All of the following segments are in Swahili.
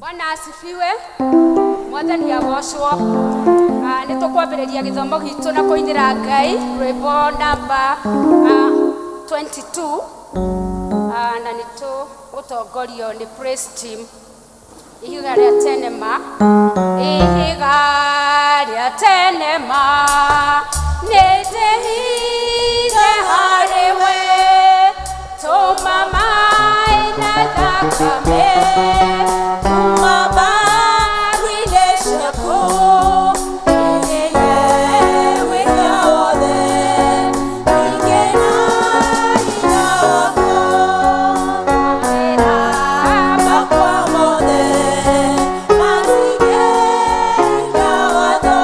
Bwana asifiwe. Mwathani agocwo. Nĩ tũkwambĩrĩria gĩthomo gitũ na kũinĩra Ngai rwĩmbo namba 22 na nĩ tũgũtongorio nĩ praise team. Ihiga rĩa tenema, ihiga rĩa tenema, nĩndĩhire harĩwe, tũma maĩ na thakame, tũma mbaru-inĩ ciaku, ihĩnye wĩra wothe, ningĩ na hinya waku, wĩra makwa mothe, matigĩra watho,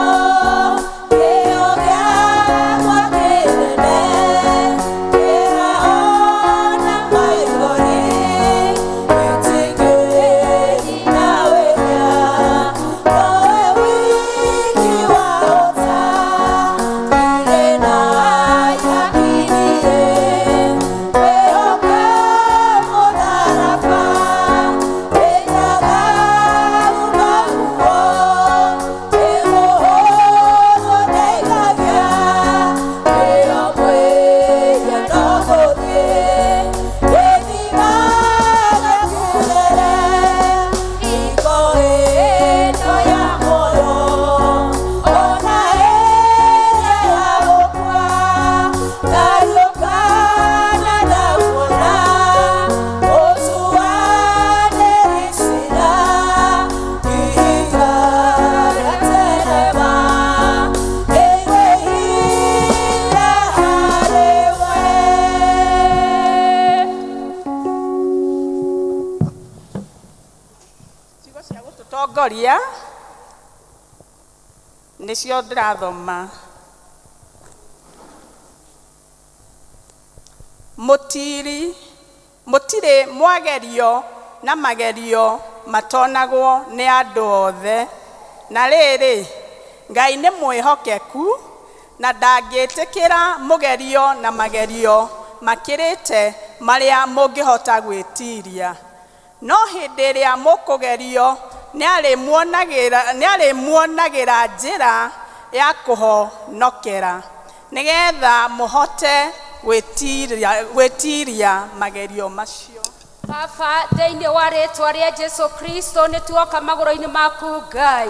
kĩo gĩakwa kĩnene, kĩra ona maithori, gwĩtiiria na wĩrĩa, nowe wiki wahota, irĩ na yakiniĩ, wĩhoke mũtharaba, wĩnyaga umaguo, wĩmũhũthũ ndeigagia, wĩyo mwĩhia no gũthiĩ, gĩthimaga kũũrĩra, hingo ĩno ya muoyo, ona ĩrĩa ya gũkua, ndariũka na ndamuona, mũtuanĩri cira, ihiga rĩa tenema, nĩrĩhinya harĩwe. Ciugo cia gũtũtongoria nĩcio ndĩrathoma. Mũtirĩ mwagerio na magerio matonagwo nĩ andũ othe, na rĩrĩ Ngai nĩmwĩhokeku na ndangĩtĩkĩra mũgerio na magerio makĩrĩte marĩa mũngĩhota gwĩtiiria, no hĩndĩ ĩrĩa mũkũgerio nĩarĩmuonagĩra njĩra ya kũhonokera, nĩgetha mũhote gwĩtiiria magerio macio. Baba, thĩinĩ wa rĩtwa rĩa Jesũ Kristo nĩtuoka magũrũ-inĩ maku Ngai,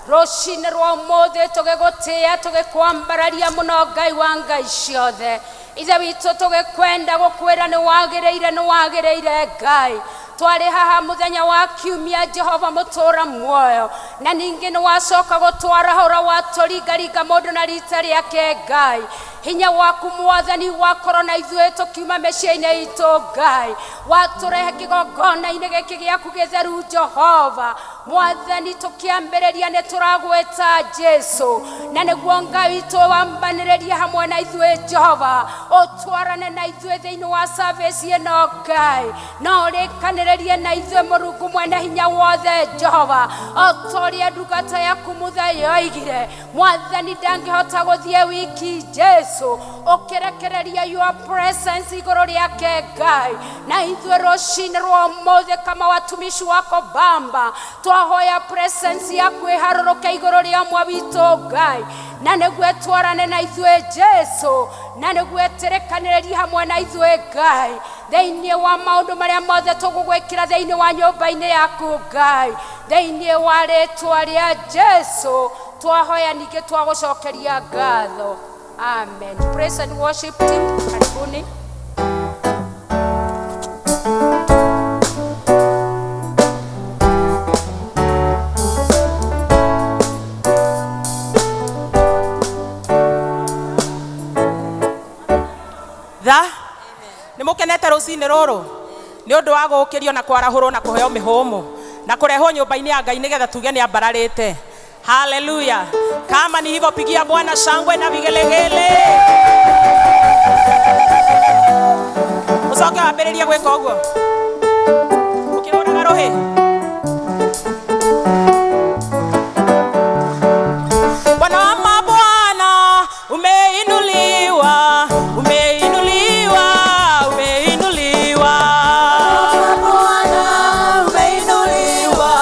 rũcinĩ rwa ũmũthĩ tũgĩgũtĩĩa tũgĩkwambararia mũno Ngai wa ngai ciothe. Ithe witũ tũgĩkwenda gũkwĩra nĩwagĩrĩire Ngai. Twarĩ haha mũthenya wa kiumia Jehova mũtũra muoyo, na ningĩ nĩwacoka gũtwarahũra watũringaringa mũndũ na rita rĩake Ngai. Hinya waku Mwathani wakorwo na ithuĩ tũkiuma mĩciĩ-inĩ itũ Ngai, watũrehe kĩgongona-inĩ gĩkĩ gĩaku gĩtheru Jehova. Mwathani tũkĩambĩrĩria nĩtũragwĩta Jesũ, na nĩguo Ngai witũ wambanĩrĩria hamwe na ithuĩ Jehova, ũtwarane na ithuĩ thĩinĩ wa service ĩno Ngai, na ũrĩkanĩrĩrie na ithuĩ Mũrungu mwene hinya wothe Jehova, otorĩa ndungata yaku Mũthai yoigire. Mwathani ndangĩhota gũthiĩ wiki Jesũ, ũkĩrekereria your presence igũrũ rĩake Ngai, na ithuĩ rũcinĩ rwa ũmũthĩ kama watumishi wako Baba, twahoya presence yaku ĩharũrũke igũrũ rĩa mwa witũ Ngai, na nĩguo twarane na ithuĩ Jesũ, na nĩguo tũrekanĩrĩrie hamwe na ithuĩ Ngai, thĩinĩ wa maũndũ marĩa mothe tũgũgwĩkĩra thĩinĩ wa nyũmba-inĩ yaku Ngai, thĩinĩ wa rĩtwa rĩa Jesũ twahoya ningĩ twagũcokeria ngatho. Amen. Praise and worship team, karibuni. Nĩmũkenete rũcinĩ rũrũ nĩ ũndũ wa gũũkĩrio na kwarahũrwo na kũheo mĩhũmũ na kũrehwo nyũmba-inĩ ya Ngai nĩgetha tuge nĩambararĩte. Haleluya! Kama ni hivyo, pigia Bwana shangwe na vigelegele. Mũcoke wambĩrĩrie gwĩka ũguo ũkĩhũraga rũhĩ. Bwana wa mabwana umeinuliwa, umeinuliwa, umeinuliwa. Bwana umeinuliwa,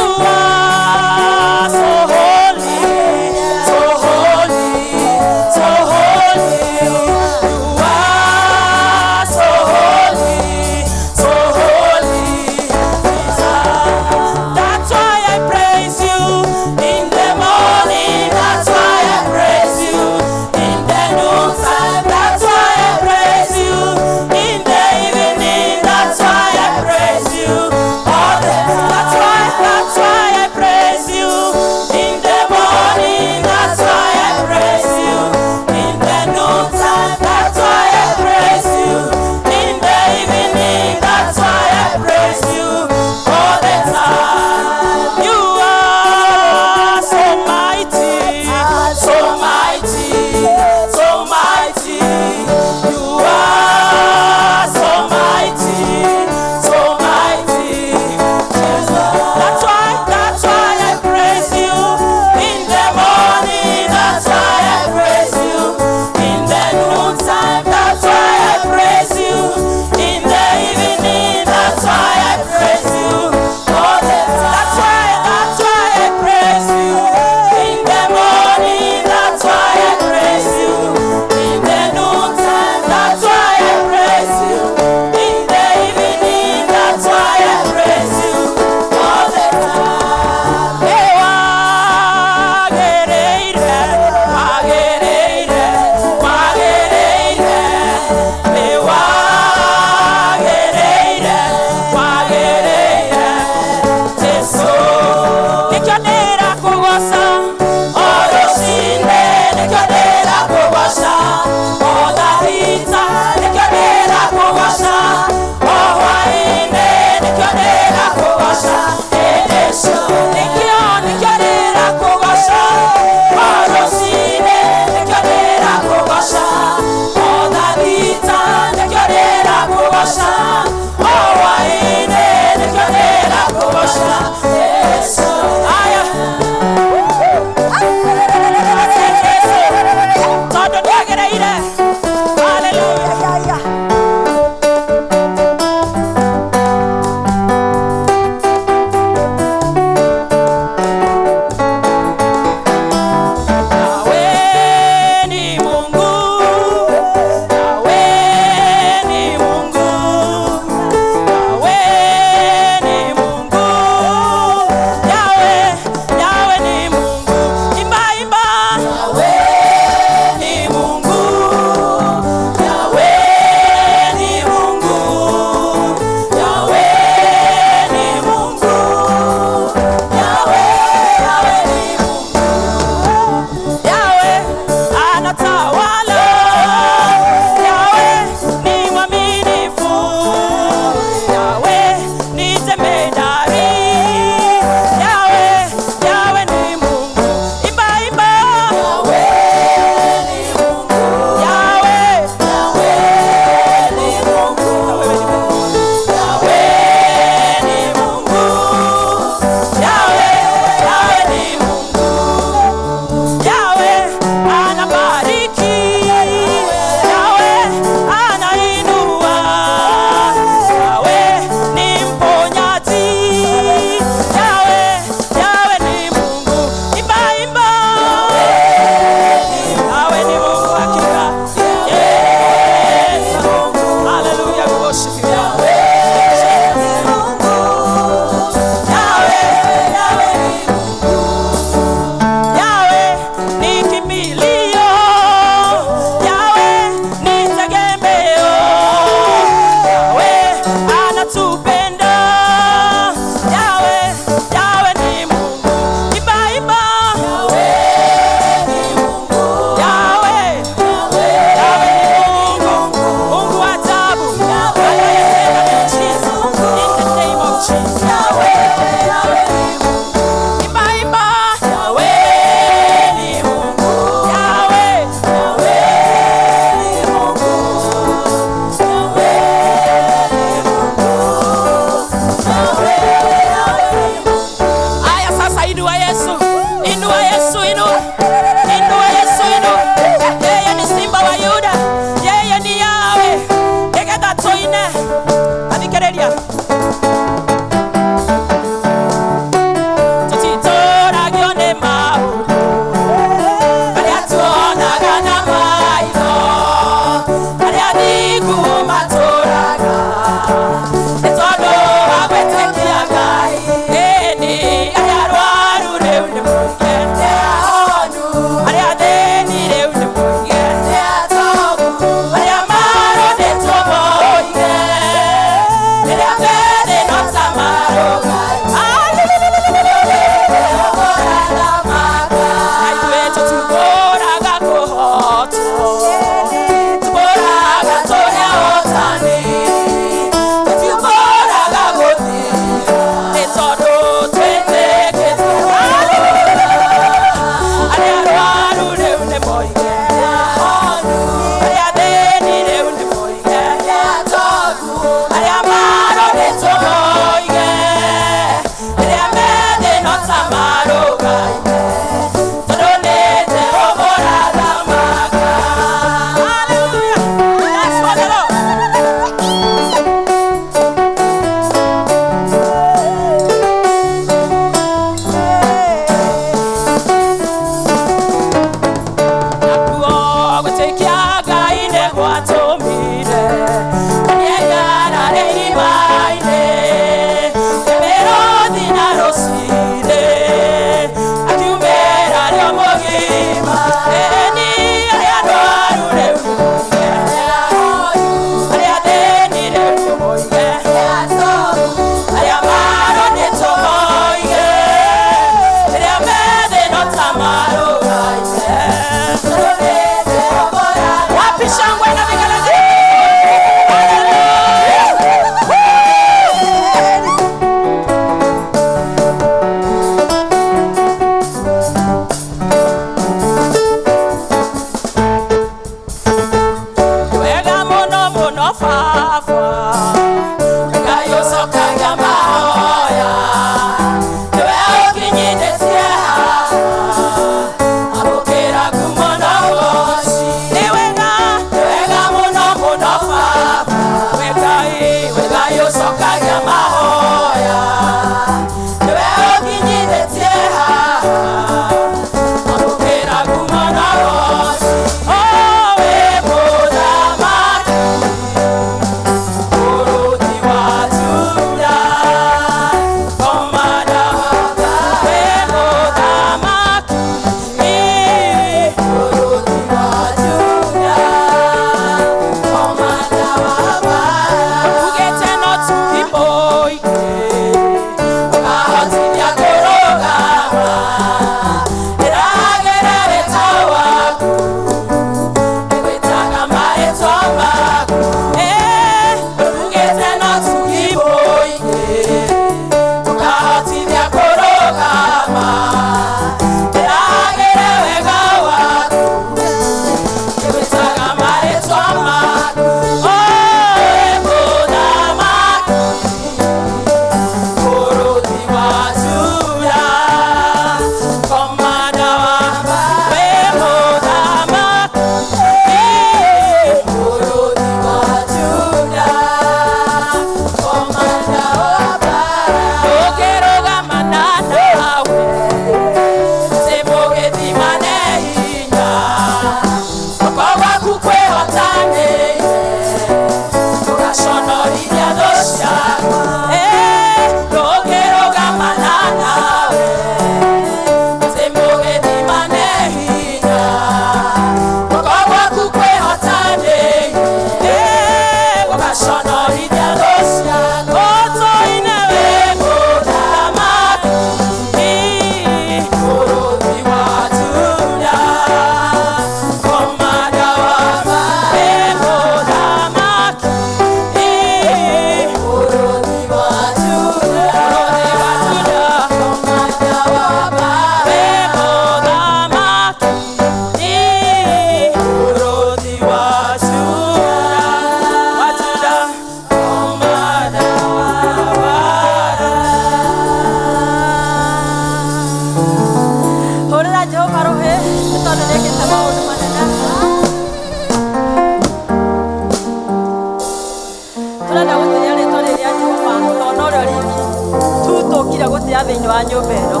thĩinĩ wa nyũmba ĩno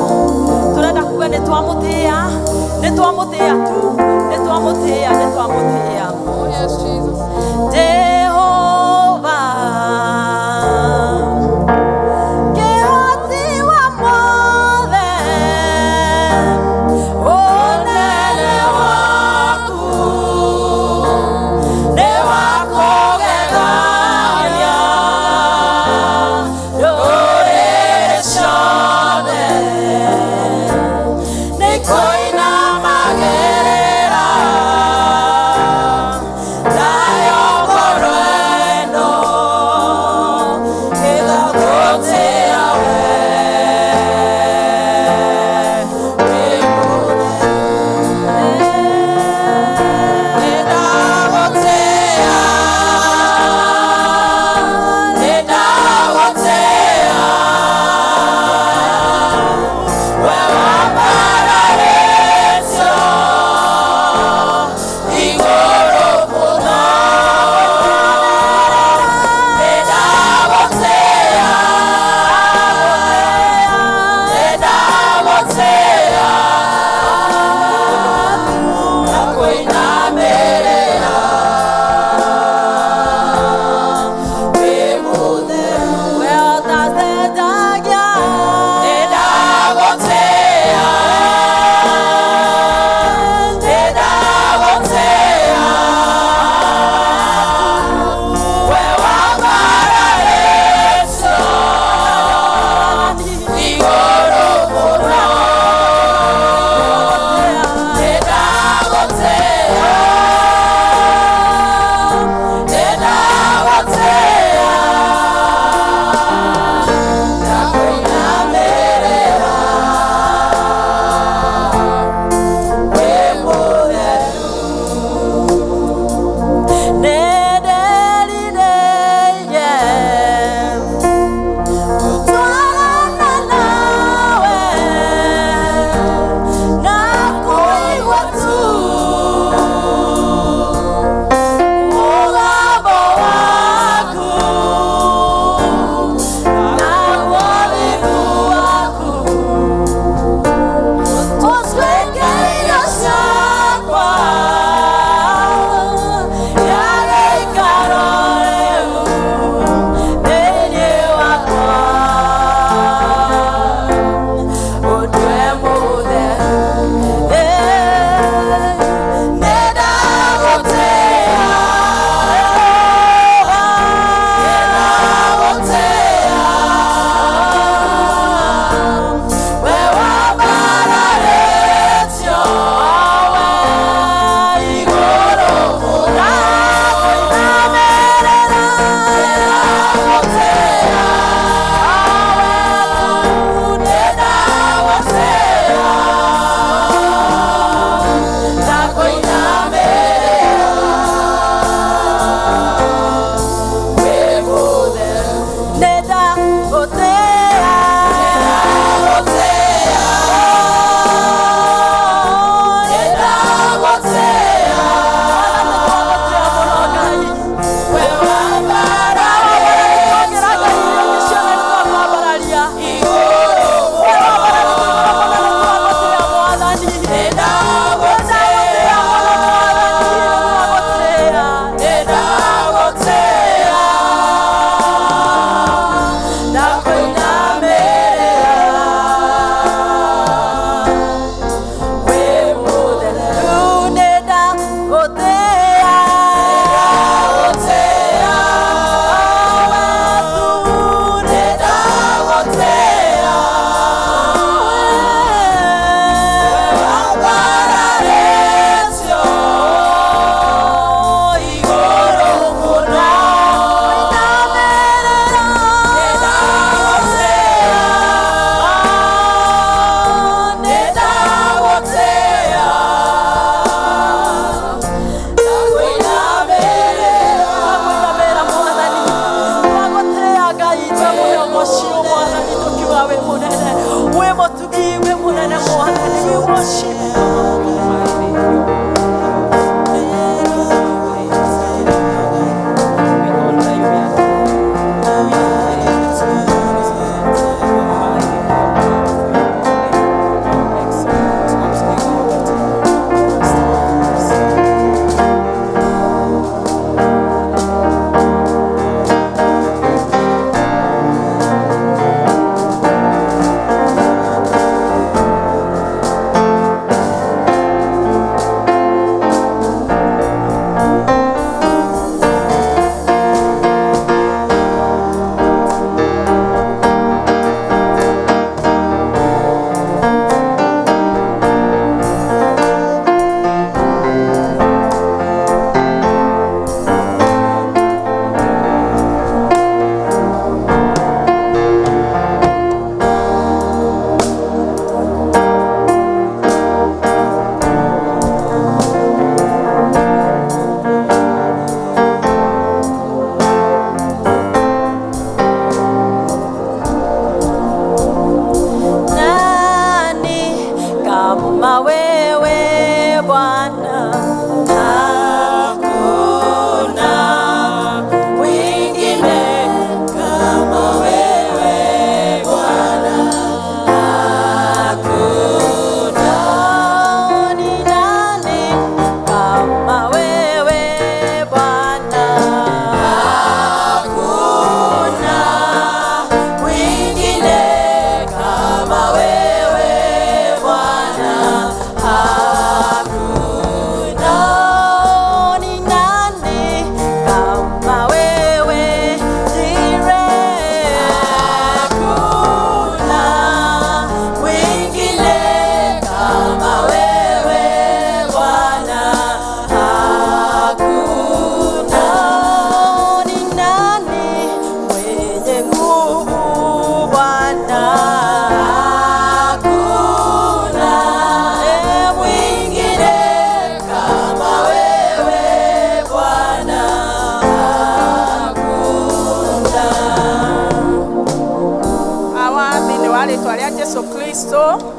tũrenda kuga nĩ twamũtĩa tu nĩ twamũtĩa Jehova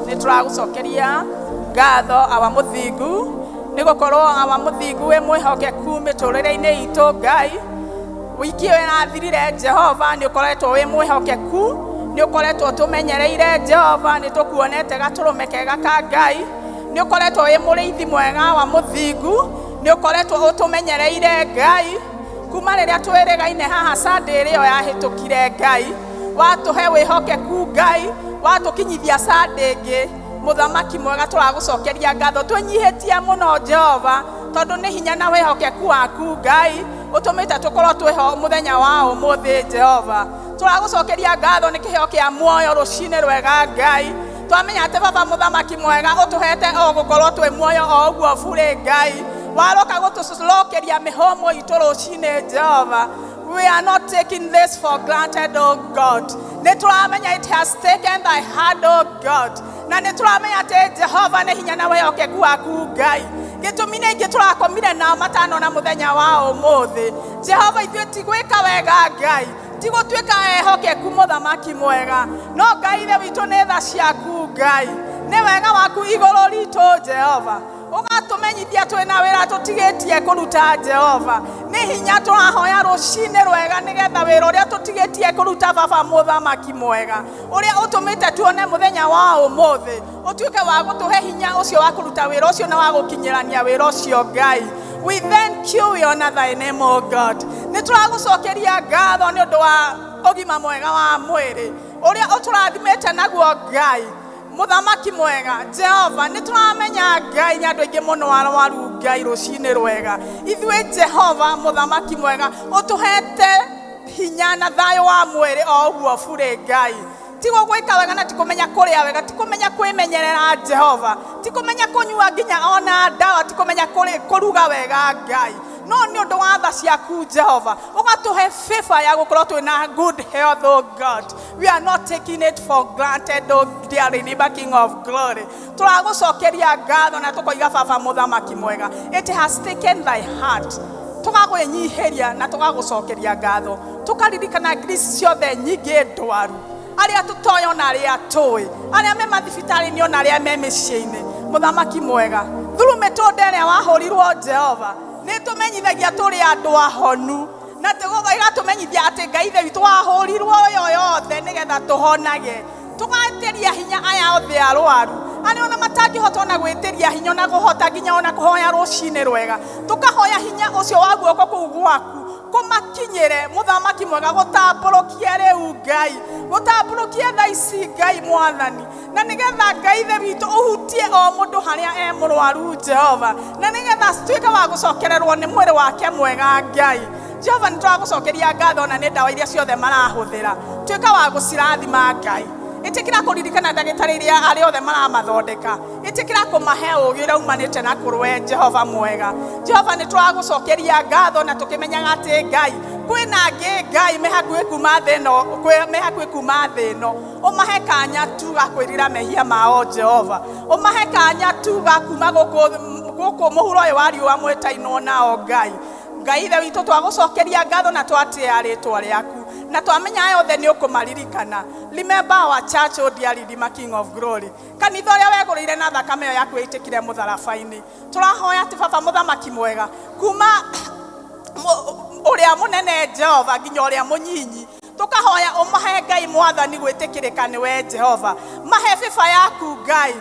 Nĩtũragũcokeria ngatho awa mũthingu nĩgũkorwo awa mũthingu wĩ mwĩhokeku mĩtũrĩre-inĩ itũ Ngai wiki ĩyo ĩrathirire Jehova nĩũkoretwo wĩ mwĩhokeku nĩũkoretwo tũmenyereire Jehova nĩtũkuonete gatũrũme kega ka Ngai nĩũkoretwo wĩ mũrĩithi mwega wa mũthingu nĩũkoretwo ũtũmenyereire Ngai kuma rĩrĩa twĩrĩgaine haha Sunday ĩyo yahĩtũkire Ngai watũhe wĩhokeku Ngai watũkinyithia Sunday ĩngĩ mũthamaki mwega tũragũcokeria ngatho twĩnyihĩtie mũno Jehova tondũ nĩ hinya na wĩhokeku waku Ngai ũtũmĩte tũkorwo twĩho mũthenya wa ũmũthĩ Jehova tũragũcokeria ngatho nĩ kĩheo kĩa muoyo rũcinĩ rwega Ngai twamenya atĩ baba mũthamaki mwega ũtũhete o gũkorwo twĩ muoyo o ũguo burĩ Ngai waroka gũtũcokeria mĩhũmũ itũ rũcinĩ Jehova. We are not taking this for granted, oh God. Nĩtũramenya it has taken thy hand, oh God. Na nĩtũramenya atĩ Jehova nĩ hinya na wĩhokeku waku Ngai. Gĩtũmi nĩ ingĩ tũrakomire na matano na mũthenya wa ũmũthĩ. Jehova ithuĩ tigwĩka wega Ngai. Tigũtuĩka ehokeku mũthamaki mwega. No Ngai ithe witũ nĩ tha ciaku Ngai. Nĩ wega waku igũrũ ritũ Jehova. Ũgatũmenyithia twĩna wĩra tũtigĩtie kũruta Jehova. Nĩ hinya tũrahoya rũcinĩ rwega nĩgetha wĩra ũrĩa tũtigĩtie kũruta baba mũthamaki mwega. Ũrĩa ũtũmĩte tuone mũthenya wa ũmũthĩ. Ũtuĩke wa gũtũhe hinya ũcio wa kũruta wĩra ũcio na wa gũkinyĩrania wĩra ũcio Ngai. We thank you, we honor thy name, O God. Nĩtũragũcokeria ngatho nĩ ũndũ wa ũgima mwega wa mwĩrĩ. Ũrĩa ũtũrathimĩte naguo Ngai. Mũthamaki mwega Jehova nĩtũramenya Ngai nĩ andũ aingĩ mũno arwaru Ngai rũcinĩ rwega ithuĩ Jehova mũthamaki mwega ũtũhete hinya na thayũ wa mwĩrĩ o ũguo burĩ Ngai tigo gwĩka wega na tikũmenya kũrĩa wega tikũmenya kwĩmenyerera Jehova tikũmenya kũnyua nginya ona ndawa tikũmenya kũruga wega Ngai no nĩ ũndũ wa tha ciaku Jehova ũgatũhe favor ya gũkorwo twĩna good health, oh God. We are not taking it for granted, oh dear King of glory. Tũragũcokeria ngatho na tũkoiga baba mũthamaki mwega. It has taken thy heart. Tũgagwĩnyihĩria na tũgagũcokeria ngatho. Tũkaririkana grisi ciothe nyingĩ ndwaru. Arĩa tũtoĩ ona arĩa tũĩ. Arĩa me mathibitarĩ-inĩ ona arĩa me mĩciĩ-inĩ. mũthamaki mwega through mĩtũnda ĩrĩa wahũrirwo Jehova nĩ tũmenyithagia tũrĩ andũ ahonu na ĩgatũmenyithia atĩ Ngai ithe witũ wahũrirwo yo yothe nĩgetha tũhonage tũgatĩria hinya aya othe arwaru arĩa ona matangĩhota ona gwĩtĩria hinya na kũhota nginya ona kũhoya rũcinĩ rwega tũkahoya hinya ũcio wa guoko kũu gwaku kũmakinyĩre mũthamaki mwega gũtambũrũkia rĩu Ngai gũtambũrũkia thaa ici Ngai mwathani na nĩgetha Ngai ithe witũ ũhutie o mũndũ harĩa mũrwaru Jehova na nĩgetha tuĩke wa gũcokererwo nĩ mwĩrĩ wake mwega Ngai Jehova nĩtũragũcokeria ngatho na nĩ ndawa iria ciothe marahũthĩra tuĩka wa gũcirathima Ngai ĩtĩkĩra kũririkana ndagĩtarĩ iria arĩa othe maramathondeka ĩtĩkĩra kũmahe ũũgĩ ũrĩa umanĩte na kũrwe Jehova mwega Jehova nĩtũragũcokeria ngatho na tũkĩmenyaga atĩ Ngai kwĩna angĩ Ngai mehakuĩ kuma thĩ ĩno ũmahe kanya tu ga kwĩrira mehia mao Jehova ũmahe kanya tu ga kuma gũkũ mũhuro ũyũ wa riũa mwĩtainwo nao Ngai ithe witũ twagũcokeria ngatho na twatĩa rĩtwa rĩaku na twamenya yothe nĩ ũkũmaririkana remember our church o dear Redeemer King of Glory kanitha ũrĩa wegũrĩire na thakame ĩyo yaku ĩtĩkire mũtharabai-inĩ tũrahoya atĩ baba mũthamaki mwega kuma ũrĩa mũnene Jehova nginya ũrĩa mũnyinyi tũkahoya ũmahe Ngai mwathani gwĩtĩkĩrĩka nĩwe Jehova mahe bĩba yaku Ngai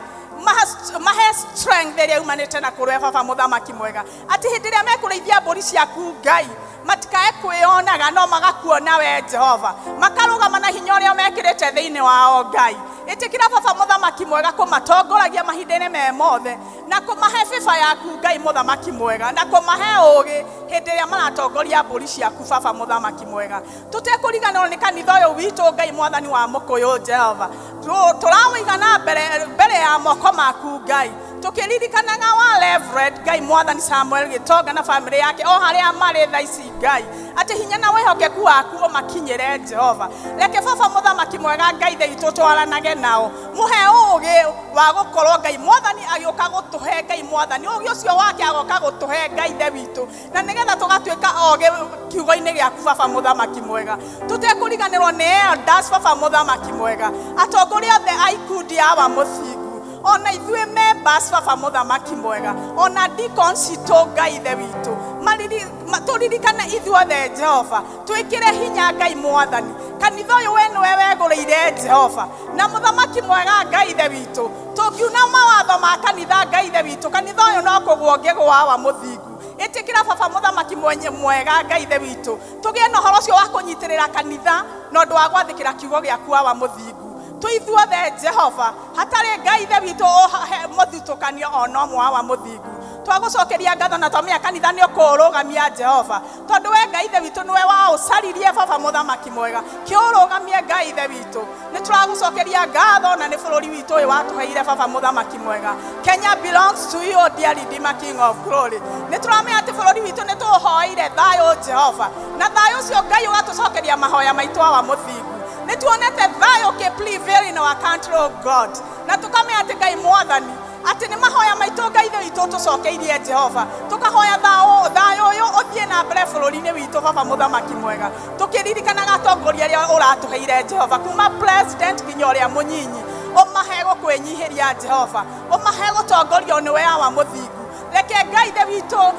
mahe strength ĩrĩa umanĩte na kũrwe baba mũthamaki mwega atĩ hĩndĩ ĩrĩa mekũrĩithia mbũri ciaku Ngai matikae kwĩonaga no magakuona we Jehova makarũgama na hinya ũrĩa mekĩrĩte thĩinĩ wao Ngai ĩtĩkĩra baba mũthamaki mwega kũmatongoragia mahinda-inĩ me mothe na kũmahe bĩba yaku Ngai mũthamaki mwega na kũmahe ũũgĩ hĩndĩ ĩrĩa maratongoria mbũri ciaku baba mũthamaki mwega tũtekũriganĩrwo nĩ kanitha ũyũ witũ Ngai mwathani wa mũkũyũ Jehova tũrawĩigana mbere ya moko maku Ngai tũkĩririkanaga wa Reverend Ngai mwathani Samuel Gĩtonga na bamĩrĩ yake o harĩa marĩ thaa ici Ngai atĩ hinya na wĩhokeku waku ũmakinyĩre Jehova reke baba mũthamaki mwega Ngai ithe witũ twaranage nao mũhe ũũgĩ wa gũkorwo Ngai mwathani agĩũka gũtũhe Ngai mwathani ũũgĩ ũcio wake agoka gũtũhe Ngai ithe witũ na nĩgetha tũgatuĩka ogĩ kiugo-inĩ gĩaku baba mũthamaki mwega tũtekũriganĩrwo nĩ elders baba mũthamaki mwega atongoria othe a ikundi awa mũthingu ona ithuĩ members baba mũthamaki mwega ona deacons citũ Ngai ithe witũ tũririkane ithuothe Jehova twĩkĩre hinya Ngai mwathani kanitha ũyũ we nĩwe wegũrĩire Jehova na mũthamaki mwega Ngai ithe witũ tũngiuna mawatho ma kanitha Ngai ithe witũ kanitha ũyũ no kũgũa ũngĩgũa wa mũthingu ĩtĩkĩra baba mũthamaki mwega Ngai ithe witũ tũgĩe na ũhoro ũcio wa kũnyitĩrĩra kanitha na ũndũ wa gwathĩkĩra kiugo gĩaku wa mũthingu tũithuothe Jehova hatarĩ Ngai ithe witũ mũthutũkanio ona ũmwe wa mũthingu twagũcokeria ngatho na twamenya kanitha nĩ ũkũrũgamia Jehova tondũ we Ngai ithe witũ nĩwe waũcaririe baba mũthamaki mwega kĩũrũgamie Ngai ithe witũ nĩ tũragũcokeria ngatho na nĩ bũrũri witũ ũyũ watũheire baba mũthamaki mwega Kenya belongs to you dear Redeemer King of Glory nĩ tũramenya atĩ bũrũri witũ nĩ tũũhoeire thayũ Jehova na thayũ ũcio Ngai ũgatũcokeria mahoya maitũ wa mũthingu nĩ tuonete thayũ kĩ-prevail in our country of God na tũkamenya atĩ Ngai mwathani atĩ nĩ mahoya maitũ Ngai ithe witũ tũcokeirie Jehova tũkahoya thayũ ũyũ ũthiĩ na mbere bũrũri-inĩ witũ baba mũthamaki mwega tũkĩririkanaga atongoria arĩa ũratũheire Jehova kuma president nginya ũrĩa mũnyinyi ũmahe gũkwĩnyihĩria Jehova ũmahe gũtongorio nĩwe wa mũthingu reke Ngai ithe witũ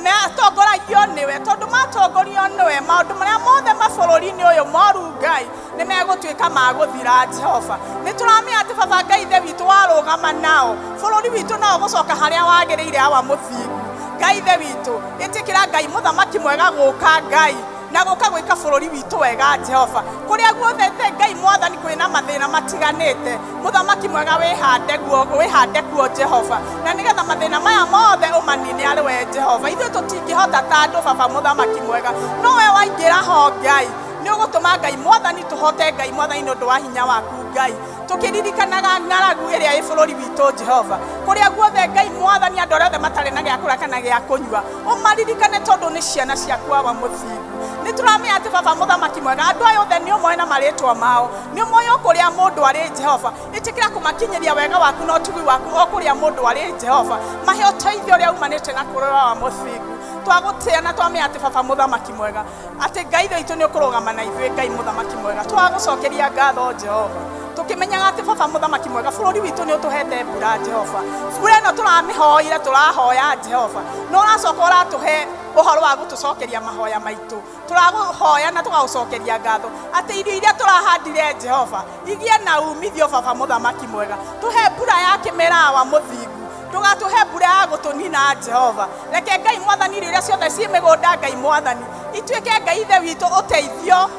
matongoragio nĩwe tondũ matongorio nĩwe maũndũ marĩa mothe mabũrũri-inĩ ũyũ moru Ngai nĩ megũtuĩka ma gũthira Jehova nĩ tũramenya atĩ baba Ngai ithe witũ warũgama nao bũrũri witũ no ũgũcoka harĩa wagĩrĩire wa mũthingu Ngai ithe witũ ĩtĩkĩra Ngai mũthamaki mwega gũka Ngai na gũka gwĩka bũrũri witũ wega Jehova kũrĩa guothe Ngai mwathani kwĩna mathĩna matiganĩte mũthamaki mwega wĩhande kuo Jehova na nĩgetha mathĩna maya mothe ũmanine arĩ we Jehova ithuĩ tũtingĩhota ta andũ baba mũthamaki mwega no we waingĩra ho Ngai nĩ ũgũtũma Ngai mwathani tũhote Ngai mwathani nĩ ũndũ wa hinya waku Ngai tũkĩririkanaga ng'aragu ĩrĩa ĩ bũrũri witũ Jehova kũrĩa guothe Ngai mwathani andũ arĩa othe matarĩ na gĩa kũrĩa kana gĩa kũnyua ũmaririkane tondũ nĩ ciana ciaku wa mũthingu nĩ tũramenya atĩ baba mũthamaki mwega andũ aya othe nĩ ũmoĩ na marĩtwa mao nĩ ũmoĩ o kũrĩa mũndũ arĩ Jehova ĩtĩkĩra kũmakinyĩria wega waku na ũtugi waku o kũrĩa mũndũ arĩ Jehova mahe ũteithio ũrĩa umanĩte na kũrĩa wa mũthingu twagũtĩa na twamenya atĩ baba mũthamaki mwega atĩ Ngai ithe witũ nĩ ũkũrũgama na ithuĩ Ngai mũthamaki mwega twagũcokeria ngatho Jehova tukimenyaga ati baba muthamaki mwega bururi witu ni utuhete mbura Jehova mbura ino turamihoire turahoya Jehova no uracoka uratuhe uhoro wa gutucokeria mahoya maitu turaguhoya na tugagucokeria ngatho ati irio iria turahandire Jehova igie na umithio baba muthamaki mwega tuhe mbura ya kimera wa muthingu tugatuhe mbura ya gutunina Jehova reke Ngai mwathani irio iria ciothe ci migunda Ngai mwathani ituike Ngai ithe witu uteithio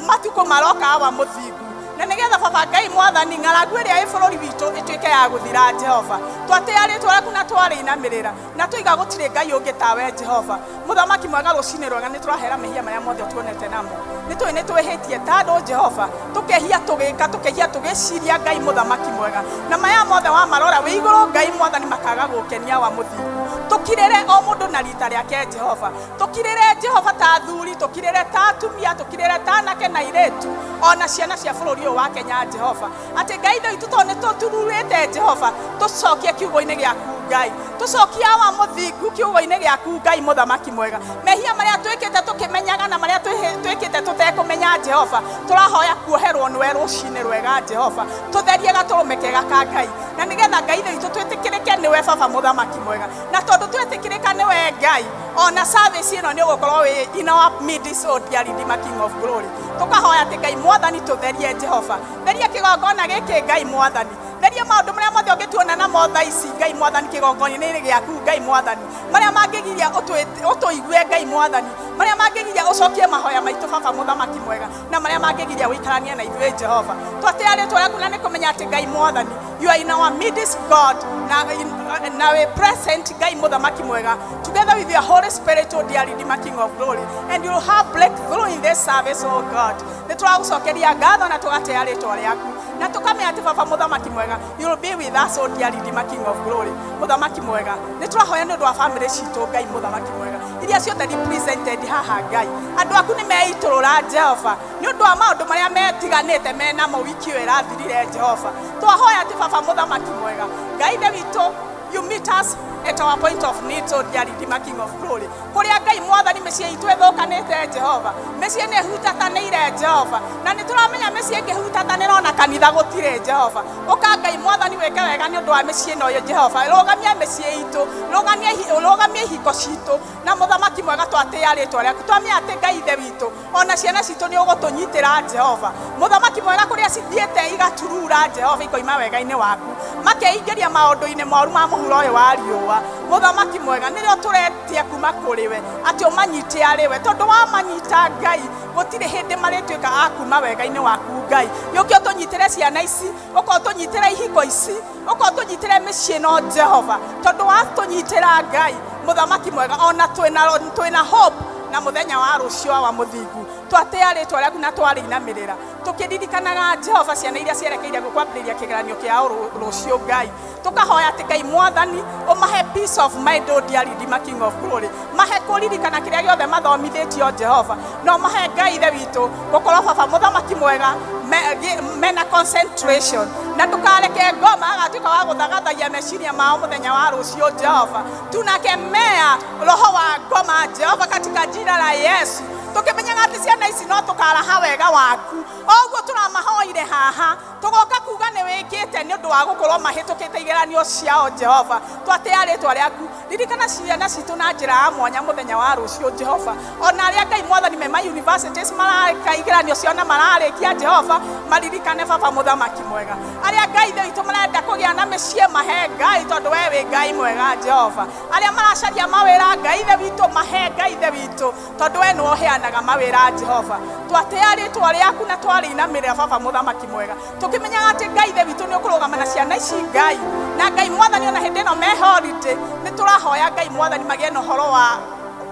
matuko maroka wa muthingu na nigetha baba Ngai mwathani ng'aragu iria i bururi witu ituike ya guthira Jehova twatea ritwa rĩaku na twarĩinamĩrĩra na tuiga gũtirĩ Ngai ũngĩ tawe Jehova muthamaki mwega rũcinĩ rwega nĩ tũrahera mehia marĩa mothe tuonete namo nĩ twĩhĩtie ta andũ Jehova tukehia tugĩka tukehia tugĩciria Ngai muthamaki mwega na maya mothe wa marora wĩ igũrũ Ngai mwathani makaga gũkenia wa mũthingu tukirĩre o mũndũ na rita rĩake Jehova tukirĩre Jehova ta athuri tukirĩre ta atumia tukirĩre ta anake na airĩtu ona ciana cia bũrũri ũyũ wa Kenya Jehova atĩ Ngai ithuĩ itũ tondũ nĩ tũtururĩte Jehova tũcokie kiugo-inĩ gĩaku Ngai tucokia wa muthingu kiugo-inĩ gĩaku Ngai muthamaki mwega mehia marĩa twĩkĩte tũkĩmenyaga na marĩa twĩkĩte tũtekũmenya Jehova tũrahoya kuoherwo nĩwe rũcinĩ rwega Jehova tũtherie gatũrũme kega ka Ngai na nĩgetha Ngai itũ twĩtĩkĩrĩke nĩwe baba muthamaki mwega na tondũ twĩtĩkĩrĩka nĩwe Ngai ona service ĩno nĩ ũgũkorwo wĩ in our midst o dear Redeemer King of Glory tukahoya atĩ Ngai mwathani tũtherie Jehova theria kĩgongona gĩkĩ Ngai mwathani theria maũndũ marĩa mothe ũngĩtuona namo thaa ici Ngai mwathani kĩgongona-inĩ gĩaku Ngai mwathani marĩa mangĩgiria ũtũigue Ngai mwathani marĩa mangĩgiria ũcokie mahoya maitũ baba muthamaki mwega na marĩa mangĩgiria ũikaranie na ithuĩ Jehova twatea rĩtwa rĩaku na nĩ kũmenya atĩ Ngai mwathani you are in our midst God na we present Ngai muthamaki mwega together with your Holy Spirit o dear Redeemer King of Glory and you will have breakthrough in this service oh God nĩ tũragũcokeria ngatho na tũgatea rĩtwa rĩaku na tukamenya ati baba muthamaki mwega you will be with us o dear Redeemer King of Glory muthamaki mwega nĩ tũrahoya nĩ ũndũ wa family citũ Ngai muthamaki mwega iria ciothe represented haha Ngai andũ aku nĩ meitũrũra Jehova nĩ ũndũ wa maũndũ marĩa metiganĩte menamo wiki ĩyo ĩrathirire Jehova twahoya ati baba muthamaki mwega Ngai ithe witũ you meet us at our point of need so dear Redeemer King of Glory kuria Ngai mwathani mĩciĩ itũ ĩthũkanĩte Jehova mĩciĩ nĩ hutatanĩire Jehova na nĩ tũramenya mĩciĩ ĩngĩhutatanĩra ona kanitha gũtirĩ Jehova ũka Ngai mwathani wĩke wega nĩ ũndũ wa mĩciĩ ĩno yo Jehova rũgamia mĩciĩ itũ rũgamia ihiko citũ na muthamaki mwega twatĩa rĩtwa rĩaku twamenya atĩ Ngai ithe witũ ona ciana citũ nĩ ũgũtũnyitĩra Jehova muthamaki mwega kũrĩa cithiĩte igaturura Jehova ikoima wega-inĩ waku makeingĩria maũndũ-inĩ moru ma mũhuro ũyũ wa riũa muthamaki mwega nĩrĩo tũretia kuma kũrĩ we atĩ ũmanyite arĩ we tondũ wamanyita Ngai gũtirĩ hĩndĩ marĩtuĩka a kuma wega-inĩ waku Ngai yũkio tũnyitĩre ciana ici ũkorwo tũnyitĩre ihiko ici ũkorwo tũnyitĩre mĩciĩ ĩno Jehova tondũ watũnyitĩra Ngai muthamaki mwega ona twĩna hope na muthenya wa rũcio wa muthingu twatea rĩtwa rĩaku na twarĩinamĩrĩra tũkĩririkanaga Jehova ciana iria cierekeire kwambĩrĩria kĩgeranio kĩao rũcio Ngai tukahoya atĩ Ngai mwathani ũmahe peace of mind o dear Redeemer King of Glory mahe kũririkana kĩrĩa gĩothe mathomithĩtio Jehova no mahe Ngai ithe witũ gũkorwo baba muthamaki mwega mena concentration na tukareke ngoma agatuĩka wa gũthagathagia meciria mao muthenya wa rũcio Jehova tunakemea roho wa ngoma Jehova katika jina la Yesu tukimenyaga atĩ ciana ici no tukaraha wega waku oguo turamahoire haha tugoka kuga nĩ wĩkĩte nĩ ũndũ wa gũkorwo mahĩtũkĩte igeranio ciao Jehova twatea rĩtwa rĩaku ririkana ciana citũ na njĩra ya mwanya muthenya wa rũcio Jehova ona arĩa Ngai mwathani me universities marareka igeranio ciao na mararĩkia Jehova maririkane baba muthamaki mwega arĩa Ngai ithe witũ marenda kũgĩa na mĩciĩ mahe Ngai tondũ we wĩ Ngai mwega Jehova arĩa maracaria mawĩra Ngai ithe witũ mahe Ngai ithe witũ tondũ we nĩwe ũheanaga mawĩra Jehova twatea rĩtwa rĩaku na twarĩinamĩrĩra baba muthamaki mwega tukimenyaga atĩ Ngai ithe witũ nĩ ũkũrũgama na ciana ici Ngai na Ngai mwathani ona hĩndĩ ĩno me holiday nĩ tũrahoya Ngai mwathani magĩe na ũhoro wa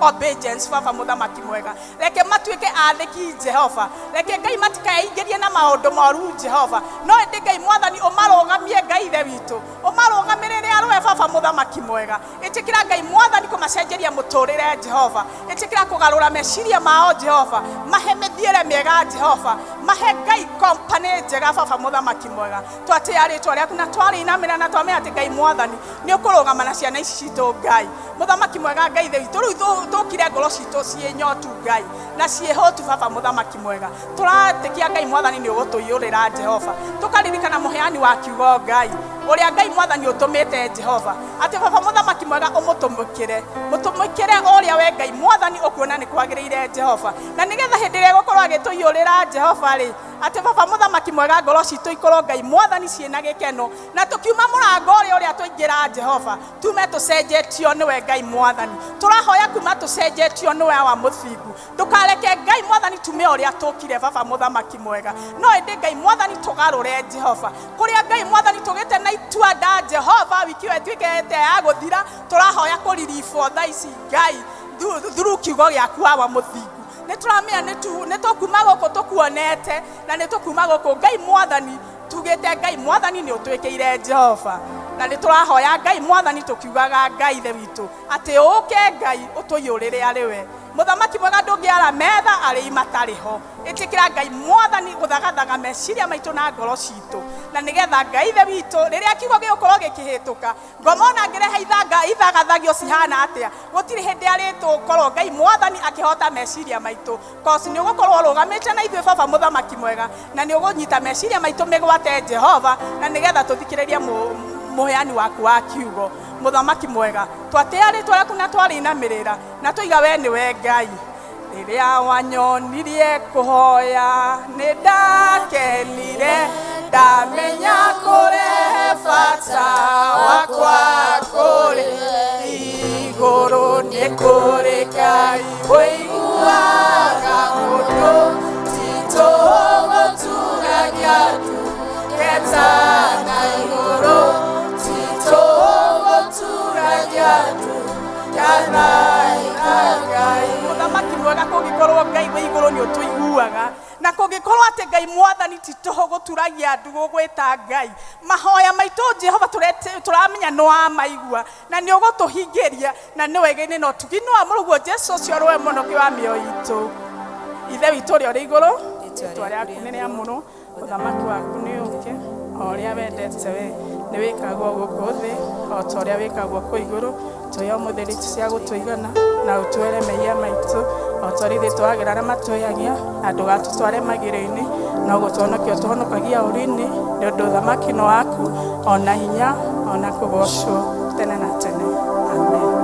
obedience baba muthamaki mwega reke matuĩke athĩki Jehova reke Ngai matikaingĩrie na maũndũ moru Jehova no ĩndĩ Ngai mwathani ũmarũgamie Ngai ithe witũ ũmarũgamĩrĩre arũe baba muthamaki mwega ĩtĩkĩra Ngai mwathani kũmacenjeria mũtũrĩre Jehova ĩtĩkĩra kũgarũra meciria mao Jehova mahe mĩthiĩre mĩega Jehova mahe Ngai company njega baba muthamaki mwega twatea rĩtwa rĩaku na twarĩinamĩrĩra na twamenya atĩ Ngai mwathani nĩ ũkũrũgama na ciana ici citũ Ngai muthamaki mwega Ngai ithe witũ rĩu tũkire ngoro citũ ciĩ nyotu Ngai na ciĩhotu baba mũthamaki mwega tũratĩkia Ngai mwathani nĩ ũgũtũiyũrĩra Jehova tũkaririkana mũheani wa kiugo Ngai ũrĩa Ngai mwathani ũtũmĩte Jehova atĩ baba mũthamaki mwega mũtũmĩkĩre ũrĩa we Ngai mwathani ũkuona nĩ kwagĩrĩire Jehova na nĩgetha hĩndĩ ĩrĩa gũkorwo agĩtũiyũrĩra Jehova rĩ atĩ baba mũthamaki mwega ngoro citũ ikorwo Ngai mwathani ciĩna gĩkeno na tũkiuma mũrango ũrĩa tũingĩra Jehova tume tũcenjetio nĩwe Ngai mwathani tũrahoya kuma tũcenjetio nĩwe wa mũthingu ndũkareke Ngai mwathani tume ũrĩa tũkire baba mũthamaki mwega no ĩndĩ Ngai mwathani tũgarũre Jehova kũrĩa Ngai mwathani tũgĩte na itua nda Jehova wiki ĩyo ĩtuĩkĩte ya gũthira tũrahoya kũriribwo thaa ici Ngai through kiugo gĩaku wa mũthingu nĩtũramenya nĩtũkuma gũkũ tũkuonete na nĩtũkuma gũkũ Ngai mwathani tugĩte Ngai mwathani nĩ ũtwĩkĩire Jehova na nĩtũrahoya Ngai mwathani tũkiugaga Ngai ithe witũ atĩ ũke Ngai ũtũiyũrĩre arĩ we mũthamaki mwega ndũngĩara metha arĩ matarĩ ho ĩtĩkĩra Ngai mwathani gũthagathaga meciria maitũ na ngoro citũ na nĩgetha Ngai ithe witũ rĩrĩa kiugo gĩgũkorwo gĩkĩhĩtũka ngomona ngĩrehe ithagathagia cihana atĩa gũtirĩ hĩndĩ arĩtũkorwo Ngai mwathani akĩhota meciria maitũ kosi nĩ ũgũkorwo ũrũgamĩte na ithuĩ baba mũthamaki mwega na nĩ ũgũnyita meciria maitũ mĩgwate Jehova na nĩgetha tũthikĩrĩrie mũheani waku wa kiugo mũthamaki mwega twatĩa rĩtwa rĩaku na twarĩinamĩrĩra na tũiga we nĩwe Ngai rĩrĩa wanyonirie kũhoya nĩ ndakenire ndamenya kũrehe bata wakwa kũrĩ igũrũ nĩ kũrĩ Ngai ũiguaga mũndũ titũ gũturagia tu ketana igũrũ titũ gũturagia tu Ngai mũthamaki mwega kũngĩkorwo Ngai wĩ igũrũ nĩ ũtũiguaga na kũngĩkorwo atĩ Ngai mwathani titũ gũturagia andũ gũgwĩta Ngai mahoya maitũ Jehova tũramenya nĩ wamaigua na nĩ ũgũtũhingĩria na nĩ wegeni no tuginwa mũrũguo Jesũ ũcio rwe mũnoki wa mĩoyo itũ ithe witũ ũrĩa ũrĩ igũrũ rĩtwa rĩaku nĩ rĩamũrwo ũthamaki waku nĩ ũke o ũrĩa wendete we nĩ wĩkagwo gũkũ thĩ o ta ũrĩa wĩkagwo kũ igũrũ tũhe mũtheri cia gũtũigana na ũtwere mehia maitũ o ta ũrĩa twagĩra arĩa matũyagia na ndũgatũtware magerio-inĩ no gũtũhonokia ũtũhonokagia ũru-inĩ nĩ ũndũ ũthamaki nĩ waku ona hinya ona kũgocwo tene na tene amen.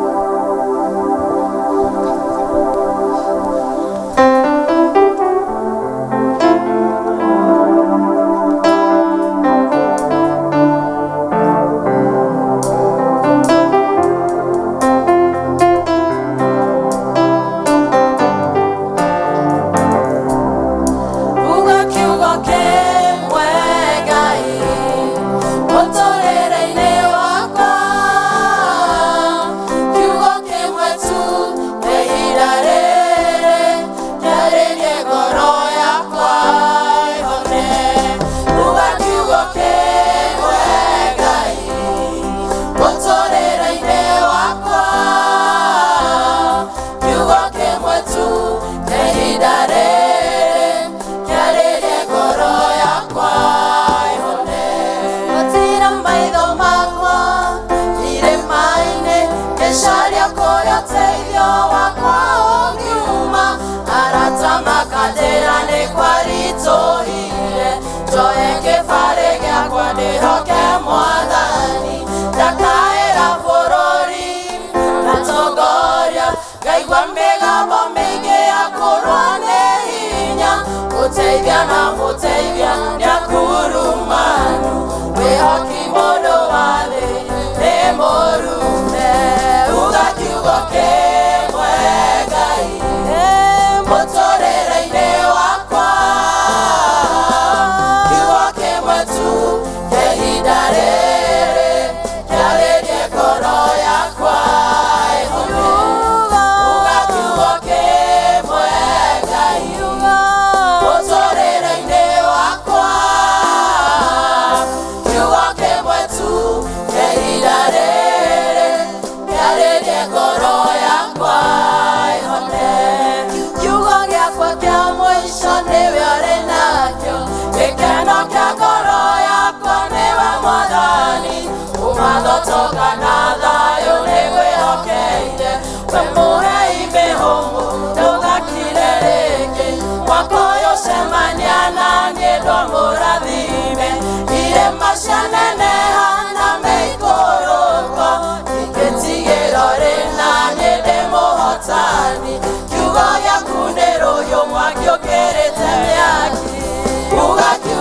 Toka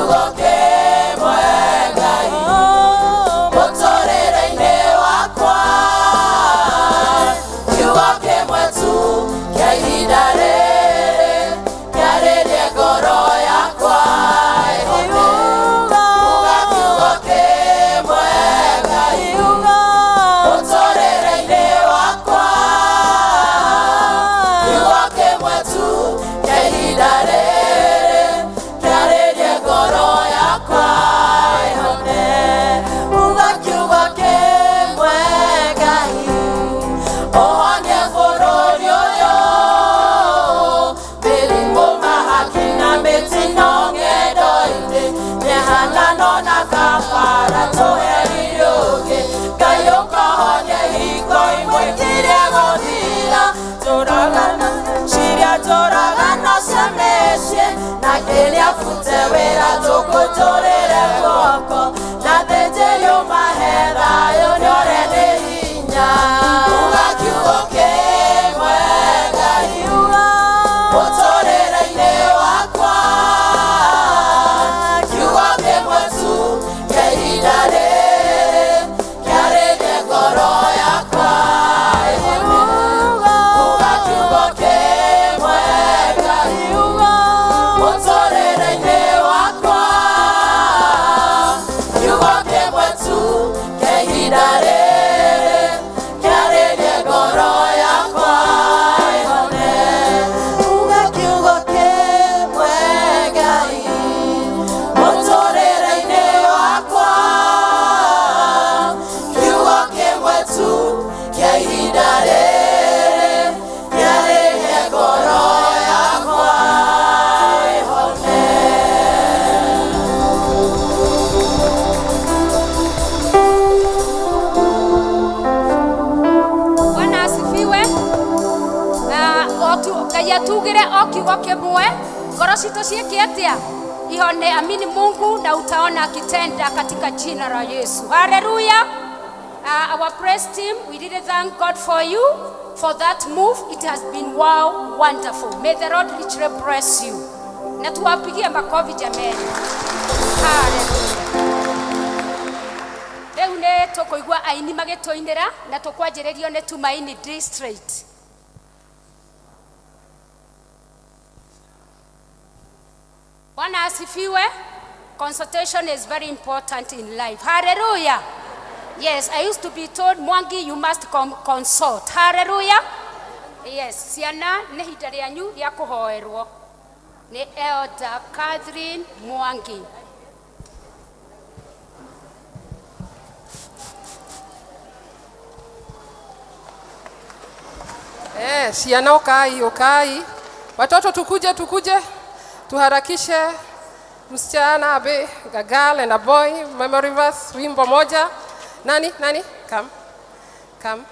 kiugo kĩmwe Ngai mũtũrĩre-inĩ wakwa, kiugo kĩmwe tu kĩa ihinda rĩrĩ kĩarĩrie ngoro yakwa ĩhote. Uga kiugo kĩmwe Ngai mũtũrĩre-inĩ wakwa, kiugo kĩmwe tu kĩa ihinda rĩrĩ kĩarĩrie ngoro yakwa ĩhote. Uga kiugo kĩmwe Ngai ũhonie bũrũri ũyũ, mĩrimũ, mahaki na mĩtino ng'endo-inĩ, mĩhanano na kabara tũheri ũngĩ. Ngai ũkahonia hingo imwe ikirie gũthira, njũragano ciria njũragano cia mĩciĩ, na nginya bute wĩra tũkũnjũrĩre guoko, na thĩnjĩrio mahe thayũ nĩore nĩ hinya. Uga kiugo kĩmwe Ngai mũtũrĩre-inĩ wakwa, kiugo kĩmwe tu kĩa ihinda rĩrĩ kĩarĩrie ngoro yakwa ĩhote. Uga kiugo kĩmwe Ngai mũtũrĩre-inĩ wakwa, kiugo kĩmwe tu kĩa ihinda rĩrĩ kĩarĩrie ngoro yakwa ĩhote. Uga kiugo kĩmwe Ngai mũtũrĩre-inĩ wakwa, kiugo kĩmwe tu kĩa ihinda rĩrĩ kĩarĩrie ngoro yakwa ĩhote. Bwana asifiwe. Ngai atugire o kiugo kĩmwe, ngoro citũ ciĩke atĩa? Ihone. Amini Mungu na utaona akitenda katika jina la Yesu. Hallelujah. Our praise team, we really thank God for you, for that move. It has been wow, wonderful. May the Lord richly bless you. Na tuwapigie makofi jameni. Hallelujah. Rĩu nĩ tũkũigua aini magĩtũinĩra na tũkwanjĩrĩrio nĩ Tumaini District. Bwana asifiwe. Consultation is very important in life. Hallelujah. Yes, I used to be told, Mwangi, you must consult. Hallelujah. Yes, ciana nĩ ihinda rĩanyu rĩa kũhoerwo. Nĩ Elder Catherine Mwangi. Siana ukai. Watoto tukuje. Tuharakishe. Msichana abe, a girl and a boy, memory verse, wimbo moja. Nani? Come. Come,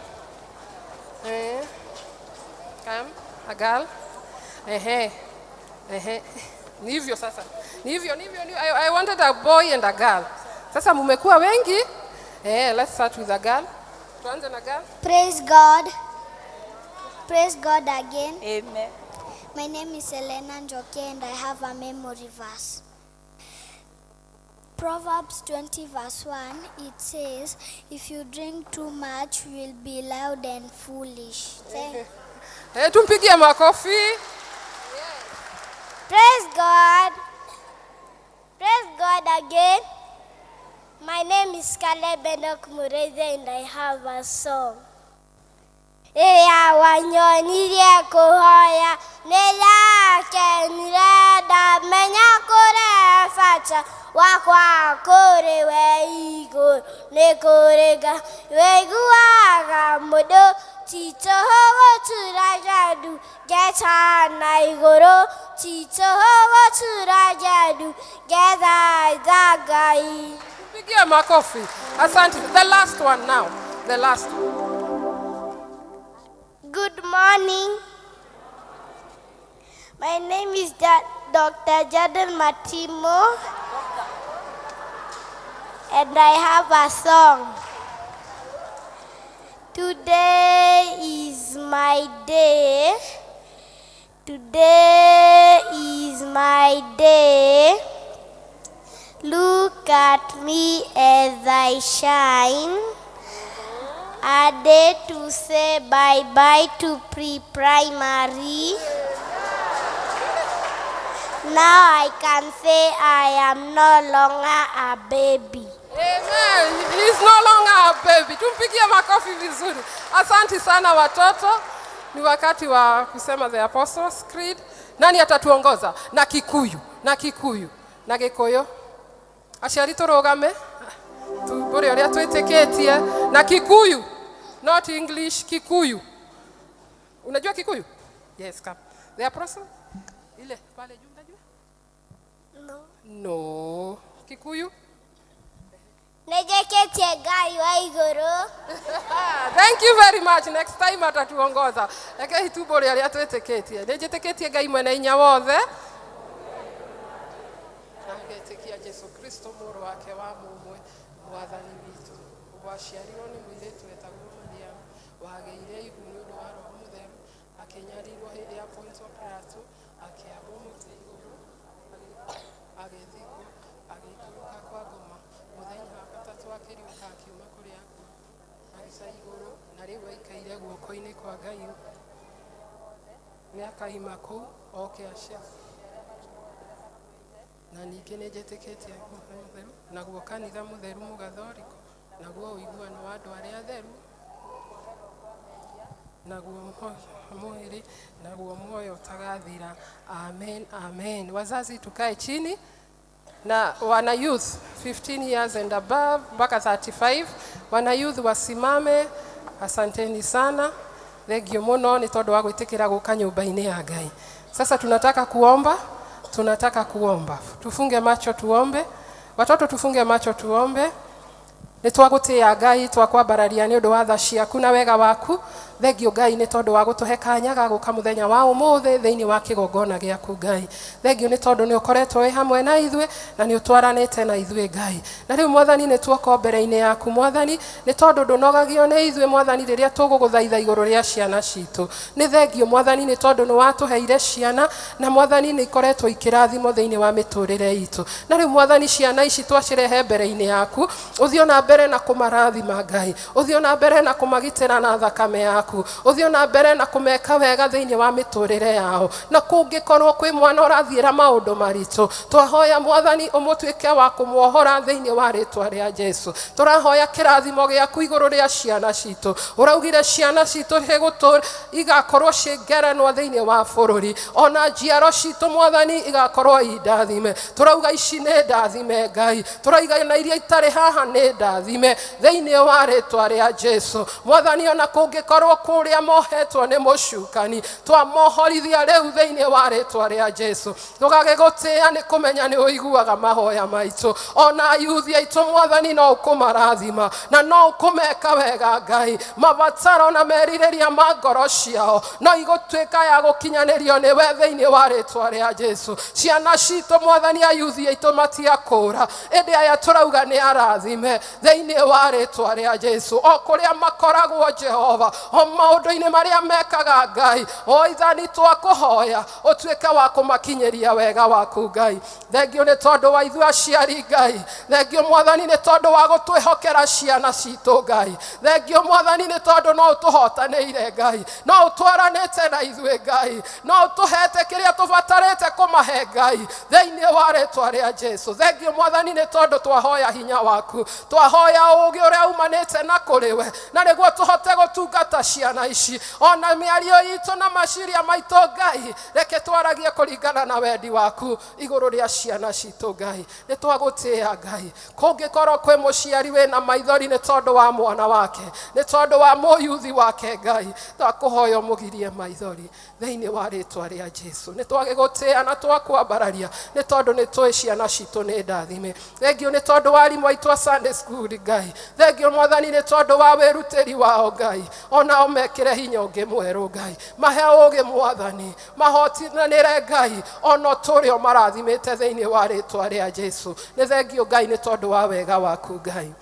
a girl. Ni hivyo sasa. Ni hivyo. I wanted a boy and a girl. Sasa mumekuwa wengi. Let's start with a girl. Tuanze na girl. Praise God. Praise God again. Amen. My name is Elena Njoke and I have a memory verse. Proverbs 20 verse 1, it says, if you drink too much, you will be loud and foolish. Tumpigie makofi. Praise God. Praise God again. My name is Caleb Enoch Mureze and I have a song. Ria wanyonirie kuhoya nilake nirenda menya kurefata wakwa kuri weigo nikuriga weiguaga mudu titoho turajadu geta na igoro titoho turajadu geta zagai. Pigia makofi. Asante. The last one now. The last one. Good morning. My name is Dr. Jordan Matimo and I have a song. Today is my day. Today is my day. Look at me as I shine. A day to say bye-bye to pre-primary. Now I can say I am no longer a baby. Amen. He's no longer a baby. Tumpigie makofi vizuri. Asante sana watoto. Ni wakati wa kusema the Apostles' Creed. Nani atatuongoza? Na Kikuyu, na Kikuyu, na Gikuyu. Aciari turugame. Tubore uria twitikitie na Kikuyu. Not English, Kikuyu. Unajua Kikuyu? Yes, come. The Apostles? Ile pale juu unajua? No. No. Kikuyu? Nĩnjĩkĩtie Ngai wa igũrũ. Thank you very much. Next time atatuongoza. Eke hitubore aria twitikitie. Nĩnjĩtĩkĩtie Ngai mwene hinya wothe. Nangĩtĩkia Yesu Kristo mũrũ wake wa mũmwe mwathani witũ. Waciarirwo nĩ mũirĩtu wetagwo Maria. Wagĩire ihu nĩ ũndũ wa Roho Mũtheru. Akĩnyarirwo hĩndĩ ya Pontio Pilato. Akĩambwo mũtĩ igũrũ. Agĩthikwo. Agĩikũrũka kwa ngoma. Mũthenya wa gatatũ akĩriũka akiuma kũrĩ akuũ. Agĩca igũrũ na rĩu aikaire guoko-inĩ kwa Ngai. Nĩakaima kũu oke aciathĩ. Na ningĩ nĩnjĩtĩkĩtie mũtheru, naguo kanitha mũtheru mũgathoriko, naguo ũiguano wa andũ arĩa atheru, naguo mwĩrĩ, naguo muoyo ũtagathira. Amen, amen. Wazazi tukae chini na wana youth 15 years and above mpaka 35 wana youth wasimame. Asanteni sana. Thengio mũno nĩ tondũ wa gwĩtĩkĩra gũka nyũmba-inĩ ya Ngai. Sasa tunataka kuomba. Tufunge macho tuombe. Watoto tufunge macho tuombe. Nĩtwagũtĩĩa Ngai twakwambararia nĩ ũndũ wa tha ciaku na wega waku. Thengio Ngai nĩ tondũ wa gũtũhe kanya ga gũka mũthenya wa ũmũthĩ thĩinĩ wa kĩgongona gĩaku Ngai. Thengio nĩ tondũ nĩ ũkoretwo wĩ hamwe na ithuĩ na nĩ ũtwaranĩte na ithuĩ Ngai. Na rĩu Mwathani nĩ tuoka mbere-inĩ yaku Mwathani nĩ tondũ ndũnogagio nĩ ithuĩ Mwathani rĩrĩa tũgũgũthaitha igũrũ rĩa ciana citũ. Nĩ thengio Mwathani nĩ tondũ nĩ watũheire ciana na Mwathani nĩ ikoretwo ikĩrathimo thĩinĩ wa mĩtũrĩre itũ. Na rĩu Mwathani ciana ici twacirehe mbere-inĩ yaku ũthiĩ na mbere na kũmarathima Ngai. Ũthiĩ na mbere na kũmagitĩra na thakame yaku. Ũthiĩ na mbere na kũmeka wega thĩinĩ wa mĩtũrĩre yao. Na kũngĩkorwo kwĩ mwana ũrathiĩra maũndũ maritũ, twahoya Mwathani ũmũtuĩke wa kũmuohora thĩinĩ wa rĩtwa rĩa Jesũ. Tũrahoya kĩrathimo gĩaku igũrũ rĩa ciana citũ. Ũraugire ciana citũ hĩgũtũra igakorwo ciĩngerenwa thĩinĩ wa bũrũri. Ona njiaro citũ Mwathani igakorwo indathime. Tũrauga ici nĩ ndathime Ngai. Tũrauga na iria itarĩ haha nĩ ndathime thĩinĩ wa rĩtwa rĩa Jesũ. Mwathani ona kũngĩkorwo kũrĩa mohetwo nĩ mũcukani, twamohorithia rĩu thĩinĩ wa rĩtwa rĩa Jesũ. Tũgagĩgũtĩĩa nĩ kũmenya nĩ ũiguaga mahoya maitũ. Ona yuthi aitũ Mwathani no ũkũmarathima na no ũkũmeka wega Ngai. Mabataro na merirĩria ma ngoro ciao no igũtuĩka ya gũkinyanĩrio nĩwe thĩinĩ wa rĩtwa rĩa Jesũ. Ciana citũ Mwathani a yuthi aitũ matiakũra, ĩndĩ aya tũrauga nĩ arathime thĩinĩ wa rĩtwa rĩa Jesũ. O kũrĩa makoragwo Jehova, o maũndũ-inĩ marĩa mekaga Ngai, o ithani twakũhoya ũtuĩke wa kũmakinyĩria wega waku Ngai. Thengio nĩ tondũ wa ithuĩ aciari Ngai. Thengio Mwathani nĩ tondũ wa gũtwĩhokera ciana citũ Ngai. Thengio Mwathani nĩ tondũ no ũtũhotanĩire Ngai, no ũtwaranĩte na ithuĩ Ngai, no ũtũhete kĩrĩa tũbatarĩte kũmahe Ngai thĩinĩ wa rĩtwa rĩa Jesũ. Thengio Mwathani nĩ tondũ twahoya hinya waku, twahoya ũũgĩ ũrĩa umanĩte na kũrĩ we, na nĩguo tũhote gũtungata ciana ici. Ona mĩario itũ na maciria maitũ Ngai, reke twaragie kũringana na wendi waku igũrũ rĩa ciana citũ Ngai. Nĩ twagũtĩĩa Ngai. Kũngĩkorwo kwĩ mũciari wĩna maithori nĩ tondũ wa mwana wake, nĩ tondũ wa mũyuthi wake Ngai, twakũhoya ũmũgirie maithori thĩinĩ wa rĩtwa rĩa Jesũ. Nĩ twagĩgũtĩĩa na twakwambararia nĩ tondũ nĩ tũĩ ciana citũ nĩ ndathime. Thengio nĩ tondũ wa arimũ aitũ a Sunday school Ngai. Thengio Mwathani nĩ tondũ wa wĩrutĩri wao Ngai. Onao mekĩre hinya ũngĩ mwerũ Ngai. Mahe ũũgĩ Mwathani, mahotanĩre Ngai, ona tũrĩ o marathimĩte thĩinĩ wa rĩtwa rĩa Jesũ. Nĩ thengio Ngai nĩ tondũ wa wega waku Ngai.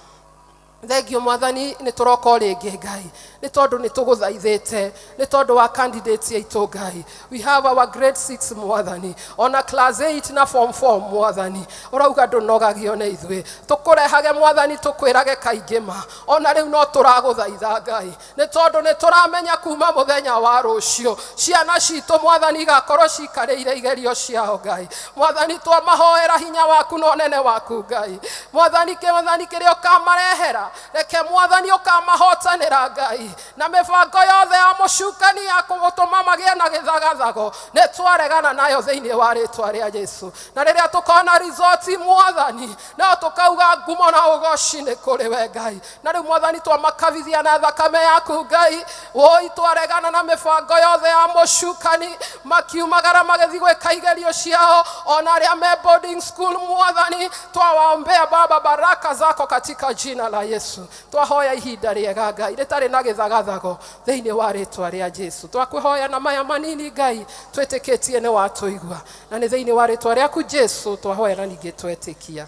Thengio mwathani nĩ tũroka rĩngĩ Ngai nĩ tondũ nĩ tũgũthaithĩte nĩ tondũ wa candidates yaitũ Ngai. We have our grade 6 mwathani ona class 8 na form 4 mwathani ũrauga ndũnogagio nĩ ithuĩ tũkũrehage mwathani tũkwĩrage kaingĩ ma ona rĩu no tũragũthaitha Ngai nĩ tondũ nĩ tũramenya kuma mũthenya wa rũciũ ciana citũ mwathani igakorwo cikarĩire igerio ciao Ngai. Mwathani twamahoera hinya waku na ũnene waku Ngai. Mwathani kĩrĩa ũkamarehera reke mwathani ũkamahotanĩra Ngai na mĩbango yothe ya mũcukani ya kũgũtũma magĩe na gĩthagathago nĩ twaregana nayo thĩinĩ wa rĩtwa rĩa Jesũ. Na rĩrĩa tũkona result mwathani no tũkauga ngumo na ũgoci nĩ kũrĩ we Ngai. Na rĩu mwathani twamakabithia na thakame yaku Ngai woi twaregana na mĩbango yothe ya mũcukani makiumagara magĩthiĩ gwĩka igerio ciao ona arĩa me boarding school mwathani twawaombea Baba baraka zako katika jina la Yesu. Twahoya ihinda rĩega Ngai rĩtarĩ na gĩthagathago thĩinĩ wa rĩtwa rĩa Jesũ. Twakwĩhoya na maya manini Ngai twĩtĩkĩtie nĩ watũigua na nĩ thĩinĩ wa rĩtwa rĩaku Jesũ twahoya na ningĩ twetĩkia.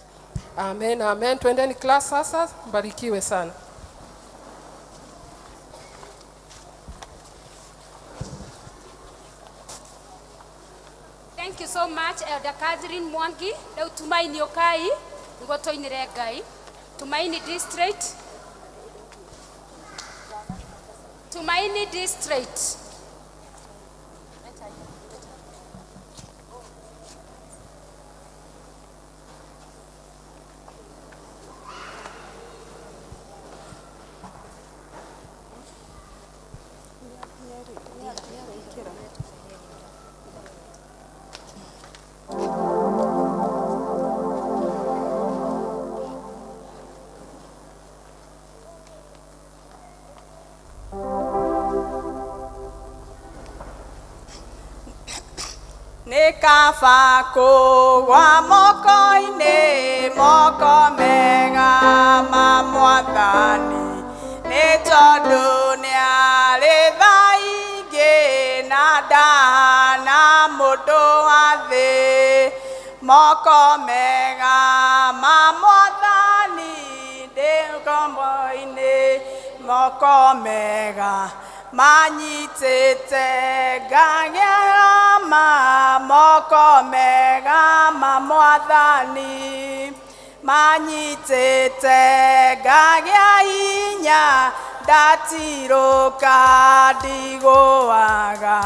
Amen, amen. Twendeni class sasa, mbarikiwe sana. Thank you so much Elder Catherine Mwangi. Leo Tumaini Okai nĩguo tũinĩre Ngai. Tumaini District. Tumaini District. Kaba kũgwa moko-inĩ moko mega ma mwathani nĩ tondũ nĩarĩ tha ingĩ na ndahana mũndũ wa thĩ. Moko mega ma mwathani ndĩ ngombo-inĩ moko mega manyitĩte ngagĩa moko mega ma mwathani manyitĩte ngagĩa hinya ndatirũka ndigũaga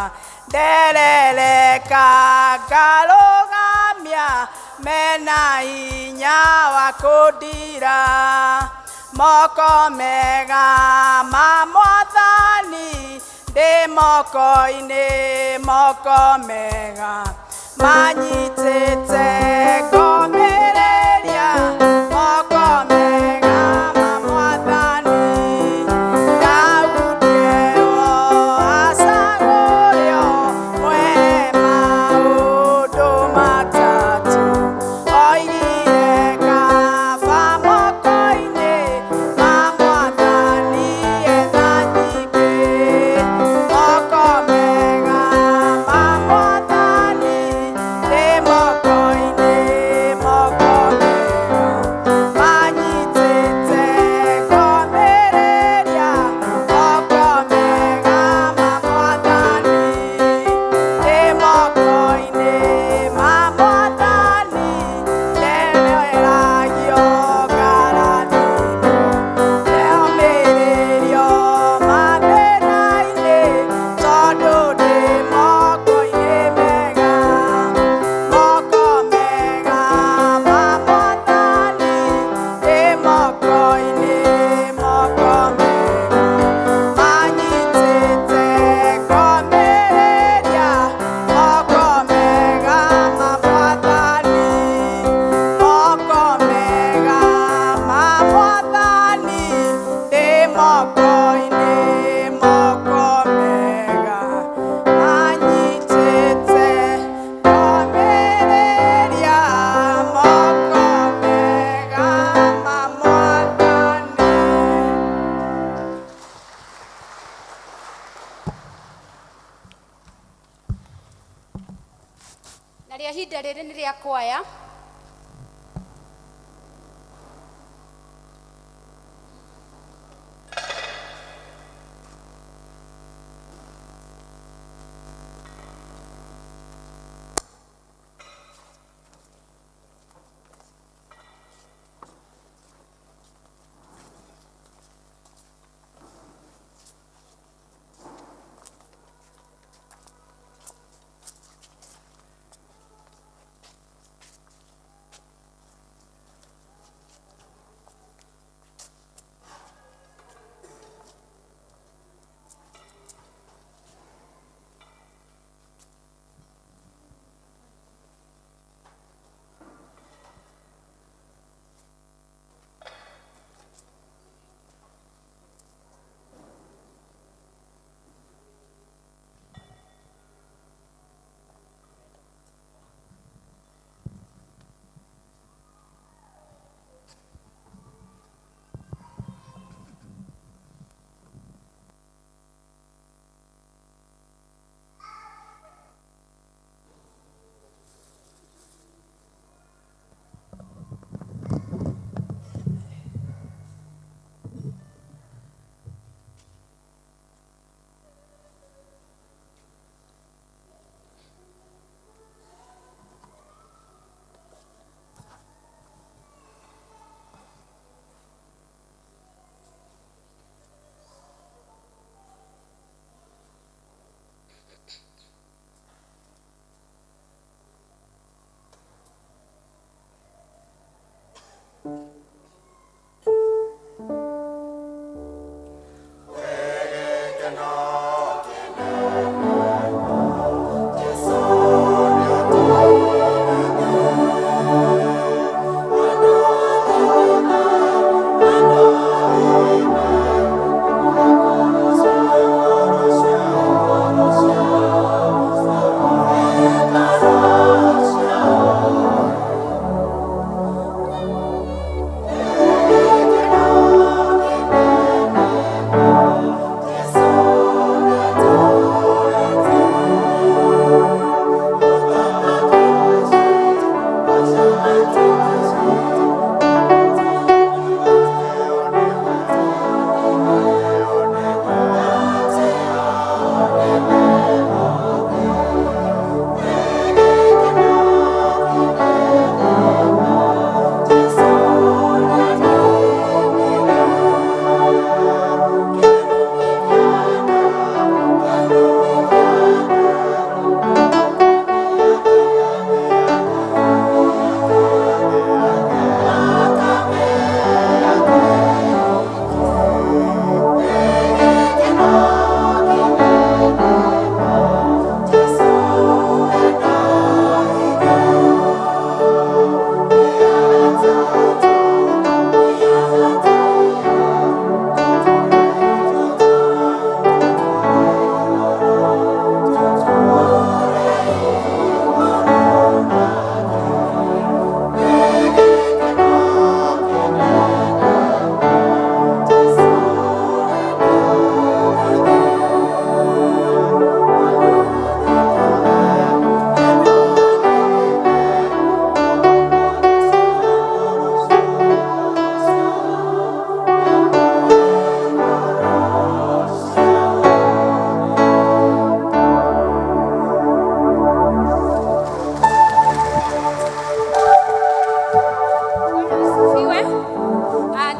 nderereka ngarũgamia mena hinya wa kũndira. Moko mega ma mwathani ndĩ moko-inĩ moko mega manyitĩte ngomĩrĩria moko mega ma mwathani Daudi acagũrio mwe maũndũ matatũ oigire kaba moko-inĩ ma mwathani etha nyingĩ. Moko mega ma mwathani ndĩ moko-inĩ moko mega manyitĩte ngomĩrĩria moko mega ma mwathani ndĩ moko-inĩ ma mwathani ndereragio ngarathimo ndeomĩrĩrio mathĩna-inĩ tondũ ndĩ moko-inĩ mega. Moko mega ma mwathani ndĩ moko-inĩ moko mega manyitĩte ngomĩrĩria moko mega ma mwathani moko mega ma mwathani ndĩ moko-inĩ moko mega manyitĩte ngomĩrĩria moko mega ma mwathani. Na rĩa ihinda rĩrĩ nĩ rĩa kwaya.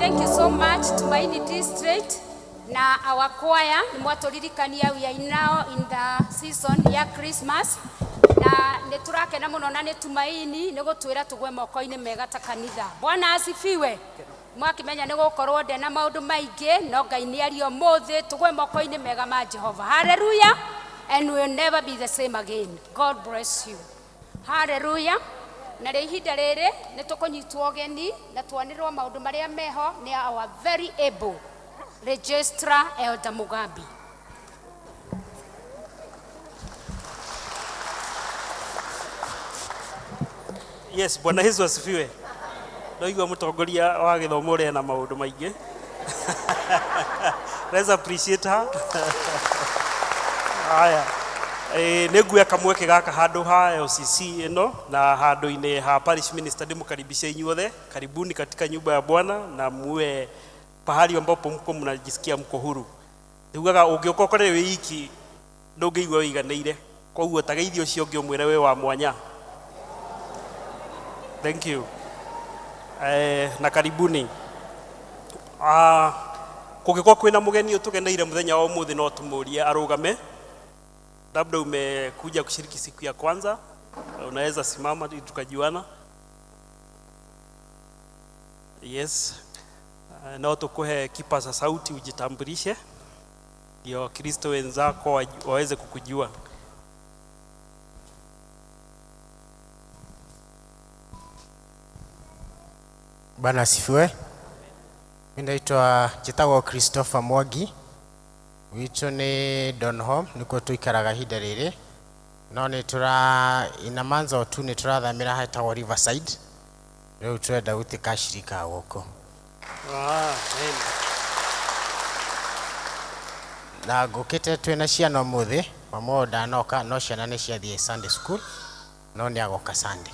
Thank you so much to Maini District na our choir. Nimwaturirikania we are now in the season ya Christmas. Na niturakena muno na nitumaini nigutwira tugwe moko-ini mega ta kanitha. Bwana asifiwe. Mwakimenya nigukorwo ndena maundu maingi no Ngai nĩario muthi tugwe moko-ini mega ma Jehova. Hallelujah. And we will never be the same again. God bless you. Hallelujah. Na ihinda rĩrĩ nĩtũkũnyitwo ũgeni na tuanĩrwo maũndũ marĩa meho nĩ our very able registrar Elder Mugambi. Yes, Bwana Yesu asifiwe. Ndoigua mũtongoria wa gĩthomo ũrĩa na maũndũ maingĩ. Let's appreciate her. Haya. Nĩguo kamweke gaka handũ ha LCC ĩno na handũ-inĩ ha parish minister ndĩmũkaribisha inyuothe. Karibuni katika nyumba ya Bwana na muwe pahali ambapo mko mnajisikia mko huru. Ndiugaga ũngĩũka ũkorere wĩ iki ndũngĩigua wĩiganĩire. Koguo ta geithio ũcio ũngĩ ũmwĩre wĩ wa mwanya. Thank you. Na karibuni. Kũngĩkorwo kwĩna mũgeni ũtũgeneire mũthenya wa ũmũthĩ no tũmũrie arũgame. Labda umekuja kushiriki siku ya kwanza, unaweza simama ili tukajuana. Yes. Na tukuhe kipaza sauti ujitambulishe. Ndio Kristo wenzako waweze kukujua. Bwana asifiwe. Mimi naitwa Jitagwo Christopher Mwangi. Witũ nĩ Donholm nĩkuo tũikaraga ihinda rĩrĩ. No nĩ ina months or two nĩ tũrathamĩra hetagwo Riverside. Rĩu tũrenda gũtuĩka ashirika gũkũ. Amen. Na ngũkĩte twĩna ciana ũmũthĩ, mama wao ndanoka no ciana nĩ ciathiĩ Sunday school. No nĩ agoka Sunday.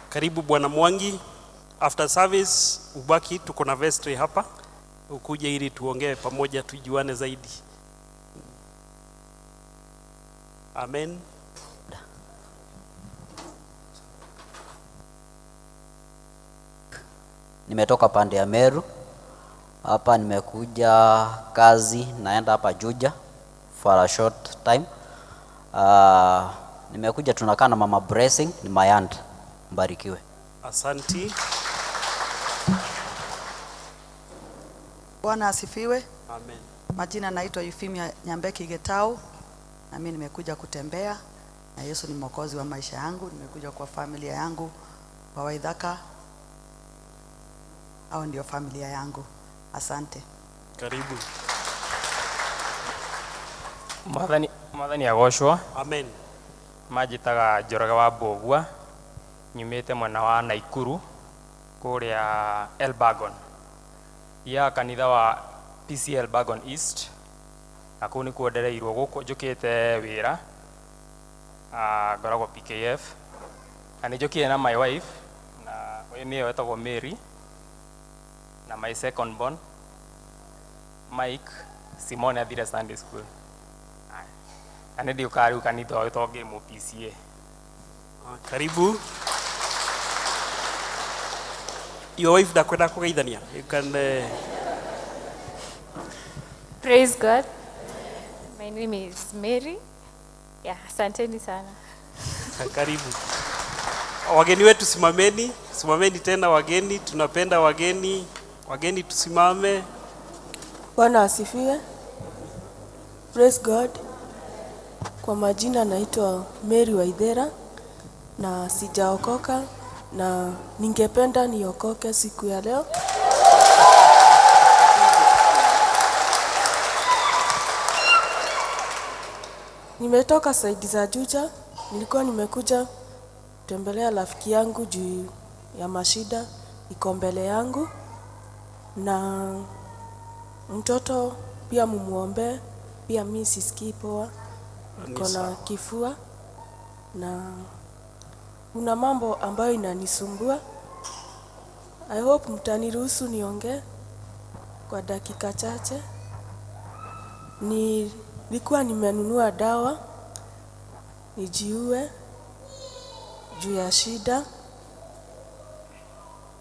Karibu Bwana Mwangi. After service ubaki tuko na vestry hapa. Ukuje ili tuongee pamoja tujuane zaidi. Amen. Nimetoka pande ya Meru. Hapa nimekuja kazi, naenda hapa Juja for a short time. Nimekuja tunakaa na Mama Blessing ni my aunt. Mbarikiwe. Asanti. Bwana asifiwe. Amen. Majina naitwa Euphemia Nyambeki Getau. Na mimi nimekuja kutembea na Yesu ni mwokozi wa maisha yangu. Nimekuja kwa familia yangu wa Waithaka. Hao ndio familia yangu. Asante. Karibu. Mwathani agoshwa. Amen. Majitaga Njoroge wa Mbogua. Nyumĩte mwena wa Naikuru kũrĩa Elbagon. Ya kanitha wa PC Elbagon East. Na kũu nĩ kuo ndereirwo gũkũ njũkĩte wĩra. Ngoragwo PKF. Na nĩ njũkire na my wife na ũyũ nĩyo etagwo Mary. Na my second born Mike Simone athire Sunday school. Na nĩ ndiũka rĩu kanitha ũyũ tongĩ mũ PCA. Karibu. Your wife dakwenda kugeithania. You can Praise God. My name is Mary. Yeah, asanteni sana. Karibu. Wageni wetu simameni. Simameni tena wageni. Tunapenda wageni. Wageni tusimame. Bwana asifiwe. Praise God. Kwa majina naitwa Mary Waithera na sijaokoka na ningependa niokoke siku ya leo. Nimetoka saidi za Juja, nilikuwa nimekuja kutembelea rafiki yangu juu ya mashida iko mbele yangu na mtoto pia mumuombe, pia mimi sisikii poa. Niko na kifua na kuna mambo ambayo inanisumbua. I hope mtaniruhusu niongee kwa dakika chache. Nilikuwa nimenunua dawa nijiue juu ya shida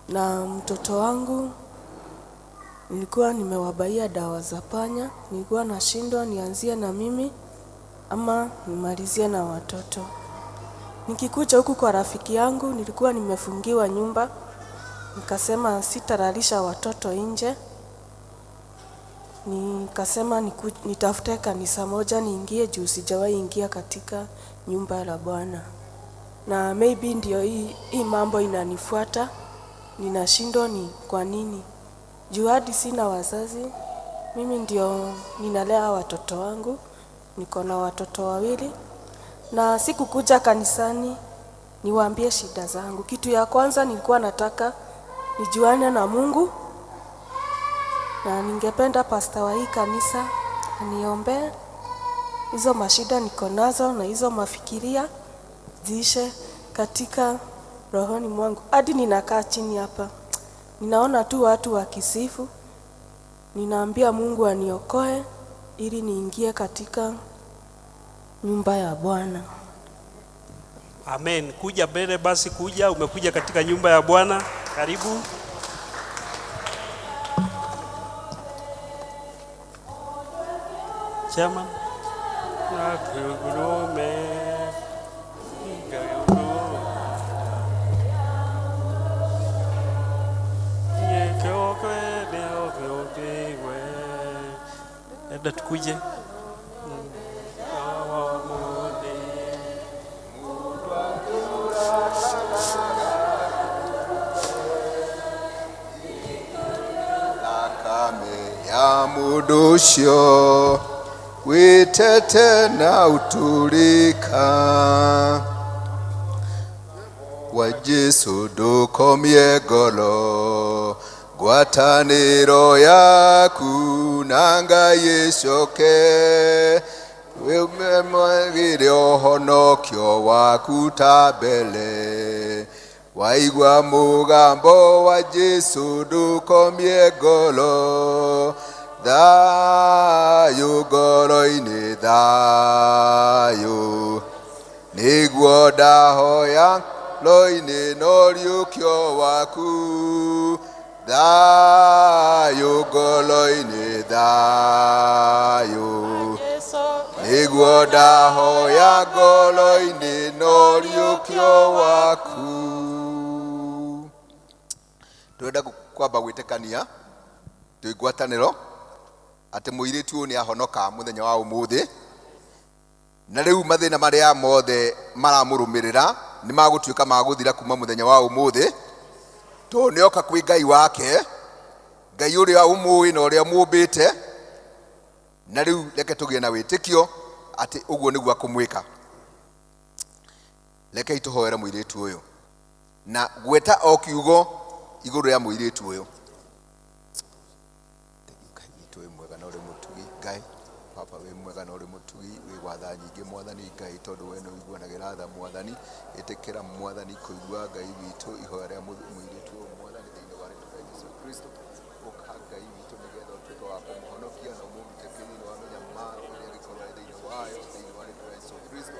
Na mtoto wangu nilikuwa nimewabaia dawa za panya, nilikuwa nashindwa nianzie na mimi ama nimalizie na watoto. Nikikuja huku kwa rafiki yangu nilikuwa nimefungiwa nyumba, nikasema sitalalisha watoto nje. Nikasema nitafute kanisa moja niingie juu sijawahi ingia katika nyumba la Bwana. Na maybe ndio hii mambo inanifuata, ninashindwa ni kwa nini. Juu hadi sina wazazi, mimi ndio ninalea watoto wangu, niko na watoto wawili. Na sikukuja kanisani niwaambie shida zangu. Kitu ya kwanza nilikuwa nataka nijuane na Mungu, na ningependa pastor wa hii kanisa aniombee hizo mashida niko nazo na hizo mafikiria ziishe katika rohoni mwangu. Hadi ninakaa chini hapa, ninaona tu watu wakisifu, ninaambia Mungu aniokoe ili niingie katika nyumba ya Bwana. Amen. Kuja mbele basi, kuja, umekuja katika nyumba ya Bwana. Karibu. Chairman. Enda tukuje. Ya mũndũ ũcio wĩtete na ũtũrĩka wa Jesũ ndũkomie ngoro, ngwatanĩro yaku na Ngai ĩcoke, wĩmwagĩre ũhonokio waku ta mbere, waigua mũgambo wa Jesũ ndũkomie ngoro, thayũ ngoro-inĩ thayũ, nĩguo ndahoya roho-inĩ na ũriũkio waku, thayũ ngoro-inĩ thayũ, nĩguo ndahoya ngoro-inĩ na ũriũkio waku. Twenda kwamba gwĩtĩkania twĩ ngwatanĩro atĩ mũirĩtu ũyũ nĩ ahonoka mũthenya wa ũmũthĩ, na rĩu mathĩna marĩa mothe maramũrũmĩrĩra nĩ magũtuĩka magũthira kuma mũthenya wa ũmũthĩ, tondũ nĩoka kwĩ Ngai wake, Ngai ũrĩa ũmũĩ na ũrĩa mũmbĩte, na rĩu reke tũgĩe na wĩtĩkio atĩ ũguo nĩguo akũmwĩka. Rekei tũhoere mũirĩtu ũyũ na gweta o kiugo igũrũ rĩa mũirĩtu ũyũ. Ngai papa wĩ mwega na ũrĩ mũtugi, wĩ watha nyingĩ Mwathani Ngai, tondũ we nĩ ũiguanagĩra tha Mwathani, ĩtĩkĩra Mwathani kũigua Ngai witũ ihoya rĩa mũirĩtu ũyũ Mwathani thĩinĩ wa rĩĩtwa rĩa Jesũ Kristo. Ũka Ngai witũ nĩgetha ũtuĩke wa kũmũhonokia na ũmũrute thĩinĩ wa mĩnyamaro ĩrĩa angĩkorwo arĩ thĩinĩ wayo, thĩinĩ wa rĩĩtwa rĩa Jesũ Kristo.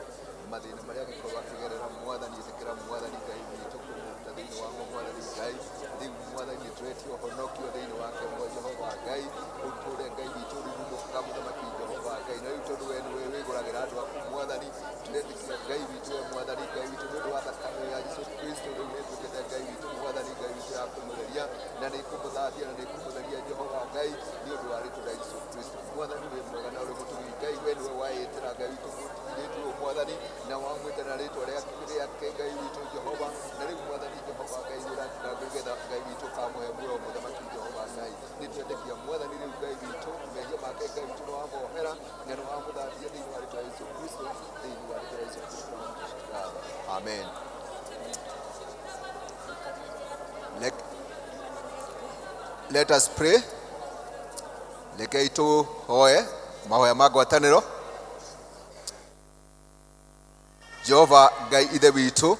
Mathĩna marĩa angĩkorwo akĩgerera Mwathani, ĩtĩkĩra Mwathani Ngai witũ kũmũruta thĩinĩ wamo Mwathani Ngai. Rĩu Mwathani nĩtũretie ũhonokio thĩinĩ wake Jehova Ngai, ũtũũre Ngai witũ rĩrumũka mũthamaki Jehova Ngai, na rĩu tondũ we nĩwe wĩgũragĩra andũ aku Mwathani, tũretĩkĩra Ngai witũ we Mwathani Ngai witũ nĩ ũndũ wa thakame ya Jesũ Kristo, rĩu nĩtwĩkĩte Ngai witũ Mwathani Ngai witũ ya kũmũtheria na nĩkũmũthambia na nĩkũmũtheria Jehova Ngai nĩ ũndũ wa rĩĩtwa rĩa Jesũ Kristo. Mwathani wĩ mwega na ũrĩ mũtugi Ngai, we nĩwe waĩtĩra Ngai witũ mũtirĩtu ũyũ Mwathani, na wamwĩta na rĩĩtwa rĩake Ngai witũ Jehova, na rĩu Mwathani Jehova Ngai nĩũratuga nĩgetha Ngai witũ kamũhe muoyo mũthamaki Jehova Ngai. Nĩtwendekĩa Mwathani rĩu Ngai witũ mehia make Ngai witũ nĩwamohera na nĩwamũthambia thĩinĩ wa rĩĩtwa rĩa Jesũ Kristo, thĩinĩ wa rĩĩtwa rĩa Jesũ Kristo. Amen. Let us pray. Rekei tũhoe mahoya ma ngwatanĩro. Jehova Ngai ithe witũ,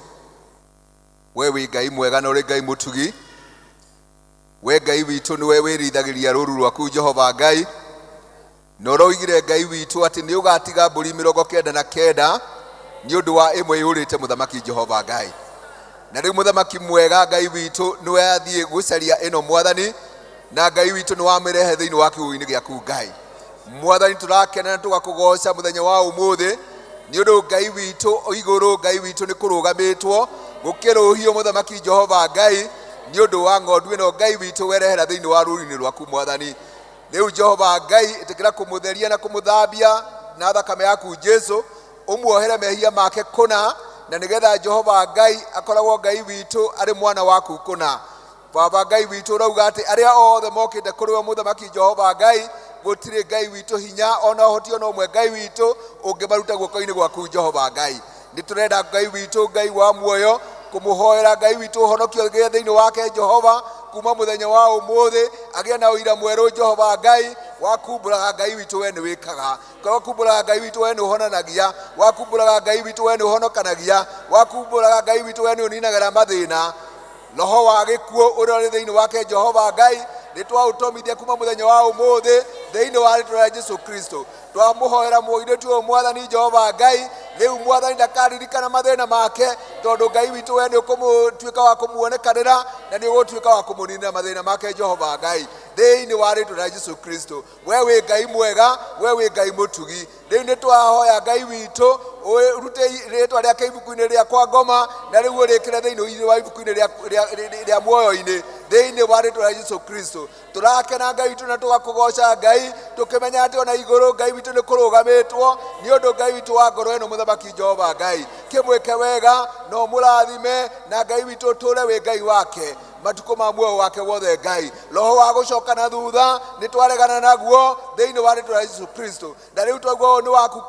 we wĩ Ngai mwega na ũrĩ Ngai mũtugi, we Ngai witũ nĩwe wĩrĩithagĩria rũũru rwaku Jehova Ngai, na ũroigire Ngai witũ atĩ nĩ ũgatiga mbũri 99 nĩ ũndũ wa ĩmwe yũrĩte mũthamaki Jehova Ngai. na rĩu mũthamaki mwega Ngai witũ nĩwe athiĩ gũcaria ĩno mwathani, na Ngai witũ nĩ wamĩrehe thĩinĩ wa kiugo-inĩ gĩaku Ngai. Mwathani tũrakena na tũgakũgoca mũthenya wa ũmũthĩ nĩ ũndũ Ngai witũ igũrũ, Ngai witũ nĩ kũrũgamĩtwo gũkĩrũhio mũthamaki Jehova Ngai nĩ ũndũ wa ng'ondu ĩno Ngai witũ werehera thĩinĩ wa rũũri-inĩ rwaku Mwathani. Rĩu Jehova Ngai ĩtĩkĩra kũmũtheria na kũmũthambia na thakame yaku Jesu, ũmuohere mehia make kũna, na nĩgetha Jehova Ngai akoragwo Ngai witũ arĩ mwana waku kũna. Baba Ngai witũ ũrauga atĩ arĩa othe mokĩte kũrĩ we mũthamaki Jehova Ngai gũtirĩ Ngai witũ hinya ona ũhoti ona ũmwe Ngai witũ ũngĩmaruta guoko-inĩ gwaku Jehova Ngai. Nĩ tũrenda Ngai witũ, Ngai wa muoyo, kũmũhoera Ngai witũ ũhonokio gĩa thĩinĩ wake Jehova kuma mũthenya wa ũmũthĩ agĩa na ũira mwerũ Jehova Ngai wakumbũraga Ngai witũ we nĩ wĩkaga, wakumbũraga Ngai witũ we nĩ ũhonanagia, wakumbũraga Ngai witũ we nĩ ũhonokanagia, wakumbũraga Ngai witũ we nĩ ũninagĩra mathĩna. Roho wa gĩkuũ ũrĩa ũrĩ thĩinĩ wake Jehova Ngai nĩ twaũtomithia kuma mũthenya wa ũmũthĩ thĩinĩ wa rĩĩtwa rĩa Jesũ Kristo. Twamũhoera mũirĩtu ũyũ Mwathani Jehova Ngai, rĩu Mwathani ndakaririkana mathĩna make, tondũ Ngai witũ we nĩ ũkũtuĩka wa kũmuonekanĩra na nĩ ũgũtuĩka wa kũmũninĩra mathĩna make Jehova Ngai thĩinĩ wa rĩĩtwa rĩa Jesũ Kristo. We wĩ Ngai mwega, we wĩ Ngai mũtugi. Rĩu nĩ twahoya Ngai witũ ũrute rĩĩtwa rĩake ibuku-inĩ rĩakwa ngoma, na rĩu ũrĩkĩre thĩinĩ wa ibuku-inĩ rĩa muoyo-inĩ thĩinĩ wa rĩĩtwa rĩa Jesũ Kristo. Tũrakena Ngai witũ na tũgakũgoca Ngai, tũkĩmenya atĩ ona igũrũ Ngai witũ nĩ kũrũgamĩtwo nĩ ũndũ Ngai witũ wa ngoro ĩno mũthamaki Jehova Ngai. Kĩmwĩke wega na ũmũrathime, na Ngai witũ ũtũũre wĩ Ngai wake matukũ ma muoyo wake wothe Ngai. Roho wa gũcoka na thutha nĩ twaregana naguo thĩinĩ wa rĩĩtwa rĩa Jesũ Kristo. Na rĩu twaigua nĩ waku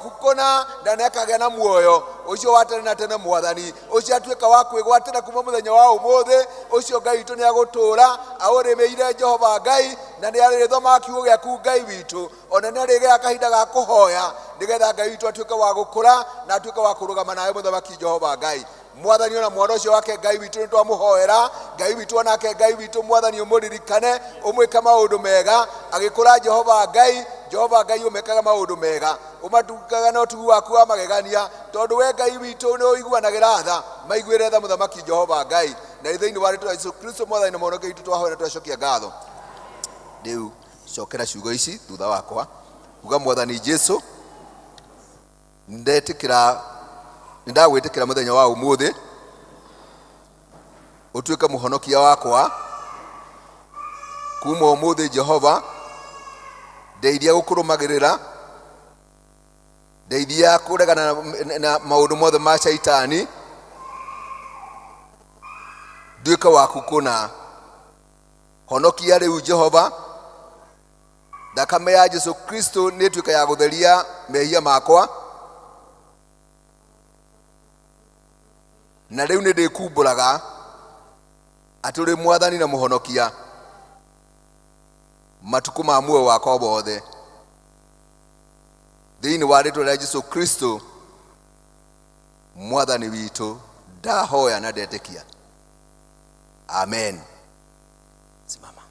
kũna na nĩakagĩa na muoyo ũcio wa tene na tene Mwathani, ũcio atuĩka wa kwĩgwatĩra kuma mũthenya wa ũmũthĩ. Ũcio Ngai witũ nĩ agũtũũra aũrĩmĩire Jehova Ngai, na nĩ arĩthomaga kiugo gĩaku Ngai witũ, ona nĩ arĩgĩa kahinda ga kũhoya nĩgetha Ngai witũ atuĩke wa gũkũra na atuĩke wa kũrũgama nawe mũthamaki Jehova Ngai. Mwathani ona mwana ũcio wake Ngai witũ nĩ twamũhoera, Ngai witũ onake Ngai witũ Mwathani ũmũririkane, ũmwĩke maũndũ mega agĩkũra Jehova Ngai. Jehova Ngai ũmekaga maũndũ mega, ũmatukaga na ũtugi waku wa magegania, tondũ we Ngai witũ nĩ ũiguanagĩra tha. Maiguĩre tha mũthamaki Jehova Ngai, na thĩinĩ wa rĩĩtwa rĩa Jesũ Kristo Mwathani na mũhonokia witũ twahoya na twacokia ngatho. Rĩu cokera ciugo ici thutha wakwa, uga Mwathani Jesũ, nĩndagwĩtĩkĩra mũthenya wa ũmũthĩ ũtuĩke mũhonokia wakwa. Kuma ũmũthĩ Jehova, ndeithia gũkũrũmagĩrĩra, ndeithia kũregana na maũndũ mothe ma shaitani, nduĩke waku kũna. Honokia rĩu Jehova, thakame ya Jesũ Kristo nĩ ĩtuĩka ya gũtheria mehia makwa, na rĩu nĩ ndĩkumbũraga atĩ ũrĩ Mwathani na mũhonokia matukũ ma muoyo wakwa wothe, thĩinĩ wa rĩĩtwa rĩa Jesũ Kristo Mwathani witũ ndahoya na ndetĩkia, amen. Simama.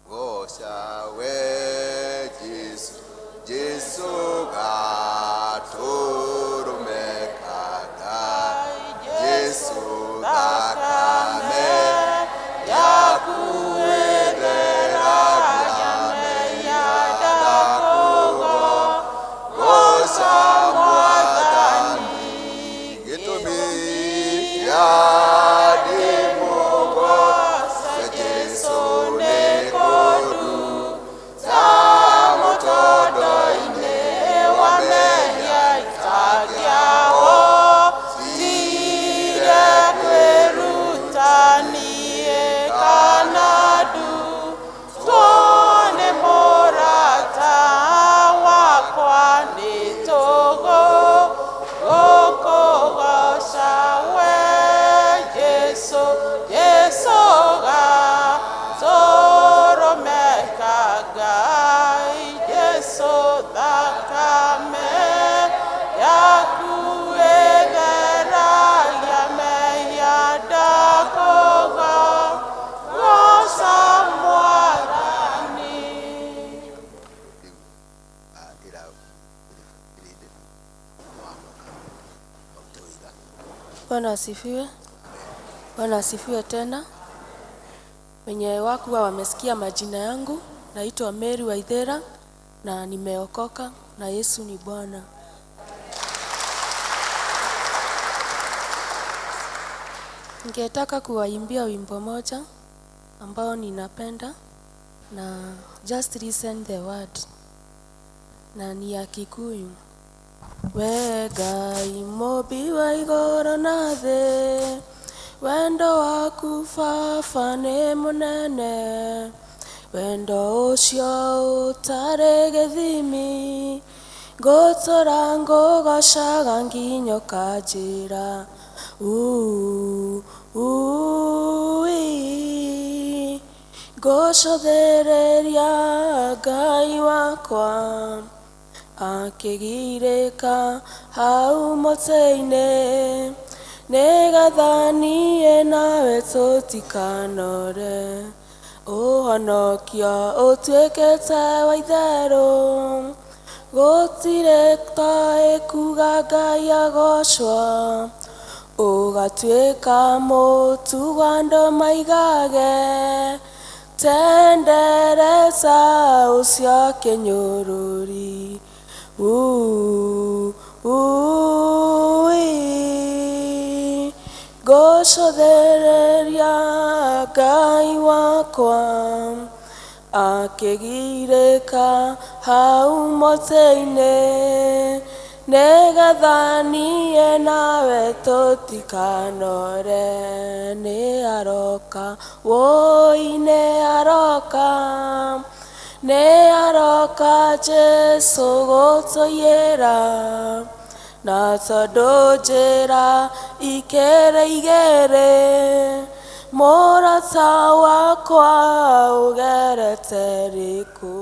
Goca we Jesu, Jesu gatũrũmekaga, Jesu thakame yaku ĩtheragia mehia ndakugo. Goca Mwathani gĩtũmi gĩa ndĩmũgoce, Jesu nĩ kũruta mũtondo-inĩ wa mehia itagiao. Tiga kwĩruta niĩ kana tuone mũrata wakwa nĩ tũgũkũgoca we Bwana asifiwe. Bwana asifiwe tena. Wenye wakuwa wamesikia majina yangu, naitwa Mary Waithera na nimeokoka na Yesu ni Bwana. Ningetaka kuwaimbia wimbo moja ambao ninapenda na just listen the word. Na ni ya Kikuyu. We Ngai mũmbi wa igũrũ na thĩ, wendo waku Baba nĩ mũnene, wendo ũcio ũtarĩ gĩthimi, ngũtũra ngũgocaga nginya ũkanjĩra ngũcũthĩrĩria Ngai wakwa akĩgirĩka hau mũtĩ-inĩ, nĩgetha niĩ nawe tũtikanore, ũhonokio ũtuĩkĩte wa itherũ, gũtirĩ taĩ kuga Ngai agocwo, ũgatuĩka mũtugo andũ maigage, tendereza ũcio kĩnyũrũri, ngũcũthĩrĩria Ngai wakwa akĩgirĩka hau mũtĩ-inĩ, nĩgetha niĩ nawe tũtikanore, nĩ aroka nĩ aroka, nĩ aroka Jesũ gũtũiyĩra, na tondũ njĩra ikĩrĩ igĩrĩ, mũrata wakwa ũgerete rĩkũ,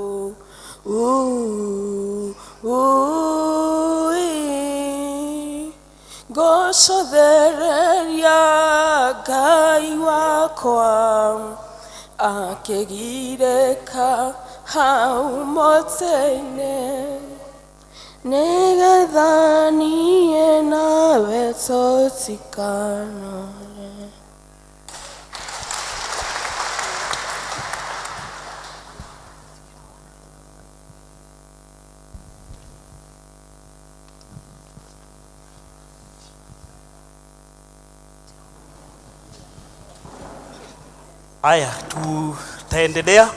ngũcũthĩrĩria Ngai wakwa akĩgirĩka hau mũtĩ-inĩ, nĩgetha niĩ nawe tũtikanore. Aya, tutaendelea.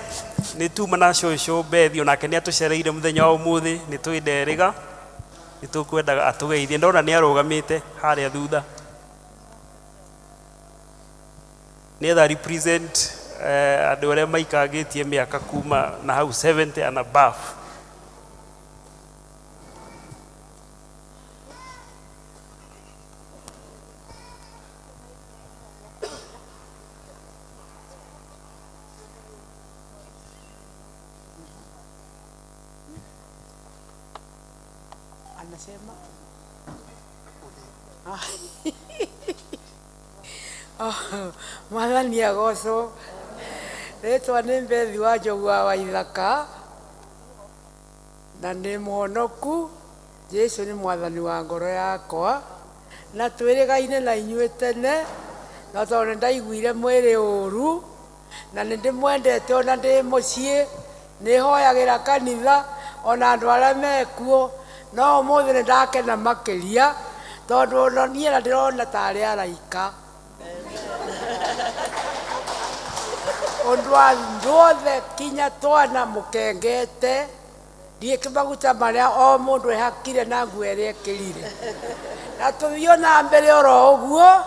Nĩ tuma na cũcũ Bethi onake nĩ atũcereire mũthenya wa ũmũthĩ, nĩ twĩnderiga, nĩ tũkwendaga atũgeithie. Ndona nĩ arũgamĩte harĩa thutha, nĩgetha represent andũ arĩa maikangĩtie mĩaka kuma na hau 70 and above. Anasema Mwathani agocwo. Rĩtwa nĩ Bethi wa Njogu wa Waithaka, na nĩ mũhonoku. Jesũ nĩ mwathani wa ngoro yakwa, na twĩrĩgaine na inyuĩ tene, na tondũ ndaiguire mwĩrĩ ũru, na nĩ ndĩmwendete ona ndĩ mũciĩ, nĩ hoyagĩra kanitha ona andũ arĩa mekuo, no ũmũthĩ nĩ ndakena makĩria, tondũ niĩ na ndĩrona tarĩ araika. Ũndũ andũ othe kinya twana mũkengete, ndiĩke maguta marĩa o mũndũ ehakire na nguo ĩrĩa ekĩrire, na tũthiĩ na mbere oro ũguo,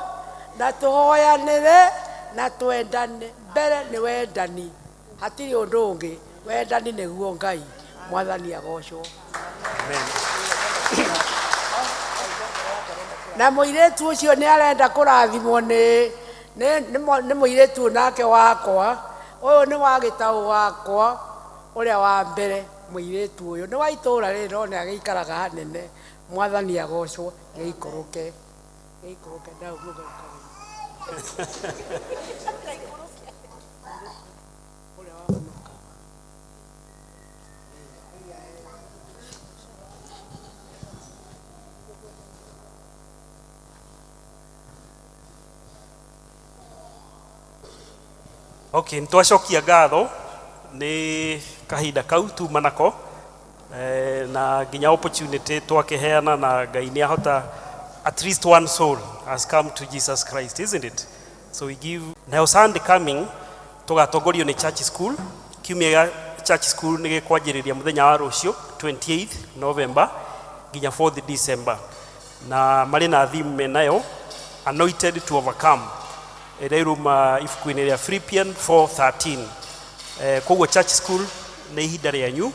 na tũhoyanĩre na twendane. Mbere nĩ wendani, hatirĩ ũndũ ũngĩ, wendani nĩguo Ngai. Mwathani agocwo. Na mũirĩtu ũcio nĩ arenda kũrathimwo nĩ mũirĩtu nake wakwa, ũyũ nĩ wa gĩtaũ wakwa ũrĩa wa mbere. Mũirĩtu ũyũ nĩ wa itũũra rĩrĩ, no nĩ agĩikaraga hanene. Mwathani agocwo. Gĩikũrũke ndau mũgauka. Okay, ntwacokia ngatho nĩ kahinda kau tuma nako na nginya opportunity twakiheana na Ngai nĩahota at least one soul has come to Jesus Christ, isn't it? So we give now Sunday coming tugatongorio ni church school. Kiumia church school nĩ gĩkwanjĩrĩria mũthenya wa rũciũ 28th November nginya 4th December, na marĩ na theme nayo anointed to overcome, ĩrairuma ibuku-inĩ rĩa Philippians 4:13. Koguo church school nĩ ihinda rĩanyu,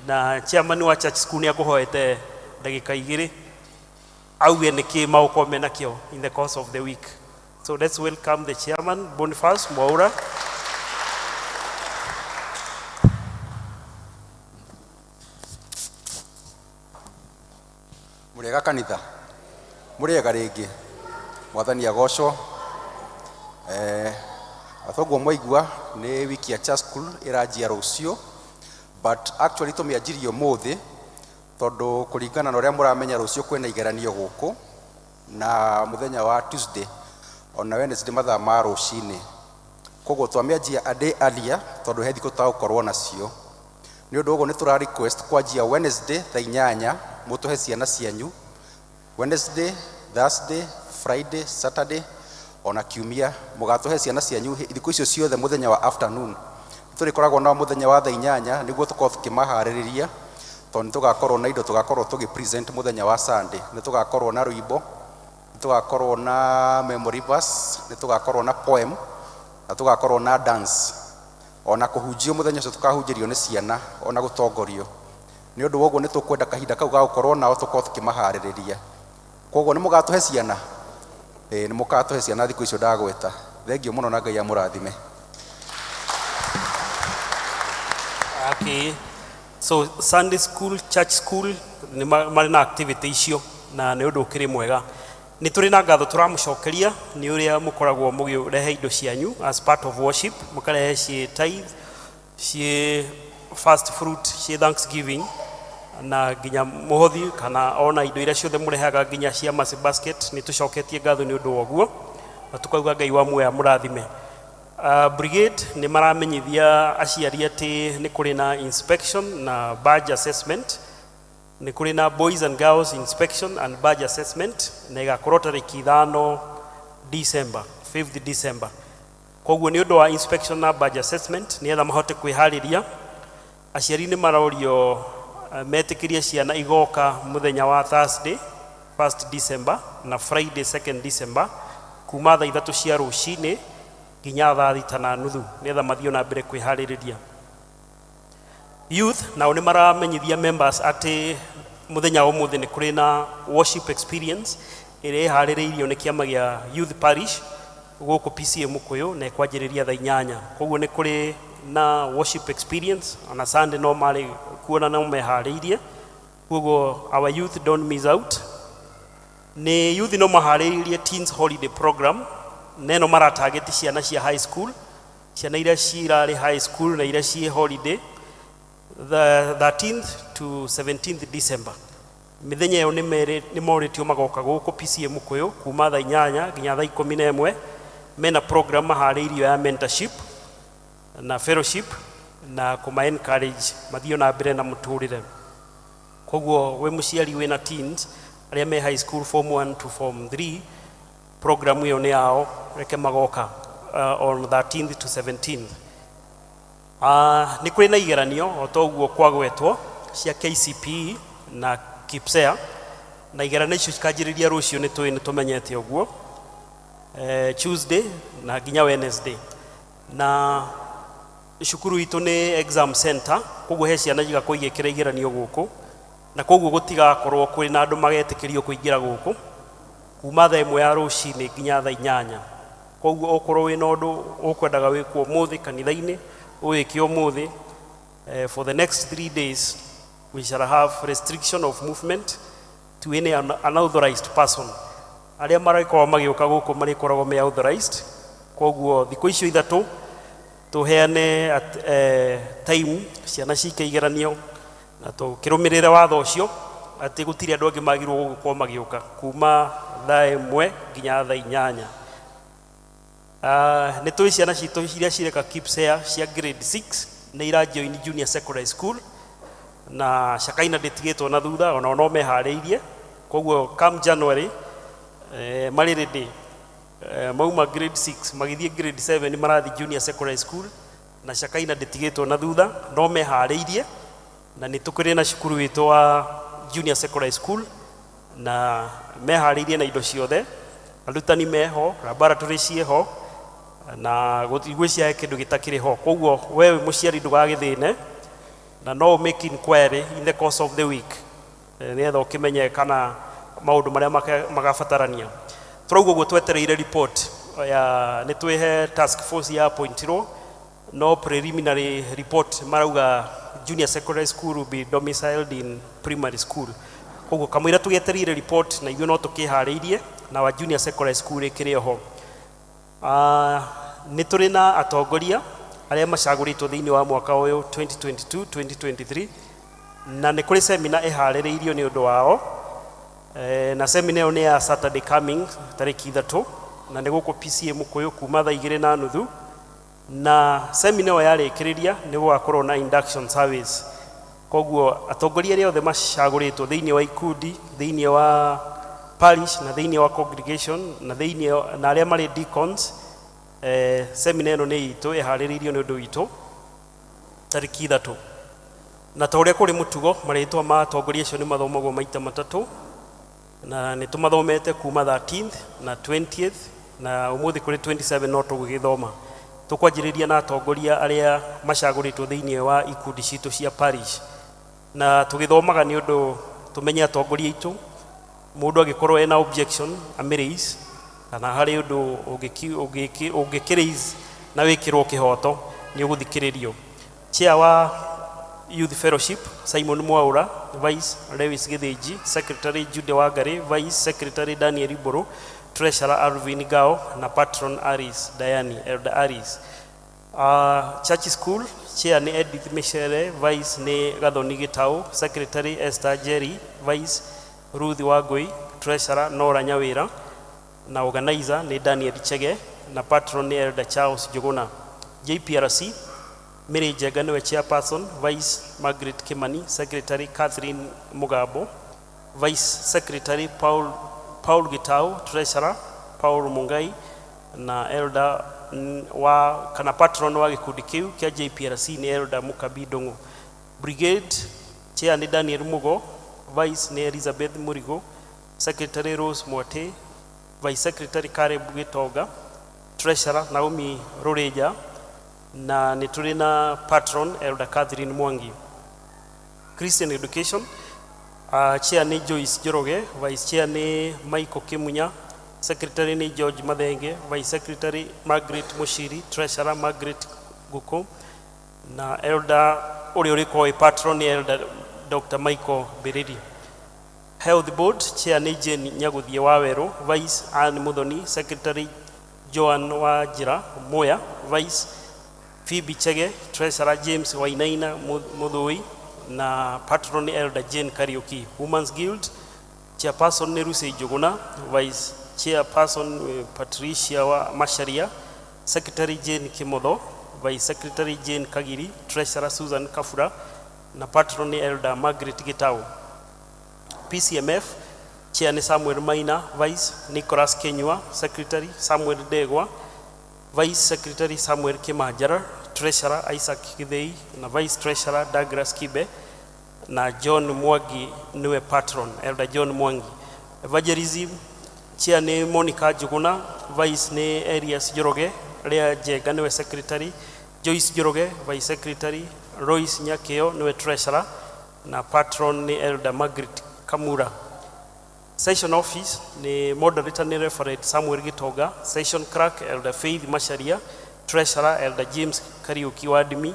na chairman wa church school nĩ akũhoete ndagĩka 2 auge nĩkĩ maũkorwo menakĩo in the course of the week. So let's welcome the chairman, Boniface Mwaura. Mũrĩega kanitha, mũrĩega rĩngĩ, mwathani agocwo. Athoguo mwaigua nĩ wiki ya church school ĩranjia rũciũ, but actually tũmĩanjirie ũmũthĩ tondũ kũringana na ũrĩa mũramenya rũciũ kwĩna igeranio gũkũ na mũthenya wa Tuesday ona Wednesday mathaa ma rũcinĩ. Koguo twamĩanjia a day earlier tondũ he thikũ tũgũkorwo nacio. Nĩ ũndũ ũguo nĩ tũra request kwanjia Wednesday thaa 8 mũtũhe ciana cianyu. Wednesday, Thursday, Friday, Saturday ona kiumia mũgatũhe ciana cianyu thikũ icio ciothe mũthenya wa afternoon. Tũrĩkoragwo na mũthenya wa thaa 8 nĩguo tũkorwo tũkĩmaharĩrĩria tondũ tũgakorwo na indo tũgakorwo tũgĩ-present mũthenya wa Sunday. Nĩ tũgakorwo na rwĩmbo, nĩ tũgakorwo na memory verse, nĩ tũgakorwo na poem, na tũgakorwo na dance, ona kũhunjio mũthenya ũcio tũkahunjĩrio nĩ ciana, ona gũtongorio. Nĩ ũndũ woguo nĩ tũkwenda kahinda kau gagũkorwo nao tũkorwo tũkĩmaharĩrĩria. Koguo nĩ mũgatũhe ciana, nĩ mũgatũhe ciana thikũ icio ndagweta. Thengiũ mũno na Ngai amũrathime. Okay. So Sunday school, church school nĩ marĩ na activity icio na nĩ ũndũ ũkĩrĩ mwega. Nĩ tũrĩ na ngatho tũramũcokeria nĩ ũrĩa mũkoragwo mũgĩrehe indo cianyu as part of worship, mũkarehe ciĩ tithe, ciĩ first fruit, ciĩ thanksgiving na nginya mũhothi kana ona indo iria ciothe mũrehaga nginya cia massive basket. Nĩ tũcoketie ngatho nĩ ũndũ woguo na tũkauga Ngai wa muoya mũrathime. Brigade nĩ maramenyithia aciari atĩ nĩ kũrĩ na inspection na badge assessment. Nĩ kũrĩ na boys and girls inspection and badge assessment na ĩgakorwo tarĩki 5 December, 5th December. Koguo nĩ ũndũ wa inspection na badge assessment nĩgetha mahote kwĩharĩria. Aciari nĩ marorio metĩkĩrie ciana igoka mũthenya wa Thursday 1st December na Friday 2nd December kuma thaa 3 cia rũcinĩ nginya thaa 6:30 nĩgetha mathiĩ na mbere kwĩharĩrĩria. Youth nao nĩ maramenyithia members atĩ mũthenya wa ũmũthĩ nĩ kũrĩ na worship experience ĩrĩa ĩharĩrĩirio nĩ kĩama gĩa Youth Parish gũkũ PCA Mũkũyũ na ĩkwanjĩrĩria thaa 8. Koguo nĩ kũrĩ na worship experience ona Sunday no marĩ kuona no meharĩirie. Koguo our youth don't miss out. Nĩ youth no maharĩirie teens holiday program neno maratarget ciana cia high school, ciana iria cirarĩ high school na iria ciĩ holiday the 13th to 17th December. Mĩthenya ĩyo nĩ morĩtio magoka gũkũ PCA Mũkũyũ kuma thaa 8 nginya thaa 11 mena program maharĩirio ya mentorship na fellowship na kuma encourage mathiĩ na mbere na mũtũrĩre. Koguo we mũciari wĩna teens arĩa me high school form 1 to form 3 program ĩyo nĩ yao reke magoka on 13th to 17th. Nĩ kũrĩ na igeranio o toguo kwagwetwo cia KCPE na KIPSEA na igeranio icio cikanjĩrĩria rũciũ nĩ tũmenyete ũguo Tuesday na nginya Wednesday. Na cukuru itũ nĩ exam center, koguo he ciana igakorwo igĩkĩra igeranio gũkũ na koguo gũtigakorwo kũrĩ na andũ magetĩkĩrio kũingĩra gũkũ kuma thaa 1 ya rũcinĩ nginya thaa 8. Koguo okorwo wĩna ũndũ ũkwendaga wĩkwo ũmũthĩ kanitha-inĩ ũwĩke ũmũthĩ. For the next 3 days we shall have restriction of movement to any unauthorized person. Arĩa marĩkorwo magĩũka gũkũ marĩkoragwo me authorized. Koguo thikũ icio 3 tũheane time ciana cike igeranio na tũkĩrũmĩrĩra watho ũcio atĩ gũtirĩ andũ angĩ magĩrĩirwo gũkorwo magĩũka kuma thaa 1 nginya thaa 8. nĩ tũĩ ciana citũ iria cireka Kipsea cia grade 6 nĩ irajoin junior secondary school na Shakaina ndĩtigĩtwo na thutha ona no meharĩirie koguo come January marĩ ready mauma grade 6 magĩthiĩ grade 7 marathi junior secondary school na Shakaina ndĩtigĩtwo na thutha no meharĩirie na nĩ tũkĩrĩ na cukuru witũ wa junior secondary school na meharĩirie na indo ciothe arutani meho laboratory cieho na gũtigwĩcia kĩndũ gĩtakĩrĩ ho koguo wewe mũciari ndũgagĩthĩne na no make inquiry in the course of the week nĩgetha ũkĩmenye kana maũndũ marĩa magabatarania tũrauga ũguo twetereire report ya nĩ twĩhe task force ya appointirwo no preliminary report marauga junior secondary school will be domiciled in primary school koguo kamũira tũgĩetereire report na ithuĩ no tũkĩharĩirie na wa junior secondary school ĩkĩrĩ ho nĩ tũrĩ na atongoria arĩa macagũrĩtwo thĩinĩ wa mwaka ũyũ 2022-2023 na nĩ kũrĩ seminar ĩharĩrĩirio nĩ ũndũ wao na seminar ĩyo nĩ ya Saturday coming tarĩki 3 na nĩ gũkũ PCA Mũkũyũ kuma thaa 2:30 na seminar ĩyo yarĩkĩrĩria nĩ gũgakorwo na induction service koguo atongoria arĩa othe macagũrĩtwo thĩinĩ wa ikundi thĩinĩ wa parish na thĩinĩ wa congregation na thĩinĩ na arĩa marĩ deacons seminar ĩno nĩ itũ ĩharĩrĩirio nĩ ũndũ witũ tarĩki 3 na ta ũrĩa kũrĩ mũtugo marĩtwa ma atongoria acio nĩ mathomagwo maita matatũ na nĩ tũmathomete kuma 13th na 20th na ũmũthĩ kũrĩ 27 no tũgũgĩthoma tũkwanjĩrĩria na atongoria arĩa macagũrĩtwo thĩinĩ wa ikundi citũ cia parish na tũgĩthomaga nĩ ũndũ tũmenye atongoria aitũ mũndũ agĩkorwo ena objection amiraise kana harĩ ũndũ ũngĩkĩraise na wĩkĩrwo kĩhoto nĩ ũgũthikĩrĩrio chair wa youth fellowship Simon Mwaura vice Lewis Githinji secretary Jude Wangari vice secretary Daniel Iboro treasurer Alvin Gao na patron Aris Diani Elder Aris church school chair ni Edith Michere vice ni Gathoni Gitau secretary Esther Jerry vice Ruth Wagoi treasurer Nora Nyawira na organizer ni Daniel Chege na patron ni Elder Charles Jogona JPRC Mary Jega niwe chairperson vice Margaret Kimani secretary Catherine Mugabo vice secretary Paul Gitau treasurer Paul Mungai na elder wa kana patron wa gikundi kiu kia JPRC ni elder Mukabi Dongo brigade chair ni Daniel Mugo vice ni Elizabeth Murigo secretary Rose Mwote vice secretary Caleb Gitoga treasurer Naomi Roreja na ni tuli na patron elder Catherine Mwangi Christian education chair ni Joyce Joroge vice chair ni Michael Kimunya secretary ni George Madenge vice secretary Margaret Mushiri treasurer Margaret Guko na elder uri patron ni elder Dr. Michael Beredi health board chair ni Jane Nyaguthie Waweru vice Anne Muthoni secretary Joan wa Njĩra Moya vice Phoebe Chege treasurer James Wainaina Mudhui na patron elder Jane Kariuki Women's Guild chairperson ni Rusi Joguna vice chairperson Patricia wa Masharia secretary Jane Kimotho vice secretary Jane Kagiri treasurer Susan Kafura na patron ni elder Margaret Gitau PCMF chair ni Samuel Maina vice Nicholas Kenywa secretary Samuel Degwa vice secretary Samuel Kimanjara treasurer Isaac Githei na vice treasurer Douglas Kibe na John Mwangi niwe patron elder John Mwangi evangelism chair ni Monica Juguna vice ni Elias Joroge Lea Jega niwe secretary Joyce Joroge vice secretary Royce Nyakeo niwe treasurer na patron ni elder Margaret Kamura session office ni moderator ni referent Samuel Gitoga session clerk elder Faith Masharia treasurer elder James Kariuki Wadimi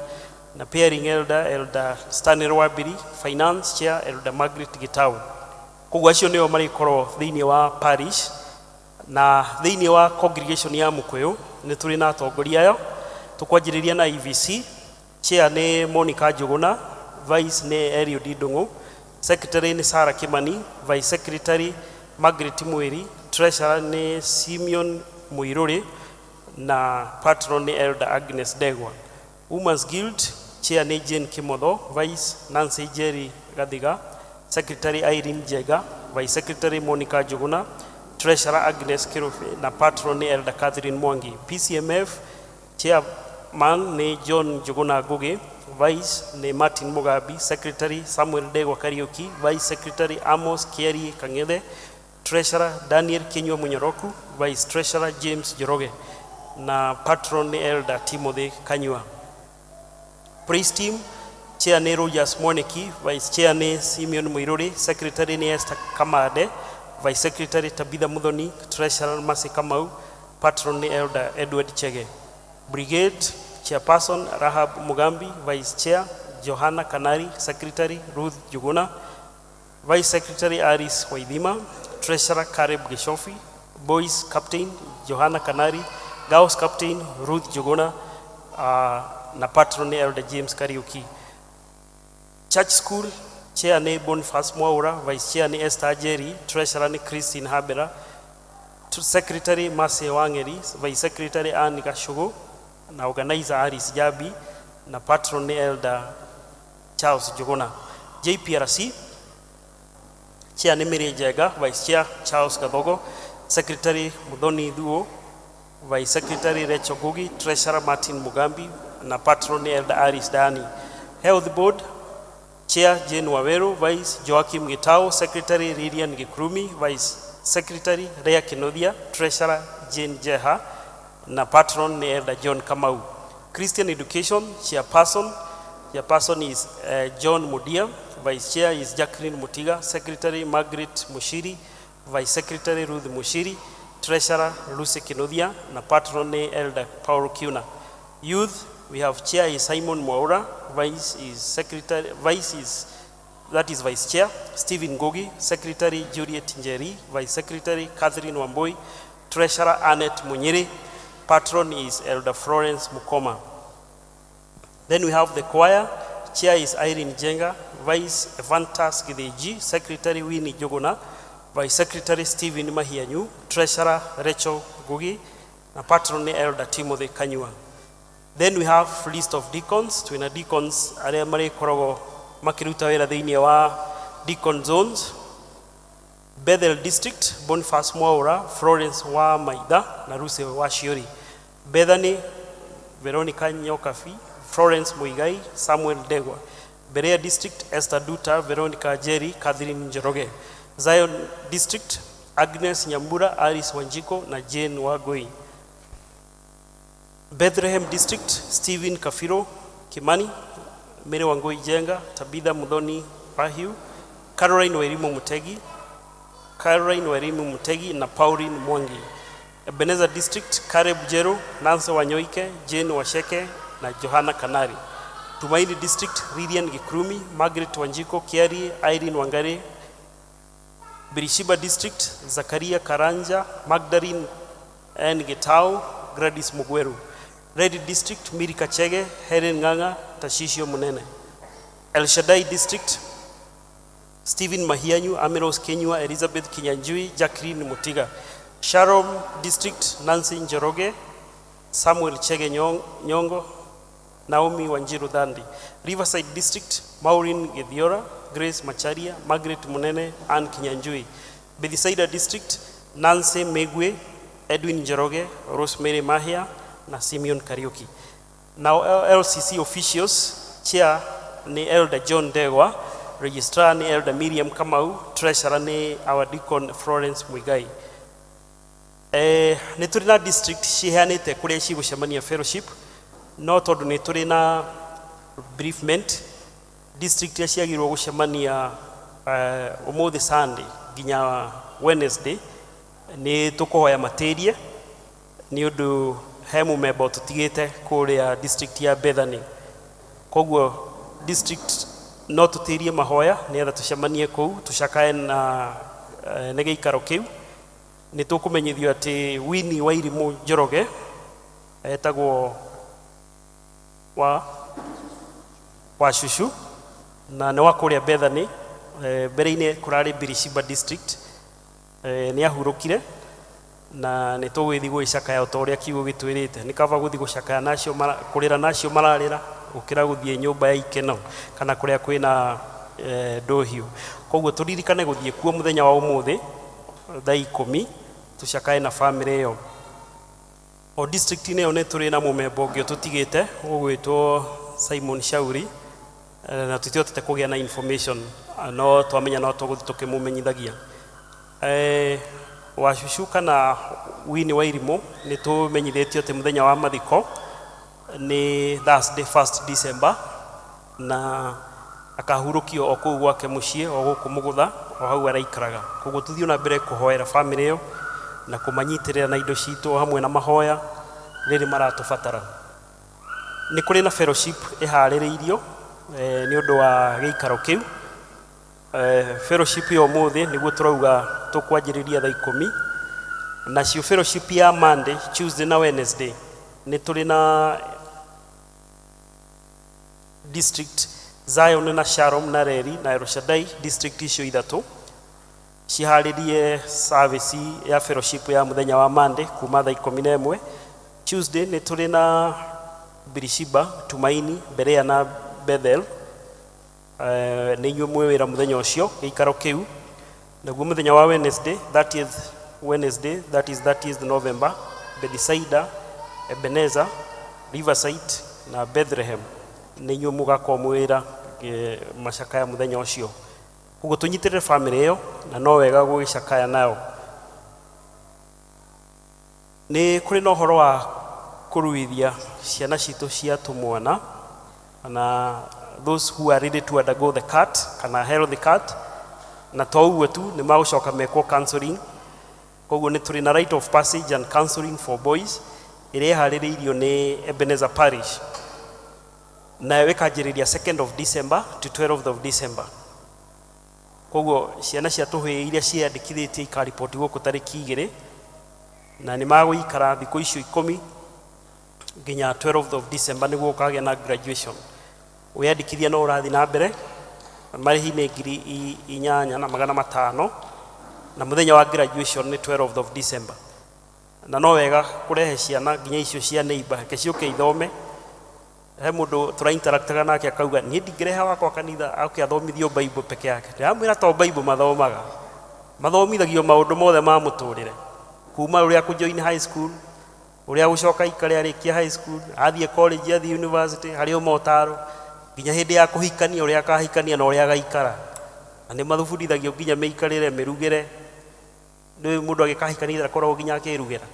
na pairing elder Stanley Wabiri finance chair elder Margaret Gitau koguo acio nĩo marĩkorwo thĩinĩ wa parish na thĩinĩ wa congregation ya Mũkũyũ nĩ tũrĩ na atongoria ayo tũkwanjĩrĩria na EVC chair nĩ Monica Njũgũna vice nĩ Eliud Ndung'u secretary ni Sarah Kimani vice secretary Margaret Mwiri treasurer ni Simeon Muiruri na patron ni Elder Agnes Degwa. Women's Guild chair ni Jane Kimotho, Vice Nancy Jerry Gathiga, Secretary Irene Jega, Vice Secretary Monica Juguna, Treasurer Agnes Kirufe na patron ni Elder Catherine Mwangi. PCMF chairman ni John Juguna Guge, Vice ni Martin Mugabi, Secretary Samuel Degwa Kariuki, Vice Secretary Amos Kieri Kangede, Treasurer Daniel Kinywa Munyoroku, Vice Treasurer James Joroge na patron ni Elder Timothy Kanywa. Praise team chair ni Rogers Mwaniki, Vice chair ni Simeon Muiruri, Secretary ni Esther Kamade, Vice Secretary Tabitha Mudhoni, Treasurer Masi Kamau, patron ni Elder Edward Chege. Brigade chairperson Rahab Mugambi, Vice chair Johanna Kanari, Secretary Ruth Juguna, Vice Secretary Aris Waidima, Treasurer Kareb Gishofi, Boys Captain Johanna Kanari, Girls Captain Ruth Juguna, na patron ni Elder James Kariuki. Church School chair ni Boniface Mwaura, Vice chair ni Esther Jerry, Treasurer ni Christine Habera, Secretary Mase Wangeri, Vice Secretary Anne Kashugo na organizer Aris Jabi na patron ni Elder Charles Juguna. JPRC chair ni Mary Jega, Vice chair Charles Kathogo, Secretary Mudhoni Duo, Vice Secretary Rachel Gugi, Treasurer Martin Mugambi na patron ni Elder Aris Dani. Health Board chair Jane Waweru, Vice Joachim Gitao, Secretary Lilian Gikrumi, Vice Secretary Rea Kinodia, Treasurer Jane Jeha na patron ni Elder John Kamau. Christian Education chairperson is John Mudia, Vice Chair is Jacqueline Mutiga, Secretary Margaret Mushiri, Vice Secretary Ruth Mushiri, Treasurer Lucy Kinodia na patron ni Elder Paul Kiuna. Youth we have chair is Simon Mwaura, Vice Chair Stephen Gogi, Secretary Juliet Njeri, Vice Secretary Catherine Wamboi, Treasurer Annette Munyiri, patron is Elder Florence Mukoma. Then we have the choir, chair is Irene Jenga, Vice Evantas Gideji, Secretary Winnie Jogona, Vice Secretary Stephen Mahianyu, Treasurer Rachel Gugi, na patron ni Elder Timothy Kanyua. Then we have list of deacons, twina deacons aria mari korogo makiruta wira thiini wa deacon zones. Bethel District, Boniface Mwaura, Florence wa Maida na Ruse wa Shiori. Bethany, Veronica Nyokafi, Florence Muigai, Samuel Degwa. Berea District, Esther Duta, Veronica Jerry, Catherine Njoroge. Zion District, Agnes Nyambura, Aris Wanjiko na Jane Wagoi. Bethlehem District, Stephen Kafiro Kimani, Mary Wangoi Jenga, Tabitha Mudhoni Pahiu, Caroline Wairimu Mutegi na Pauline Mwangi. Ebenezer District, Kareb Jero, Nancy Wanyoike, Jane Washeke na Johanna Kanari. Tumaini District, Lilian Gikrumi, Margaret Wanjiko Kiari, Irene Wangari. Birishiba District, Zakaria Karanja, Magdalene N. Getao, Gladys Mugweru. Red District, Miri Kachege, Helen Nganga, Tashishio Munene. El Shaddai District, Stephen Mahianyu, Amiros Kenyua, Elizabeth Kinyanjui, Jacqueline Mutiga. Sharon District, Nancy Njoroge, Samuel Chege Nyongo, Naomi Wanjiru Dandi. Riverside District, Maureen Gediora, Grace Macharia, Margaret Munene, Anne Kinyanjui. Bethsaida District, Nancy Megwe, Edwin Njoroge, Rosemary Mahia na Simeon Kariuki. Now LCC officials, chair ni Elder John Degwa, registrar ni Elder Miriam Kamau, treasurer ni our deacon Florence Muigai. Nĩ tũrĩ na district ciheanĩte kũrĩa cigũcemania fellowship, no tondũ nĩ tũrĩ na briefment district iria ciagĩrĩirwo gũcemania ũmũthĩ Sunday nginya Wednesday nĩ tũkũhoya matĩrie nĩ ũndũ he mũmemba tũtigĩte kũrĩa district ya Bethany. Koguo district no tũtĩrie mahoya nĩgetha tũcemanie kũu tũcakae na nĩ gĩikaro kĩu. Nĩ tũkũmenyithio atĩ Winnie Wairimu Njoroge etagwo wa Shushu na nĩ wa kũrĩa Bethany, mbere-inĩ kũrarĩ Birishiba District, nĩ ahurũkire na nĩ tũgũgĩthiĩ gwĩcakaya o ta ũrĩa kiugo gĩtwĩrĩte. Nĩ kaba gũthiĩ gũcakaya nacio kũrĩra nacio mararĩra gũkĩra gũthiĩ nyũmba ya ikeno kana kũrĩa kwĩna ndũhiũ. Koguo tũririkane gũthiĩ kuo mũthenya wa ũmũthĩ thaa 10 tũcakae na bamĩrĩ ĩyo. O district-inĩ ĩyo nĩ tũrĩ na mũmemba ũngĩ tũtigĩte ũgwĩtwo Simon Shauri, na tũtiotete kũgĩa na information, no twamenya no tũgũthiĩ tũkĩmũmenyithagia. Wacucu kana Wini wa Irimũ nĩ tũmenyithĩtio atĩ mũthenya wa mathiko nĩ Thursday 1st December, na akahurũkio o kũu gwake mũciĩ o gũkũ mũgũtha o hau araikaraga. Koguo tũthiĩ na mbere kũhoera bamĩrĩ ĩyo na kũmanyitĩrĩra na indo citũ hamwe na mahoya rĩrĩ maratũbatara. Nĩ kũrĩ na fellowship ĩharĩrĩirio nĩ ũndũ wa gĩikaro kĩu. Fellowship ya ũmũthĩ nĩguo tũrauga tũkwanjĩrĩria thaa 10, nacio fellowship ya Monday, Tuesday na Wednesday nĩ tũrĩ na district Zion na Shalom na Reri na Eroshadai district icio ithatũ ciharĩrie service ya fellowship ya mũthenya wa Monday kuma thaa 11. Tuesday nĩ tũrĩ na Birishiba, Tumaini, Berea na Bethel, nĩ inyuĩ mwĩ wĩra mũthenya ũcio gĩikaro kĩu. Naguo mũthenya wa Wednesday, 30th November, Bethsaida, Ebenezer, Riverside na Bethlehem nĩ inyuĩ mũgakorwo mwĩra macakaya mũthenya ũcio. Koguo tũnyitĩrĩre bamĩrĩ ĩyo na no wega gũgĩcakaya nayo. Nĩ kũrĩ na ũhoro wa kũruithia ciana citũ cia tũmwana, na those who are ready to undergo the cut kana hell the cut, na to ũguo tu nĩ magũcoka mekwo counseling. Koguo nĩ tũrĩ na rite of passage and counseling for boys ĩrĩa ĩharĩrĩirio nĩ Ebenezer Parish, na ĩkanjĩrĩria 2nd of December to 12th of December. Koguo ciana cia tũhĩĩ iria ciandĩkithĩtie ikariboti gũkũ tarĩki 2, na nĩ magũikara thikũ icio 10 nginya 12th of December nĩguo ũkagĩa na graduation. Wĩandĩkithia no ũrathiĩ na mbere, marĩhi nĩ 8,500, na mũthenya wa graduation nĩ 12th of December. Na no wega kũrehe ciana nginya icio cia neighbor ke ciũke ithome. He mũndũ tũrainteractaga nake akauga niĩ ndingĩrehe wakwa kanitha oke athomithio Bible peke yake. Ndĩramwĩra to Bible mathomaga, mathomithagio maũndũ mothe ma mũtũrĩre, kuma ũrĩa kũjoin high school, ũrĩa gũcoka ikare arĩkia high school, athiĩ college, athiĩ university, harĩ ũmotaro nginya hĩndĩ ya kũhikania, ũrĩa akahikania na ũrĩa agaikara. Na nĩ mathubundithagio nginya mĩikarĩre, mĩrugĩre. Nĩ mũndũ agĩkahikania akoragwo nginya akĩrugĩra.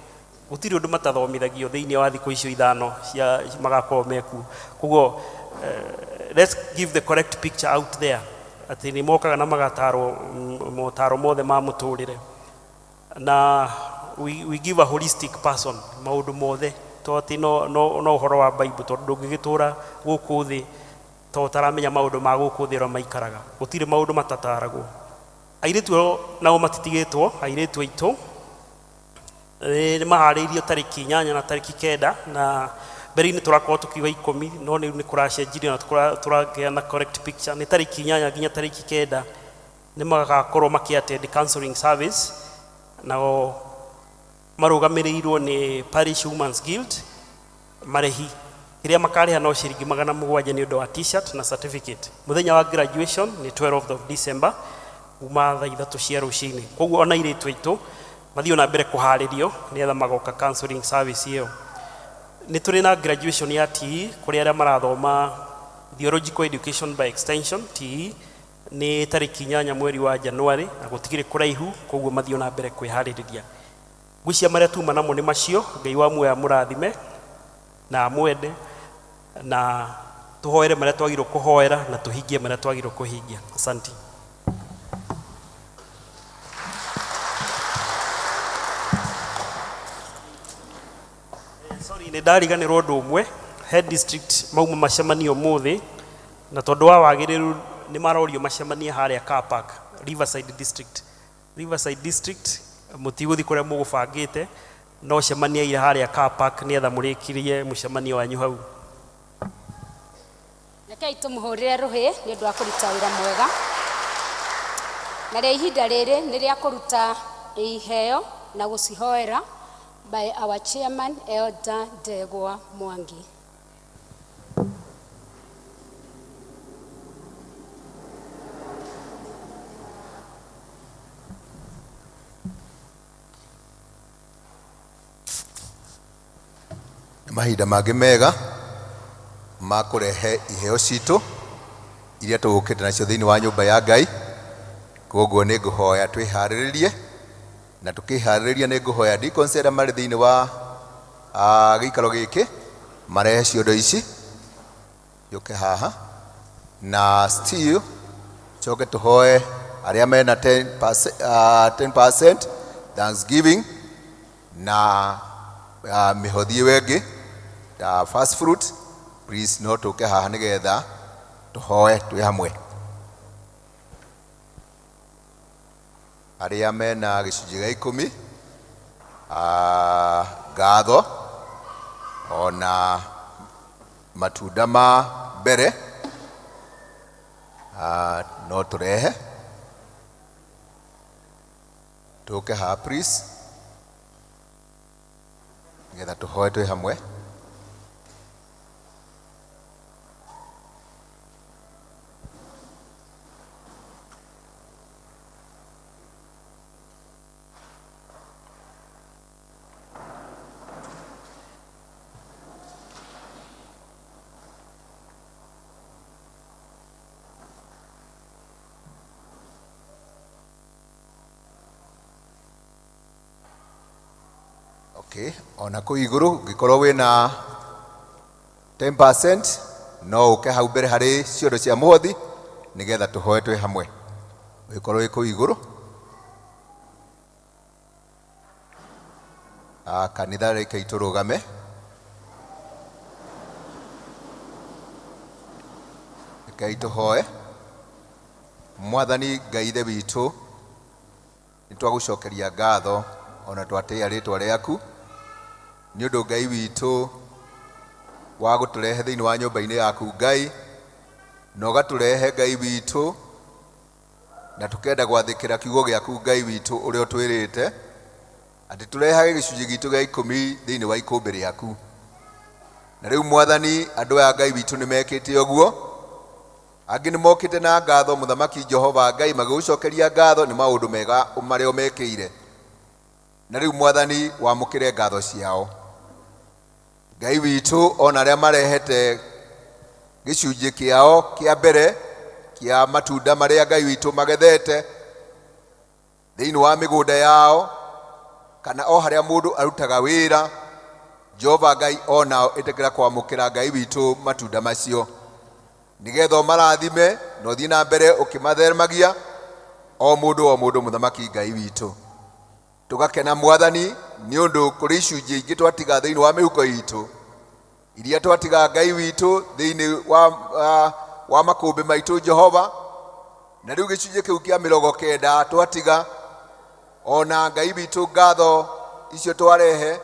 Gũtirĩ ũndũ matathomithagio thĩinĩ wa thikũ icio 5 cia magakorwo meku. Koguo let's give the correct picture out there, atĩ nĩ mokaga na magatarwo motaro mothe ma mũtũrĩre, na we give a holistic person maũndũ mothe, to atĩ no ũhoro wa Bible, tondũ ndũngĩgĩtũra gũkũ thĩ to ũtaramenya maũndũ ma gũkũ thĩ ũrĩa maikaraga. Gũtirĩ maũndũ matataragwo. Airĩtu nao matitigĩtwo, airĩtu aitũ nĩ maharĩirio tarĩki 8 na tarĩki 9, na mbere-inĩ tũrakorwo tũkiuga 10, no nĩ kũracenjirio na tũragĩa na correct picture. Nĩ tarĩki 8 nginya tarĩki 9 nĩ magakorwo makĩattend counseling service, nao marũgamĩrĩirwo nĩ Parish Women's Guild. Marĩhi kĩrĩa makarĩha no ciringi 700 nĩ ũndũ wa t-shirt na certificate. Mũthenya wa graduation nĩ 12th of December kuma thaa 3 cia rũcinĩ. Koguo ona airĩtu aitũ mathiĩ na mbere kũharĩrio nĩgetha magoka counseling service ĩyo. Nĩ tũrĩ na graduation ya TE kũrĩ arĩa marathoma theological education by extension. TE nĩ tarĩki 8 mweri wa January, na gũtigĩrĩ kũraihu, koguo mathiĩ na mbere kwĩharĩrĩria. Ngwĩciria marĩa tuma namo nĩ macio. Ngai wa muoya mũrathime na mwende, na tũhoere marĩa twagĩrĩirwo kũhoera na tũhingie marĩa twagĩrĩirwo kũhingia. Asante. Nĩ ndariganĩrwo ũndũ ũmwe. Head district mauma macemanio mũthĩ, na tondũ wa wagĩrĩru nĩ marorio macemanie harĩa car park Riverside district. Mũtigũthiĩ kũrĩa mũgũbangĩte, no cemania ira harĩa car park nĩgetha mũrĩkirie mũcemanio wanyu hau. Rekei tũmũhũrĩre rũhĩ nĩ ũndũ wa kũruta wĩra mwega. Na rĩa ihinda rĩrĩ nĩ rĩa kũruta iheo na gũcihoera by our chairman Elder Ndegwa Mwangi. Mahinda mangĩ mega ma kũrehe iheo citũ iria tũgũkĩte nacio thĩinĩ wa nyũmba ya Ngai. Koguo nĩ ngũhoya twĩharĩrĩrie, na tũkĩharĩrĩria nĩ ngũhoya deacons arĩa marĩ thĩinĩ wa gĩikaro gĩkĩ marehe ciondo ici yũke haha, na still coke tũhoe arĩa mena 10% thanksgiving na mĩhothi ĩyo ĩngĩ first fruit. Please no tũke haha nĩgetha tũhoe twĩ hamwe. Arĩa mena gĩcunjĩ gĩa 10 ngatho ona matunda ma mbere no tũrehe tũke haha please nĩgetha tũhoe twĩ hamwe. Okay, ona kũ igũrũ ngĩkorwo wĩna 10% no ũke hau mbere harĩ ciondo cia mũhothi nĩgetha tũhoe twĩ hamwe. Ũgĩkorwo wĩ kũ igũrũ kanitha reke itũrũgame. Reke itũhoe. Mwathani Ngai ithe witũ, nĩ twagũcokeria ngatho ona twatĩa rĩtwa rĩaku nĩ ũndũ Ngai witũ wa gũtũrehe thĩinĩ wa nyũmba-inĩ yaku Ngai, na ũgatũrehe Ngai witũ na tũkenda gwathĩkĩra kiugo gĩaku Ngai witũ ũrĩa ũtwĩrĩte atĩ tũrehage gĩcunjĩ gitũ gĩa 10 thĩinĩ wa ikũmbĩ rĩaku. Na rĩu Mwathani, andũ aya Ngai witũ nĩ mekĩte ũguo, angĩ nĩ mokĩte na ngatho Mũthamaki Jehova Ngai magĩgũcokeria ngatho nĩ maũndũ mega marĩa mekĩire. Na rĩu Mwathani wamũkĩre ngatho ciao Ngai witũ, ona arĩa marehete gĩcunjĩ kĩao kĩa mbere kĩa matunda marĩa Ngai witũ magethete thĩinĩ wa mĩgũnda yao kana o harĩa mũndũ arutaga wĩra, Jehova Ngai onao ĩtĩkĩra kwamũkĩra Ngai witũ matunda macio nĩgetha ũmarathime na ũthiĩ na mbere ũkĩmatheremagia o mũndũ Mũthamaki Ngai witũ. Tũgakena Mwathani nĩ ũndũ kũrĩ icunjĩ ingĩ twatiga thĩinĩ wa mĩhuko itũ iria twatiga Ngai witũ thĩinĩ wa makũmbĩ maitũ Jehova, na rĩu gĩcunjĩ kĩu kĩa 90 twatiga. Ona Ngai witũ ngatho icio twarehe,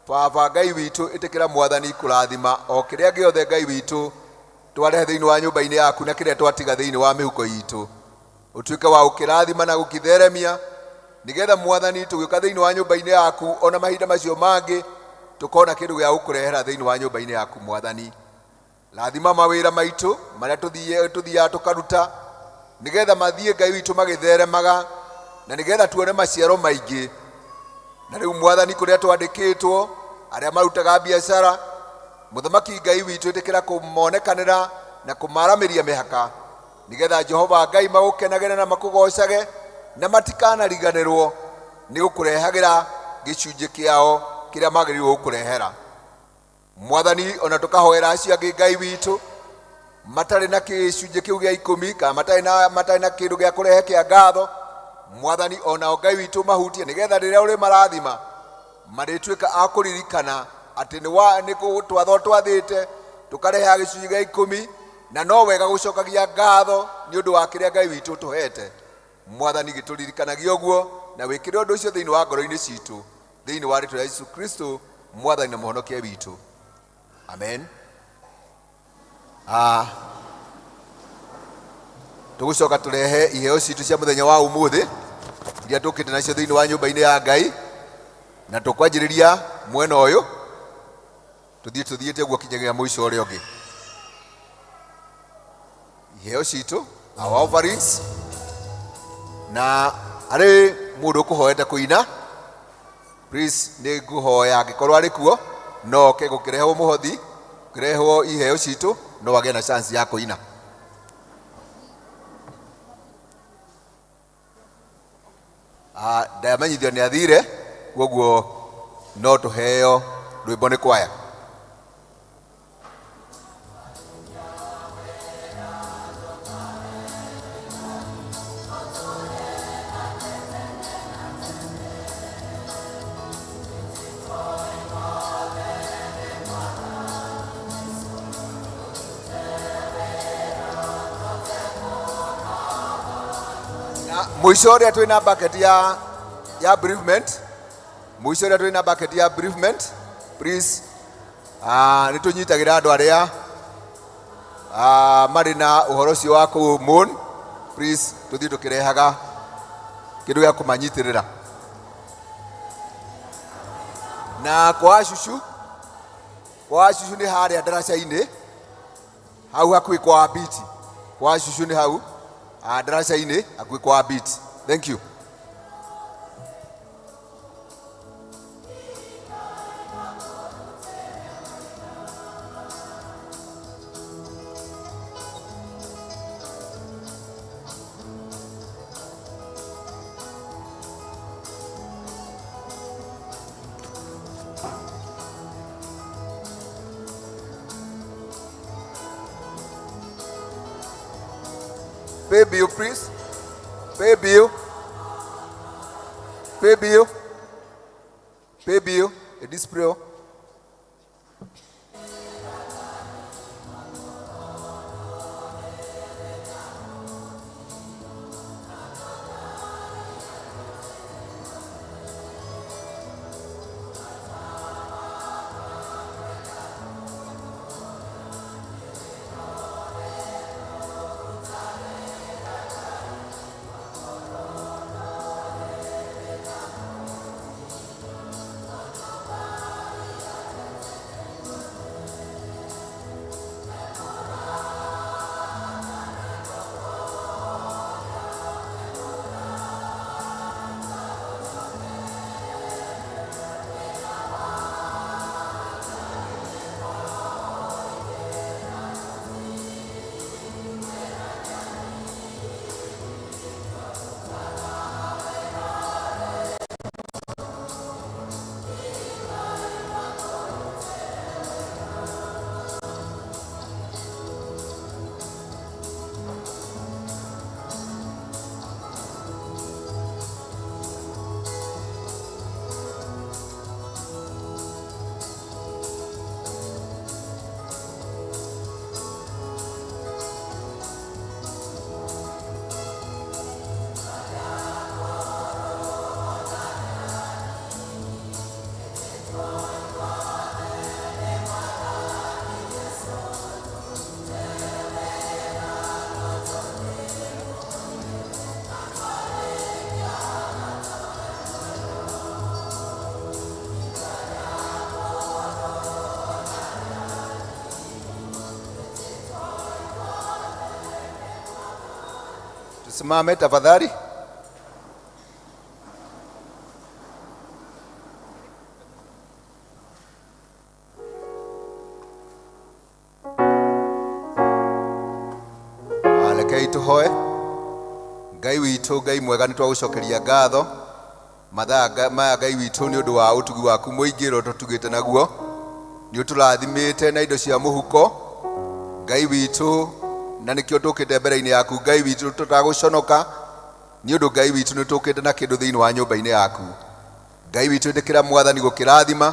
Baba Ngai witũ ĩtĩkĩra Mwathani kũrathima o kĩrĩa gĩothe Ngai witũ twarehe thĩinĩ wa nyũmba-inĩ yaku na kĩrĩa twatiga thĩinĩ wa mĩhuko itũ, ũtuĩke wa gũkĩrathima na gũkĩtheremia nĩgetha Mwathani tũgĩũka thĩinĩ wa nyũmba-inĩ yaku ona mahinda macio mangĩ tũkona kĩndũ gĩa gũkũrehera thĩinĩ wa nyũmba-inĩ yaku. Mwathani, rathima mawĩra maitũ marĩa tũthiaga tũkaruta nĩgetha mathiĩ Ngai witũ magĩtheremaga na nĩgetha tuone maciaro maingĩ. Na rĩu Mwathani, kũrĩa twandĩkĩtwo arĩa marutaga biacara, Mũthamaki Ngai witũ ĩtĩkĩra kũmonekanĩra na kũmaramĩria mĩhaka nĩgetha Jehova Ngai magũkenagĩre na makũgocage na matikanariganĩrwo nĩ gũkũrehagĩra gĩcunjĩ kĩao kĩrĩa magĩrĩirwo gũkũrehera. Mwathani, ona tũkahoera acio angĩ Ngai witũ matarĩ na gĩcunjĩ kĩu gĩa 10 kana matarĩ na kĩndũ gĩa kũrehe kĩa ngatho. Mwathani, onao Ngai witũ mahutie nĩgetha rĩrĩa ũrĩ marathima marĩtuĩka a kũririkana atĩ nĩ twatho twathĩte tũkareha gĩcunjĩ gĩa 10 na no wega gũcokagia ngatho nĩ ũndũ wa kĩrĩa Ngai witũ tũhete. Mwathani, gĩtũririkanagia ũguo na wĩkĩre ũndũ ũcio thĩinĩ wa ngoro-inĩ citũ thĩinĩ wa rĩtwa rĩa Yesu Kristo Mwathani na mũhonokia witũ, amen. Tũgũcoka tũrehe iheo citũ cia mũthenya wa ũmũthĩ iria tũkĩte nacio thĩinĩ wa nyũmba-inĩ ya Ngai. na tukwanjĩrĩria mwena ũyũ tuthiĩte guo kinyagia mũico ũrĩa ũngĩ. Iheo citũ, our offerings, na arĩ mũndũ ũkũhoete kũina, please nĩ ngũhoya angĩkorwo arĩ kuo no ke gũkĩrehwo mũhothi, kĩrehwo iheo citũ no agĩe na chance ya kũina. Ndamenyithio nĩ athire, koguo no tũheo rwĩmbo nĩ kwaya. Mũico ũrĩa twĩna bucket ya bereavement, mũico ũrĩa twĩna bucket ya bereavement, please nĩ tũnyitagĩra andũ arĩa marĩ na ũhoro ũcio wa kũmourn, please tũthiĩ tũkĩrehaga kĩndũ gĩa kũmanyitĩrĩra. Na kwa acũcũ nĩ harĩa ndaraca-inĩ hau hakuhĩ kwa biti, kwa acũcũ nĩ hau ndaraca-inĩ hakuhĩ kwa biti. Thank you. Pay bill, please. Pay bill. Pay bill. Pay bill. A display. Simame tafadhali. Rekei tũhoe. Ngai witũ, Ngai mwega, nĩ twagũcokeria ngatho mathaa maya Ngai witũ nĩ ũndũ wa ũtugi waku mũingĩ ũrĩa tũtugĩte naguo. Nĩ ũtũrathimĩte na indo cia mũhuko Ngai witũ, na nĩkĩo tũkĩte mbere-inĩ yaku Ngai witũ tũtagũconoka, nĩ ũndũ Ngai witũ nĩ tũkĩte na kĩndũ thĩinĩ wa nyũmba-inĩ yaku. Ngai witũ ndĩkĩra Mwathani gũkĩrathima,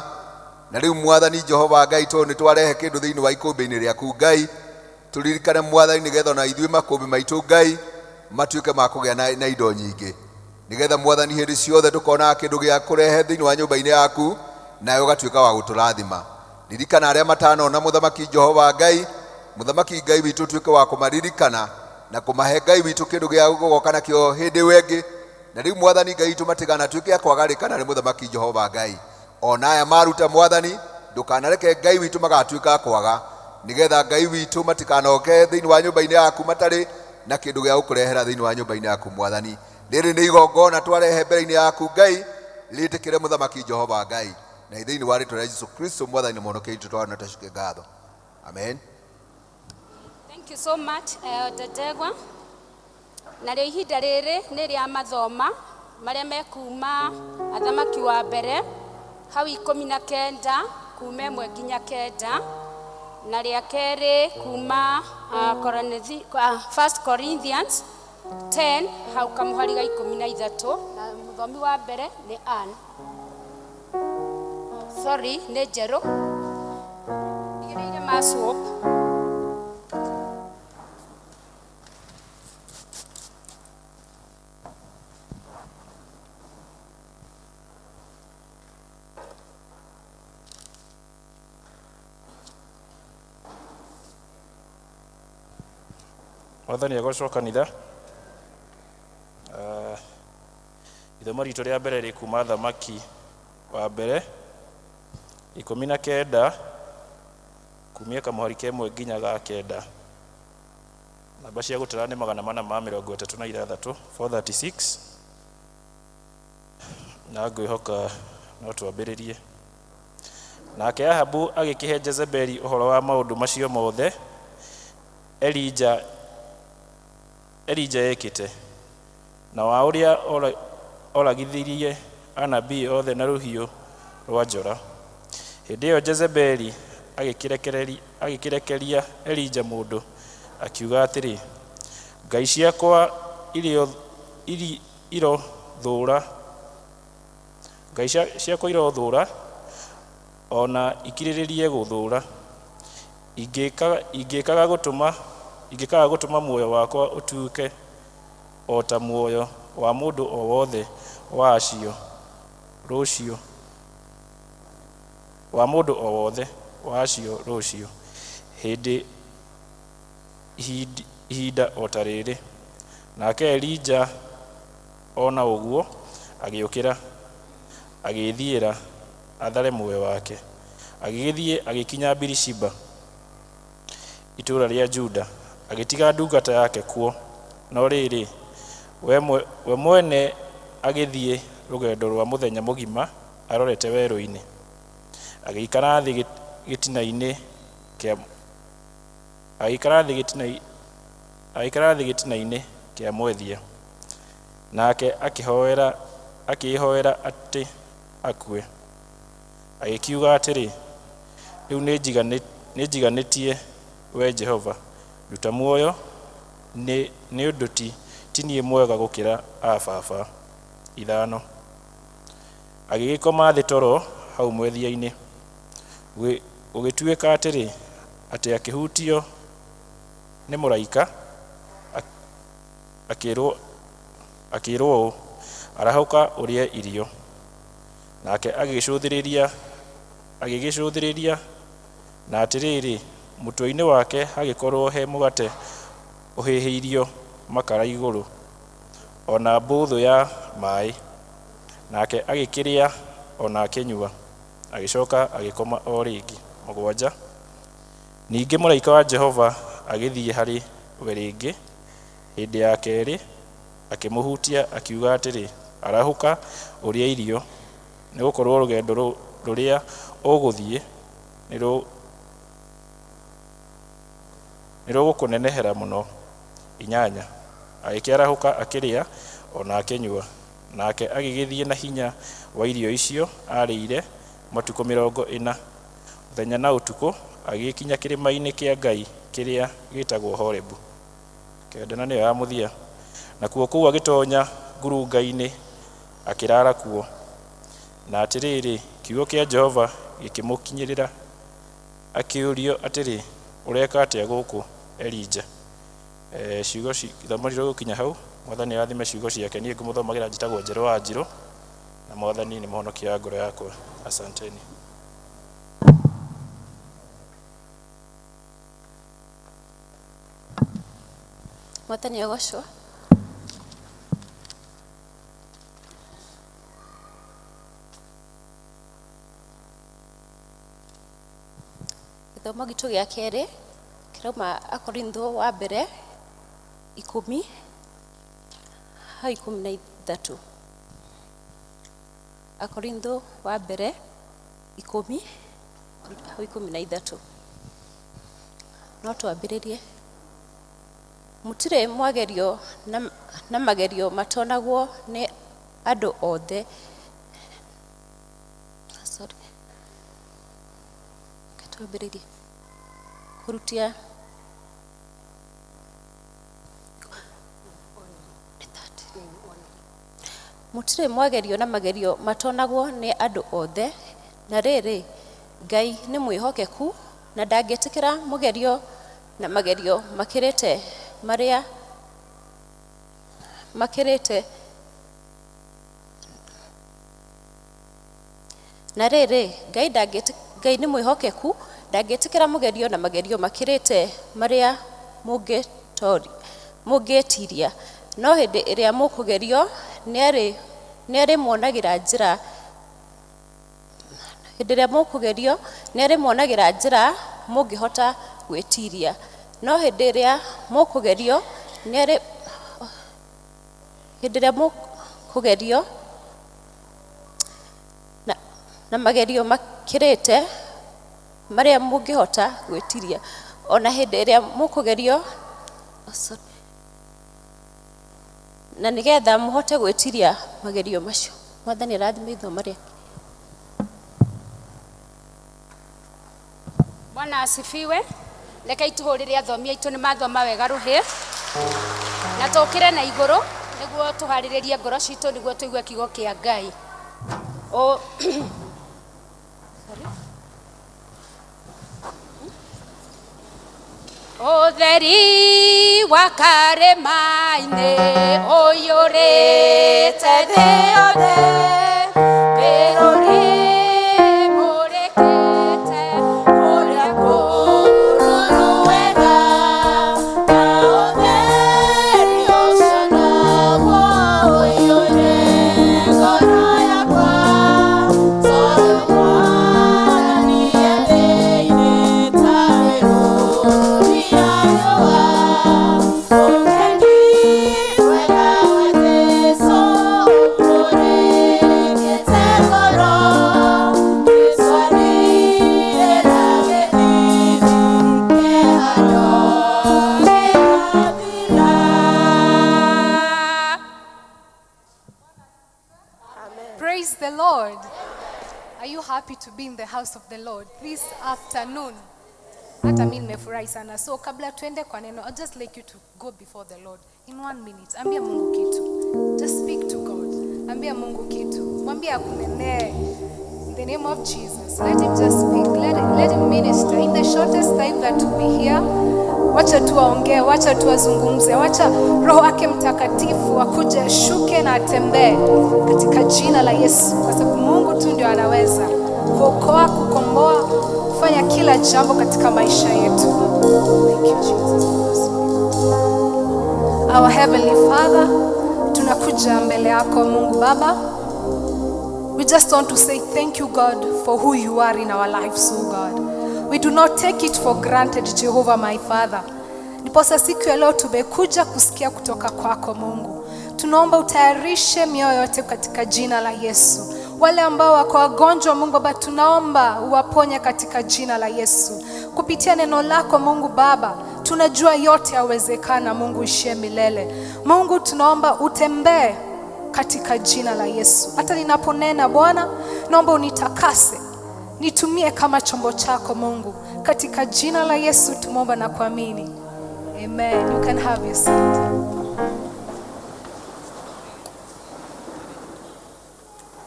na rĩu Mwathani Jehova Ngai tondũ nĩ twarehe kĩndũ thĩinĩ wa ikũmbĩ-inĩ rĩaku Ngai, tũririkane Mwathani nĩgetha ona ithuĩ makũmbĩ maitũ Ngai matuĩke ma kũgĩa na indo nyingĩ, nĩgetha Mwathani hĩndĩ ciothe tũkonaga kĩndũ gĩa kũrehe thĩinĩ wa nyũmba-inĩ yaku, nawe ũgatuĩka wa gũtũrathima. Ririkana arĩa matanona Mũthamaki Jehova Ngai, Mũthamaki Ngai witũ tuĩke wa kũmaririkana na kũmahe Ngai witũ kĩndũ gĩa gũgoka nakĩo hĩndĩ wengĩ, na rĩu mwathani Ngai witũ matiganatuĩke a kwagarĩkana nĩ mũthamaki Jehova Ngai. Ona aya maruta mwathani ndũkanareke Ngai witũ magatuĩka a kwaga, nĩgetha Ngai witũ matikanoke thĩinĩ wa nyũmba-inĩ yaku matarĩ na kĩndũ gĩa gũkũrehera thĩinĩ wa nyũmba-inĩ yaku mwathani. Rĩrĩ nĩ igongona twarehe mbere-inĩ yaku Ngai, rĩtĩkĩre mũthamaki Jehova Ngai, na thĩinĩ wa rĩĩtwa rĩa Jesũ Kristo mwathani na mũhonokia witũ twana tacuke ngatho. Amen. Thank you so much, Ndegwa. Na rĩo ihinda rĩrĩ nĩ rĩa mathoma marĩa mekuma athamaki wa mbere hau 19 kuma 1 nginya 9, na rĩa kerĩ kuma 1 Corinthians 10 hau kamuhari ga 13, na mũthomi wa mbere nĩ Ann. Sorry, nĩ Njerũ. Igĩrĩire maswap. Mwathani agocwo kanitha. Ithomo ritũ rĩa mbere rĩ kuma thamaki wa mbere 19 kumia kamuhari ka 1 nginya ga 9. Namba cia gũtara nĩ 436 436. Na ngwĩhoka no twambĩrĩrie. Nake Ahabu agĩkĩhe Jezebeli ũhoro wa maũndũ macio mothe Elija ekĩte, na wa ũrĩa oragithirie anabii othe na rũhiũ rwa njora. Hĩndĩ ĩyo Jezebeli agĩkĩrekeria Elija mũndũ, akiuga atĩrĩ, ngai ciakwa irothũũra ona ikirĩrĩrie gũthũũra, ingĩkaga gũtũma muoyo wakwa ũtuĩke o ta muoyo wa mũndũ o wothe wa acio rũciũ ihinda o ta rĩrĩ. Nake Elija ona ũguo agĩũkĩra, agĩthiĩra athare muoyo wake, agĩgĩthiĩ agĩkinya Birishiba, itũũra rĩa Juda, agĩtiga ndungata yake kuo. No rĩrĩ, we mwene agĩthiĩ rũgendo rwa mũthenya mũgima arorete werũ-inĩ, agĩikara thĩ gĩtina-inĩ kĩa mwethia, nake akĩĩhoera atĩ akue, agĩkiuga atĩrĩ, rĩu nĩnjiganĩtie we Jehova, ruta muoyo, nĩ ũndũ ti niĩ mwega gũkĩra a baba. 5. Agĩgĩkoma thĩ toro hau mwethia-inĩ, gũgĩtuĩka atĩrĩ, atĩ akĩhutio nĩ mũraika, akĩĩrwo ũũ, arahũka ũrĩe irio. Nake agĩgĩcũthĩrĩria, na atĩrĩrĩ, mũtwe-inĩ wake hagĩkorwo he mũgate ũhĩhĩirio makara igũrũ, ona mbũthũ ya maĩ. Nake agĩkĩrĩa ona akĩnyua, agĩcoka agĩkoma o rĩngĩ. 7. Ningĩ mũraika wa Jehova agĩthiĩ harĩ we rĩngĩ hĩndĩ ya kerĩ, akĩmũhutia, akiuga atĩrĩ, arahũka ũrĩa irio, nĩgũkorwo rũgendo rũrĩa ũgũthiĩ nĩrũgũkũnenehera mũno. 8. Agĩkĩarahũka akĩrĩa ona akĩnyua, nake agĩgĩthiĩ na hinya wa irio icio arĩire matukũ 40 mũthenya na ũtukũ, agĩkinya kĩrĩma-inĩ kĩa Ngai kĩrĩa gĩtagwo Horebu. 9 nĩyo ya mũthia. Nakuo kũu agĩtonya ngurunga-inĩ, akĩrara kuo. Na atĩrĩrĩ, kiugo kĩa Jehova gĩkĩmũkinyĩrĩra, akĩũrio atĩrĩ, ũreka atĩa gũkũ Elija? Ciugo ithomo rĩgũkinya hau. Mwathani arathime ciugo ciake. Niĩ ngũmũthomagĩra njĩtagwo Njerũ wa Njirũ, na Mwathani nĩ mũhonokia wa ngoro yakwa. Asanteni. Mwathani agocwo. Gĩthomo gitũ gĩa kerĩ kĩrauma Akorinitho wa mbere 10:13. Akorinitho wa mbere 10:13. No twambĩrĩrie. Mũtirĩ mwagerio na magerio matonagwo nĩ andũ othe. Sorry. Twambĩrĩrie. Kurutia Mũtirĩ mwagerio na magerio matonagwo nĩ andũ othe, na rĩrĩ Ngai nĩ mwĩhokeku na ndangĩtĩkĩra mũgerio na magerio makĩrĩte marĩa makĩrĩte. Na rĩrĩ Ngai nĩ mwĩhokeku ndangĩtĩkĩra mũgerio na magerio makĩrĩte marĩa mũngĩtiiria, no hĩndĩ ĩrĩa mũkũgerio nĩarĩmuonagĩra njĩra. Hĩndĩ ĩrĩa mũkũgerio nĩarĩmuonagĩra njĩra mũngĩhota gwĩtiiria, no hĩndĩ ĩrĩa mũkũgerio na magerio makĩrĩte marĩa mũngĩhota gwĩtiiria, ona hĩndĩ ĩrĩa mũkũgerio na nĩgetha mũhote gwĩtiiria magerio macio. Mwathani arathime ithomo rĩake. Bwana asifiwe. Reke ituhũrĩre athomi aitũ nĩ mathoma wega rũhĩ na tũkĩre na igũrũ nĩguo tũharĩrĩrie ngoro citũ nĩguo tũigue kiugo kĩa Ngai. Ũtheri wa karĩma-inĩ ũiyũrĩte thĩ yothe, bĩrũri mũrĩkĩte kũrĩa kũruru wega, na ũtheri ũcio naguo ũiyũre ngoro yakwa, tondũ Mwathani e thĩinĩ ta werũ. Praise the Lord. Are you happy to be in the house of the Lord this afternoon? Hata mimi nimefurahi sana. So kabla tuende kwa neno, I'd just like you to go before the Lord in 1 minute. Ambia Mungu kitu. Just speak to God. Ambia Mungu kitu. Mwambie akunenee. In the name of Jesus, let him just speak. Let him minister in the shortest time that we'll be here. Wacha tu aongee, wacha tu azungumze, wacha Roho wake Mtakatifu akuje ashuke na atembee katika jina la Yesu, kwa sababu Mungu tu ndio anaweza kuokoa, kukomboa, kufanya kila jambo katika maisha yetu. Thank you Jesus. Our Heavenly Father, tunakuja mbele yako Mungu Baba. We just want to say thank you God for who you are in our lives, oh God. We do not take it for granted, Jehovah my Father. Ndiposa siku ya leo tumekuja kusikia kutoka kwako Mungu. Tunaomba utayarishe mioyo yote katika jina la Yesu. Wale ambao wako wagonjwa Mungu Baba, tunaomba uwaponye katika jina la Yesu. Kupitia neno lako Mungu Baba, tunajua yote yawezekana Mungu ishie milele. Mungu tunaomba utembee katika jina la Yesu. Hata ninaponena Bwana, naomba unitakase. Nitumie kama chombo chako Mungu. Katika jina la Yesu tumeomba na kuamini. Amen. You can have your seat.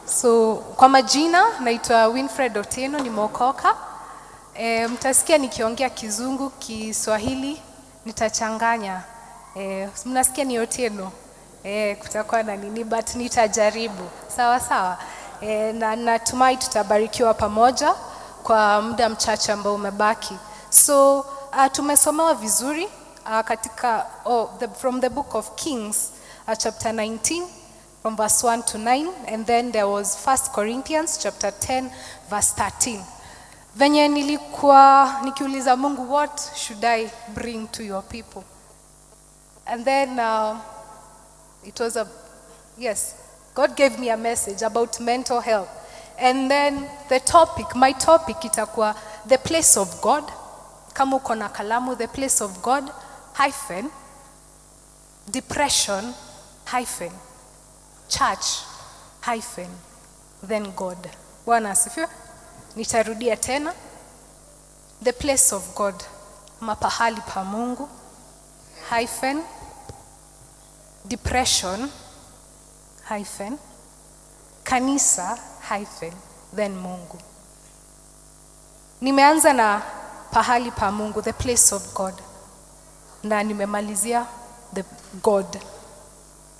So, kwa majina naitwa Winfred Otieno, nimeokoka. Mtasikia nikiongea Kizungu, Kiswahili, nitachanganya. Mnasikia ni Otieno. Kutakuwa na nini, but nitajaribu. Sawa sawa. Na natumai tutabarikiwa pamoja kwa muda mchache ambao umebaki. So tumesomewa vizuri katika from the book of Kings chapter 19 from verse 1 to 9, and then there was 1 Corinthians chapter 10 verse 13. venye nilikuwa nikiuliza Mungu, what should I bring to your people? And then it was God gave me a message about mental health. And then my topic itakuwa the place of God. Kama uko na kalamu, the place of God hyphen depression hyphen church hyphen then God. Bwana asifiwe. Nitarudia tena. The place of God, mapahali pa Mungu hyphen depression hyphen kanisa hyphen then Mungu. Nimeanza na pahali pa Mungu, the place of God, na nimemalizia the God.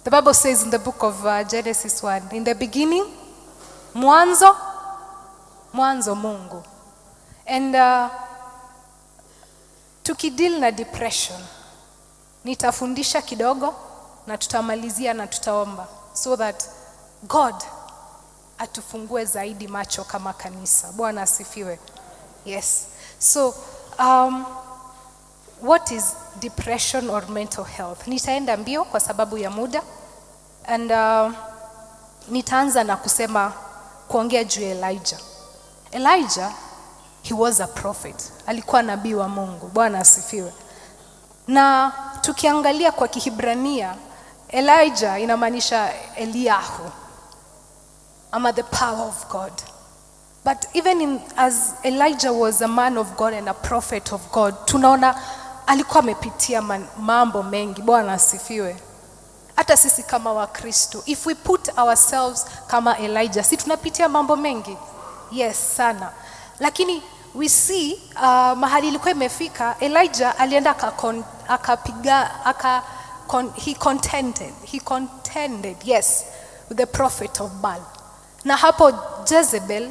The Bible says in the book of Genesis 1, in the beginning, mwanzo Mungu. And tukideal na depression, nitafundisha kidogo na tutamalizia na tutaomba so that God atufungue zaidi macho kama kanisa. Bwana asifiwe. Yes. So, what is depression or mental health? Nitaenda mbio kwa sababu ya muda. And nitaanza na kuongea juu ya Elijah. Elijah, he was a prophet. Alikuwa nabii wa Mungu. Bwana asifiwe. Na tukiangalia kwa Kihibrania, Elijah inamaanisha Eliyahu, ama the power of God. But even as Elijah was a man of God and a prophet of God, tunaona alikuwa amepitia mambo mengi. Bwana asifiwe. Hata sisi kama wa Kristo, if we put ourselves kama Elijah, si tunapitia mambo mengi? Yes, sana. Lakini we see mahali ilikuwa imefika, Elijah alienda he contended, yes, with the prophet of Baal. Na hapo Jezebel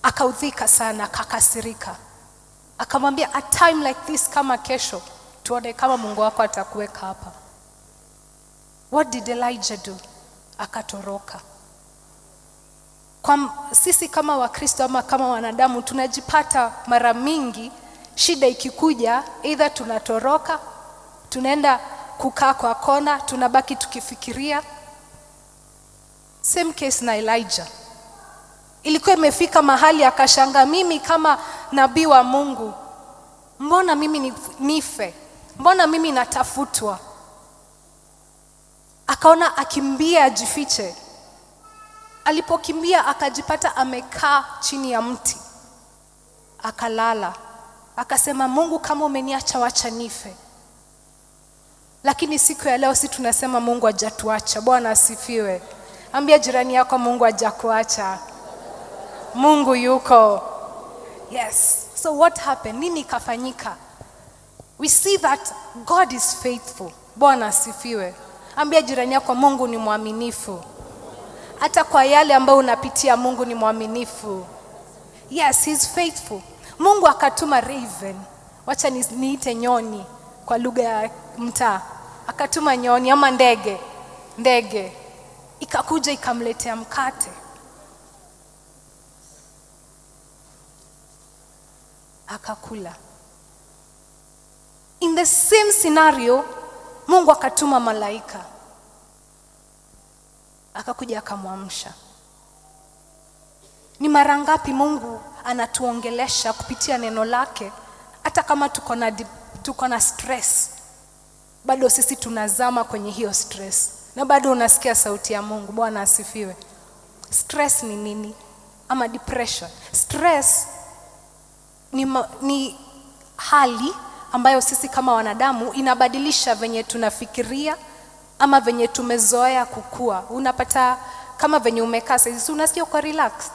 akaudhika sana, akakasirika. Akamwambia, a time like this, kama kesho, tuone kama Mungu wako atakuweka hapa. What did Elijah do? Akatoroka. Kwa sisi kama Wakristo ama kama wanadamu, tunajipata mara mingi shida ikikuja, either tunatoroka, tunaenda kukaa kwa kona, tunabaki tukifikiria. Same case na Elijah. Ilikuwa imefika mahali akashanga, mimi kama nabii wa Mungu, mbona mimi nife? Mbona mimi natafutwa? Akaona akimbia ajifiche. Alipokimbia akajipata amekaa chini ya mti. Akalala. Akasema, Mungu kama umeniacha, wacha nife. Lakini siku ya leo si tunasema Mungu hajatuacha. Bwana asifiwe. Ambia jirani yako, Mungu hajakuacha. Mungu yuko. Yes. So what happened? Nini kafanyika? We see that God is faithful. Bwana asifiwe. Ambia jirani yako, Mungu ni mwaminifu. Hata kwa yale ambayo unapitia, Mungu ni mwaminifu. Yes, he's faithful. Mungu akatuma raven. Wacha niite nyoni kwa lugha ya mtaa. Akatuma nyoni ama ndege. Ikakuja ikamletea mkate. Akakula. In the same scenario, Mungu akatuma malaika. Akakuja akamwamsha. Ni mara ngapi Mungu anatuongelesha kupitia neno lake, hata kama tuko na stress, bado sisi tunazama kwenye hiyo stress, na bado unasikia sauti ya Mungu. Bwana asifiwe. Stress ni nini? Ama depression. Stress ni hali ambayo sisi kama wanadamu inabadilisha venye tunafikiria ama venye tumezoea kukua. Unapata kama venye umekaa sasa unasikia uko relaxed.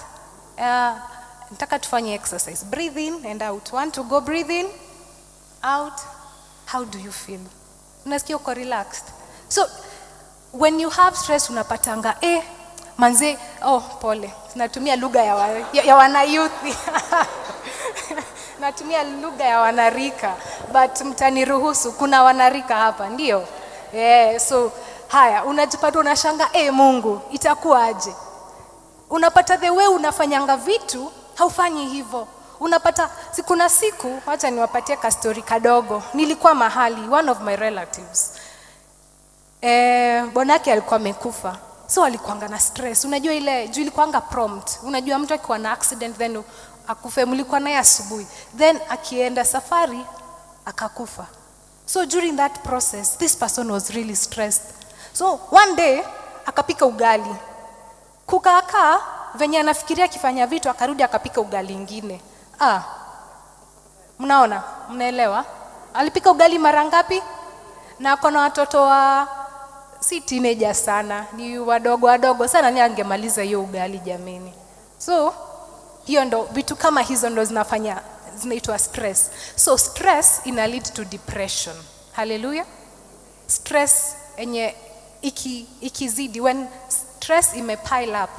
Nataka tufanye exercise. Breathe in and out. Want to go breathe in, out. How do you feel? Unasikia uko relaxed. So when you have stress unapatanga manze, pole. Natumia lugha ya wana youth. Natumia lugha ya wanarika, but mtaniruhusu, kuna wanarika hapa, ndio? So haya, unajipata unashanga, Mungu itakuwa aje? Unapata the way unafanyanga vitu haufanyi hivyo. unapata kuna siku, wacha niwapatie ka story kadogo. Nilikuwa mahali, one of my relatives, bwanake alikuwa amekufa. So alikuanga na stress. Unajua ile, juu ilikuanga prompt. Unajua mtu akiwa na accident then akufe, mlikuwa naye asubuhi. Then akienda safari akakufa. So during that process, this person was really stressed. So one day akapika ugali. Kukaa venye anafikiria akifanya vitu, akarudi akapika ugali ingine. Mnaona? Mnaelewa? Alipika ugali mara ngapi? Na akona watoto wa si teenager sana, ni wadogo sana, ni angemaliza hiyo ugali jameni. So hiyo ndo vitu kama hizo ndo zinaitwa stress. So stress ina lead to depression. Hallelujah. Stress enye ikizidi, when stress pile up,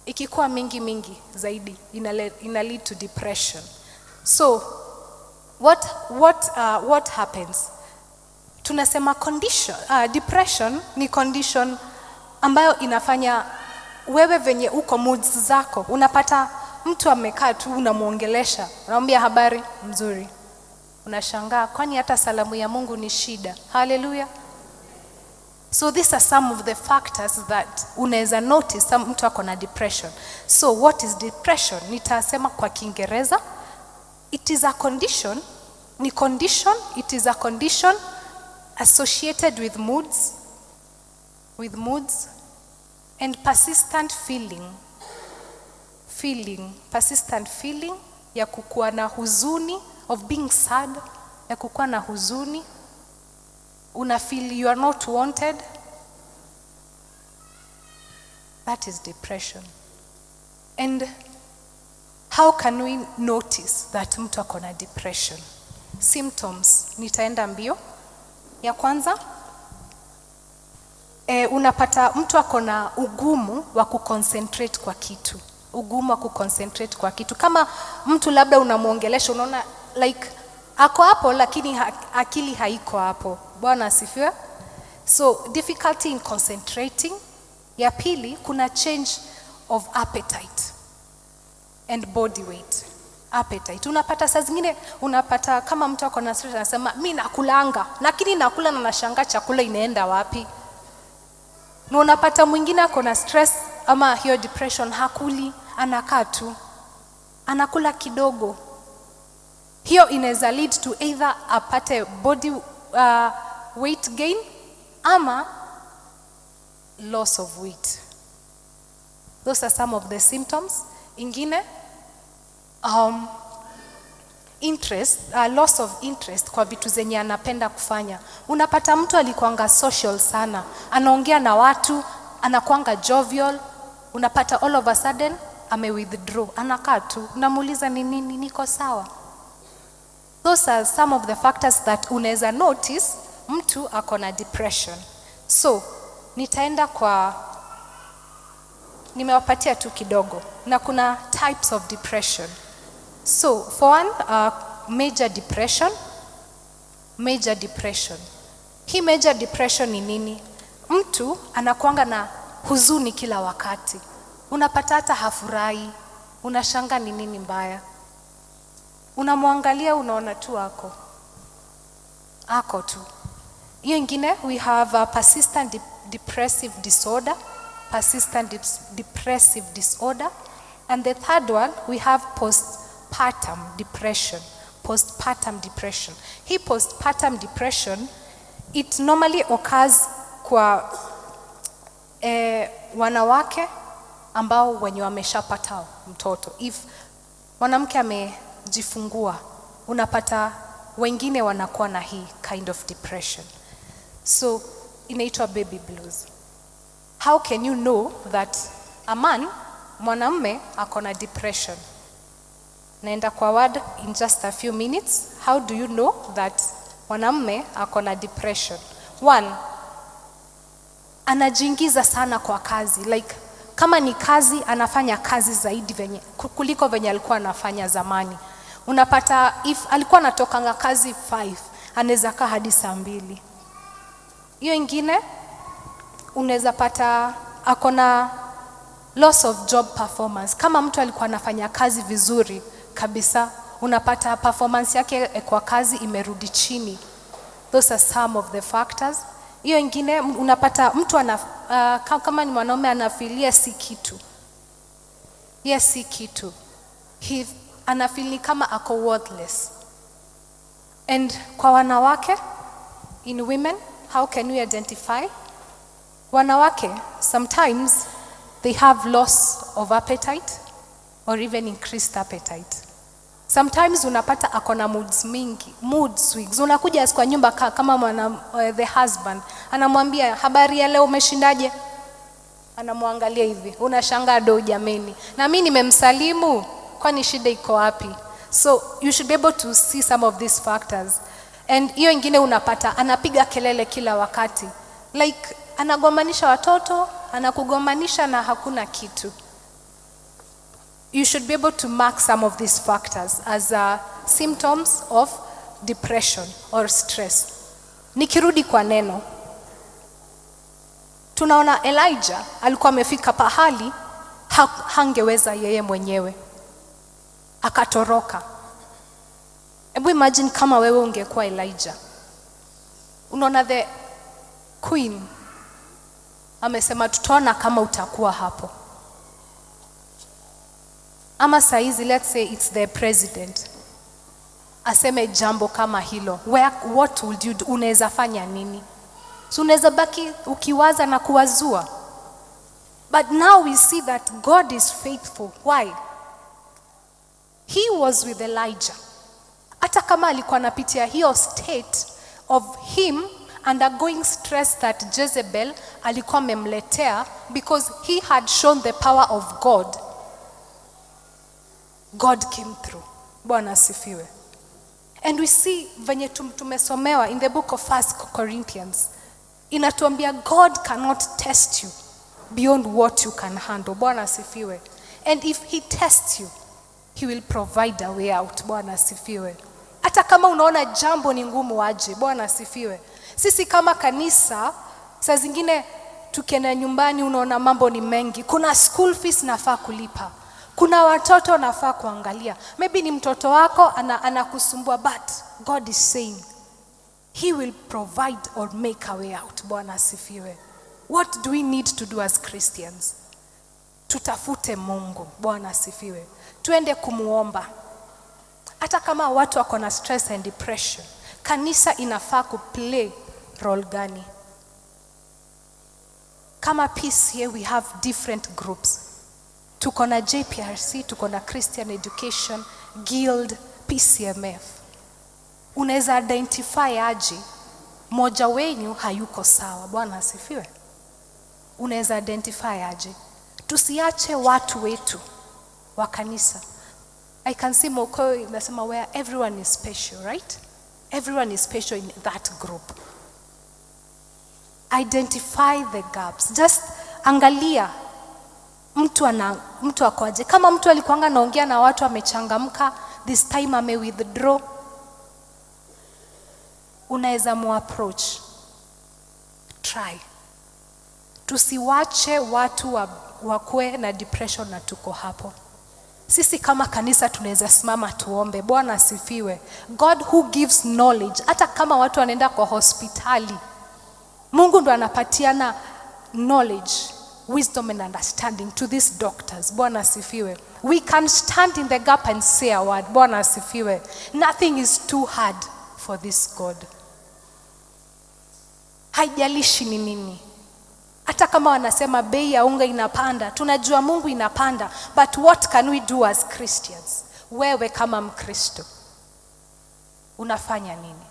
ikikuwa mingi zaidi, ina lead to depression. So what happens? Tunasema condition, depression ni condition ambayo inafanya wewe venye uko moods zako. Unapata mtu amekaa tu, unamuongelesha, unamwambia habari mzuri, unashangaa kwani hata salamu ya Mungu ni shida. Hallelujah. So these are some of the factors that unaweza notice mtu ako na depression. So what is depression? Nitasema kwa Kiingereza, it is a condition, it is a condition associated with moods and persistent feeling ya kukuwa na huzuni, of being sad, ya kukuwa na huzuni, una feel you are not wanted. That is depression. And how can we notice that mtu ako na depression? Symptoms, nitaenda mbio. Ya kwanza, unapata mtu ako na ugumu wa kuconcentrate kwa kitu. Kama mtu labda unamuongelesha, unaona like ako hapo lakini akili haiko hapo. Bwana asifiwe. So difficulty in concentrating. Ya pili, kuna change of appetite and body weight. Appetite. Unapata saa zingine, unapata kama mtu ako na stress anasema mimi nakulanga, lakini nakula na nashangaa chakula inaenda wapi. Na unapata mwingine ako na stress ama hiyo depression, hakuli, anakaa tu, anakula kidogo. Hiyo inaweza lead to either apate body weight gain ama loss of weight. Those are some of the symptoms. Ingine, loss of interest kwa vitu zenye anapenda kufanya. Unapata mtu alikuanga social sana, anaongea na watu, anakuanga jovial, unapata all of a sudden withdraw, anakaa tu, unamuuliza ni nini, niko sawa. Those are some of the factors that unaweza notice mtu ako na depression. So nitaenda nimewapatia tu kidogo, na kuna types of depression. So for one, major depression. Hii major depression ni nini? Mtu anakuanga na huzuni kila wakati, unapata hata hafurahi, unashanga ni nini mbaya, unamwangalia unaona tu ako tu. Hiyo ingine, we have a persistent depressive disorder. And the third one, we have postpartum depression. Hii postpartum depression, it normally occurs kwa wanawake ambao wenye wameshapata mtoto. If mwanamke amejifungua, unapata wengine wanakuwa na hii kind of depression. So inaitwa baby blues. How can you know that mwanamume ako na depression? Naenda kwa word in just a few minutes. How do you know that mwanamume ako na depression? One, anajiingiza sana kwa kazi. Like kama ni kazi, anafanya kazi zaidi kuliko venye alikuwa anafanya zamani. Unapata if alikuwa anatokanga kazi 5, anaweza kaa hadi saa 2. Hiyo ingine, unaweza pata ako na loss of job performance. Kama mtu alikuwa anafanya kazi vizuri kabisa, unapata performance yake kwa kazi imerudi chini. Those are some of the factors. Hiyo ingine unapata mtu kama ni mwanaume anafilia si kitu. Yes, si kitu. He anafili kama ako worthless. And kwa wanawake, in women, how can we identify? Wanawake, sometimes they have loss of appetite or even increased appetite. Sometimes unapata akona moods mingi, mood swings. Unakuja kwa nyumba kama the husband, anamwambia habari ya leo umeshindaje? Anamwangalia hivi, unashangaa do jameni. Na mimi nimemsalimu, kwani shida iko wapi? So you should be able to see some of these factors. And hiyo ingine unapata anapiga kelele kila wakati. Like anagombanisha watoto, anakugombanisha na hakuna kitu. You should be able to mark some of these factors as symptoms of depression or stress. Nikirudi kwa neno, tunaona Elijah alikuwa amefika pahali hangeweza yeye mwenyewe, akatoroka. Hebu imagine kama wewe ungekuwa Elijah. Unaona the queen amesema tutaona kama utakuwa hapo. Ama saizi, let's say it's the president, aseme jambo kama hilo, what would you do? Unaweza fanya nini? So unaweza baki ukiwaza na kuwazua. But now we see that God is faithful. Why? He was with Elijah. Hata kama alikuwa anapitia hiyo state of him undergoing stress that Jezebel alikuwa amemletea, because he had shown the power of God. God came through. Bwana asifiwe. And we see venye tumesomewa in the book of 1 Corinthians. Inatuambia God cannot test you beyond what you can handle. Bwana asifiwe. And if he tests you, he will provide a way out. Bwana asifiwe. Hata kama unaona jambo ni ngumu aje. Bwana asifiwe. Sisi kama kanisa, saa zingine tukienda nyumbani unaona mambo ni mengi. Kuna school fees nafaa kulipa. Kuna watoto nafaa kuangalia. Maybe ni mtoto wako anakusumbua, but God is saying he will provide or make a way out. Bwana asifiwe. What do we need to do as Christians? Tutafute Mungu. Bwana asifiwe. Tuende kumuomba. Hata kama watu wako na stress and depression, kanisa inafaa kuplay role gani? Kama PCA we have different groups. Tuko na JPRC, tuko na Christian Education, Guild, PCMF. Unaweza identify aje moja wenyu hayuko sawa? Bwana asifiwe. Unaweza identify aje? Tusiache watu wetu wa kanisa. I can see Moko inasema where everyone is special, right? Everyone is special in that group. Identify the gaps. Just angalia mtu akoaje. Kama mtu alikuanga naongea na watu amechangamka, this time ame withdraw, unaweza mu-approach. Try. Tusiwache watu wakue na depression na tuko hapo. Sisi kama kanisa tunaweza simama tuombe. Bwana asifiwe. God who gives knowledge. Hata kama watu wanaenda kwa hospitali, Mungu ndo anapatiana knowledge, wisdom and understanding to these doctors. Bwana asifiwe. We can stand in the gap and say a word. Bwana asifiwe. Nothing is too hard for this God. Haijalishi ni nini. Hata kama wanasema bei ya unga inapanda, tunajua Mungu inapanda, but what can we do as Christians? Wewe kama Mkristo unafanya nini?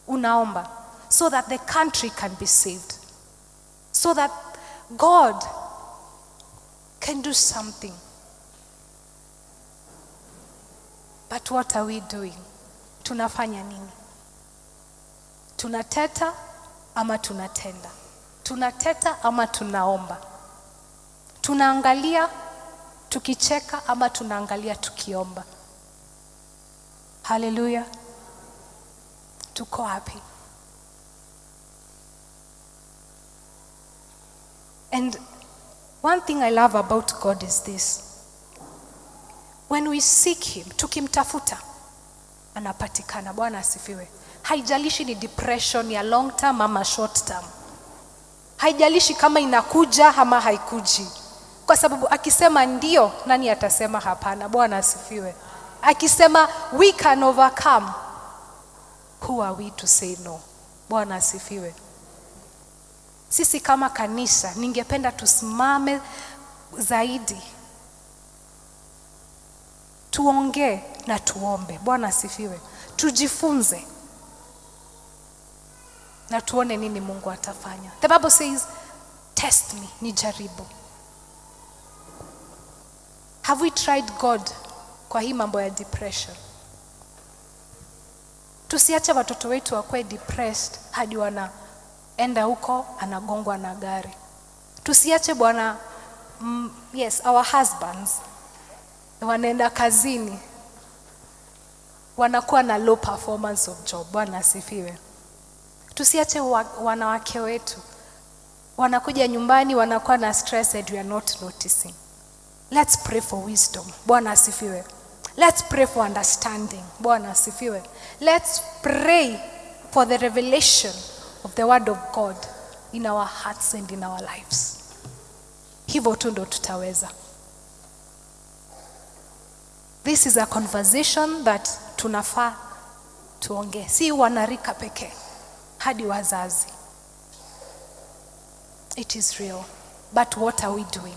Unaomba so that the country can be saved, so that God can do something. But what are we doing? Tunafanya nini? Tunateta ama tunatenda? Tunateta ama tunaomba? Tunaangalia tukicheka ama tunaangalia tukiomba? Hallelujah. Tuko happy. And one thing I love about God is this. When we seek him, tukimtafuta, anapatikana. Bwana asifiwe. Haijalishi ni depression ya long term ama short term. Haijalishi kama inakuja ama haikuji. Kwa sababu akisema ndio, nani atasema hapana? Bwana asifiwe. Akisema we can overcome, who are we to say no? Bwana asifiwe. Sisi kama kanisa, ningependa tusimame zaidi, tuongee na tuombe. Bwana asifiwe. Tujifunze na tuone nini Mungu atafanya. The Bible says, test me, nijaribu. Have we tried God kwa hii mambo ya depression? Tusiache watoto wetu wakwe depressed hadi wanaenda huko anagongwa na gari. Tusiache bwana, yes, our husbands wanaenda kazini wanakuwa na low performance of job. Bwana asifiwe. Tusiache wanawake wetu wanakuja nyumbani wanakuwa na stress and we are not noticing. Let's pray for wisdom. Bwana asifiwe. Let's pray for understanding. Bwana asifiwe. Let's pray for the revelation of the word of God in our hearts and in our lives. Hivyo tu ndo tutaweza. This is a conversation that tunafaa tuongee. Si wanarika pekee, hadi wazazi. It is real. But what are we doing?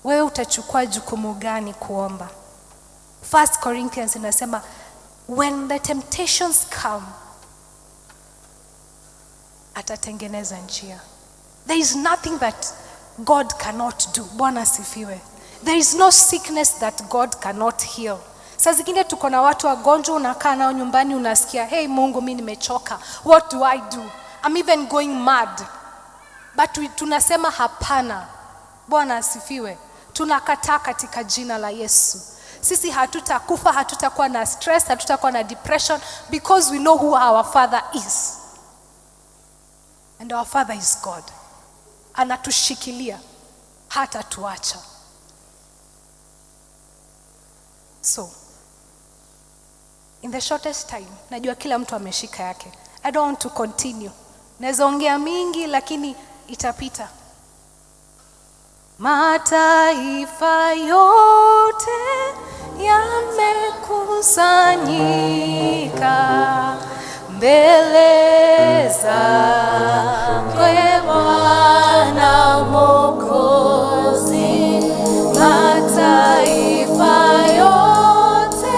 Wewe utachukua jukumu gani kuomba? 1 Corinthians inasema, when the temptations come, atatengeneza njia. There is nothing that God cannot do. Bwana asifiwe. There is no sickness that God cannot heal. Saa zingine tuko na watu wagonjwa, unakaa nao nyumbani unasikia, hey Mungu mimi nimechoka. What do I do? I'm even going mad. But tunasema hapana. Bwana asifiwe. Tunakataa katika jina la Yesu. Sisi hatutakufa, hatutakuwa na stress, hatutakuwa na depression, because we know who our Father is. And our Father is God. Anatushikilia, hata tuacha. So, in the shortest time, najua kila mtu ameshika yake. I don't want to continue. Naweza ongea mingi lakini itapita. Mataifa yote yamekusanyika mbele zake Bwana Mwokozi. Mataifa yote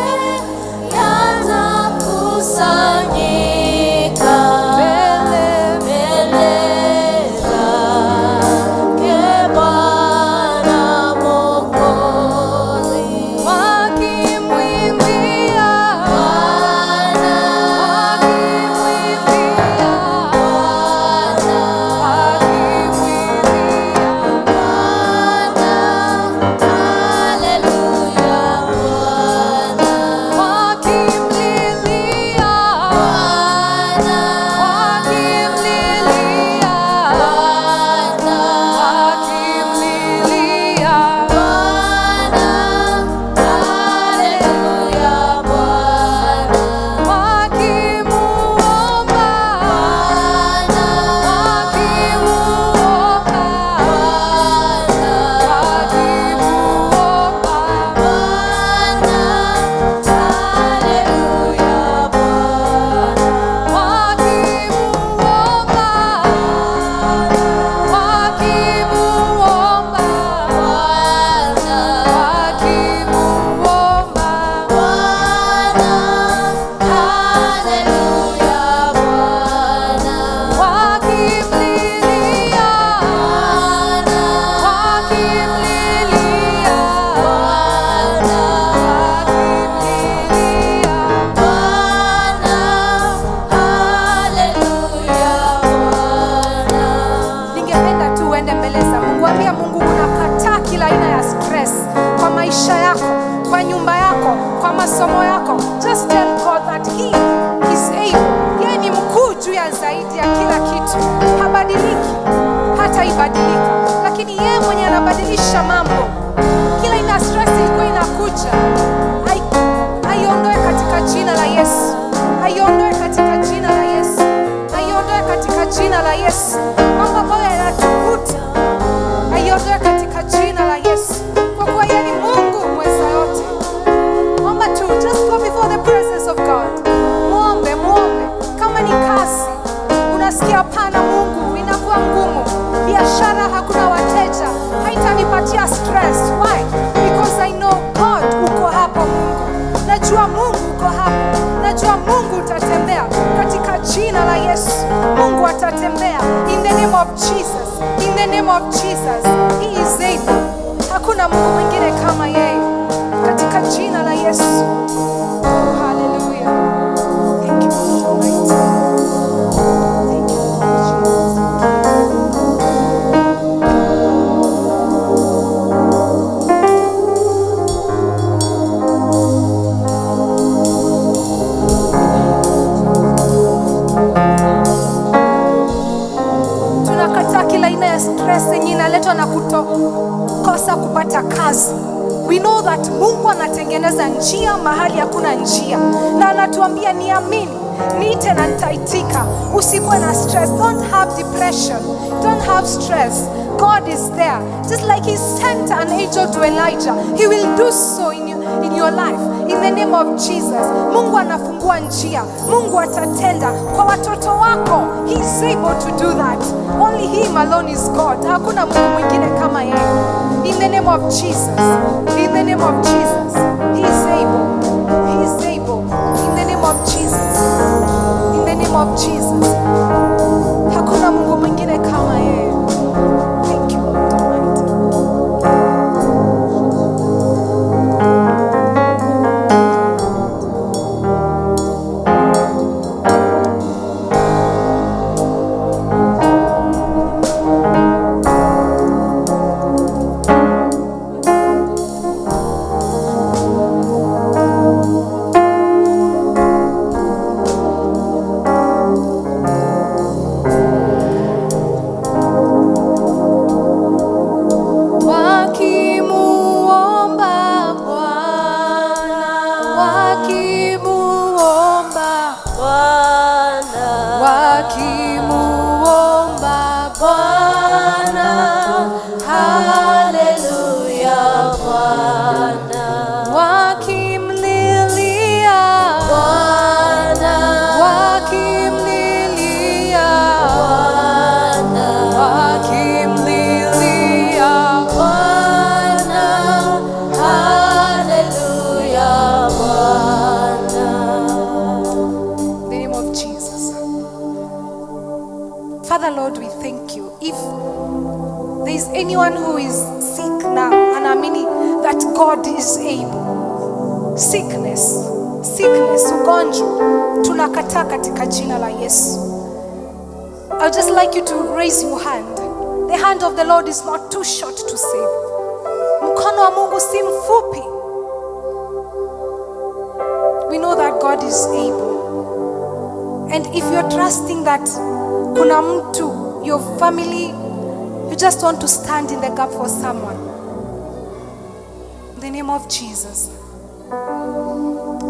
yanakusanyika ibadilika, lakini yeye mwenye anabadilisha mambo. Kila na stress ilikuwa inakuja, aiondoe katika jina la Yesu. Aiondoe katika jina la Yesu. Aiondoe katika jina la Yesu. Mambo ambayo yanatukuta, aiondoe katika jina la Yesu. Kwa kuwa yeye ni Mungu mweza yote. Omba tu, just go before the presence of God. Muombe. Kama ni kazi, unasikia hapana Mungu, inakuwa ngumu. Biashara hakuna wateja, haitanipatia stress. Why? Because I know God uko hapo Mungu. Najua Mungu uko hapo. Najua Mungu utatembea katika jina la Yesu. Mungu atatembea in the name of Jesus. In the name of Jesus. He is able. Hakuna Mungu mwingine kama yeye. Katika jina la Yesu. Oh, hallelujah. Thank you, Lord. Thank you, Jesus. Tunakataa kila aina ya stress yenye inaletwa na kutokosa kupata kazi. We know that Mungu anatengeneza njia mahali hakuna njia, na anatuambia niamini, niite na nitaitika. Usikuwe na stress. Don't have depression. Don't have stress. God is there. Just like he sent an angel to Elijah, he will do so in your life. In the name of Jesus. Mungu anafungua njia. Mungu atatenda kwa watoto wako. He is able to do that. Only him alone is God. Hakuna Mungu mwingine kama yeye. In the name of Jesus. In the name of Jesus. He is able. He is able. In the name of Jesus. In the name of Jesus. Hakuna Mungu mwingine kama yeye. Thank you, Lord Almighty. Father, Lord, we thank you. If there is anyone who is sick now, and I mean that God is able, sickness, ugonjwa, tunakataa katika jina la Yesu. I would just like you to raise your hand. The hand of the Lord is not too short to save. Mkono wa Mungu si mfupi. We know that God is able. And if you're trusting that kuna mtu, your family, you just want to stand in the gap for someone, in the name of Jesus.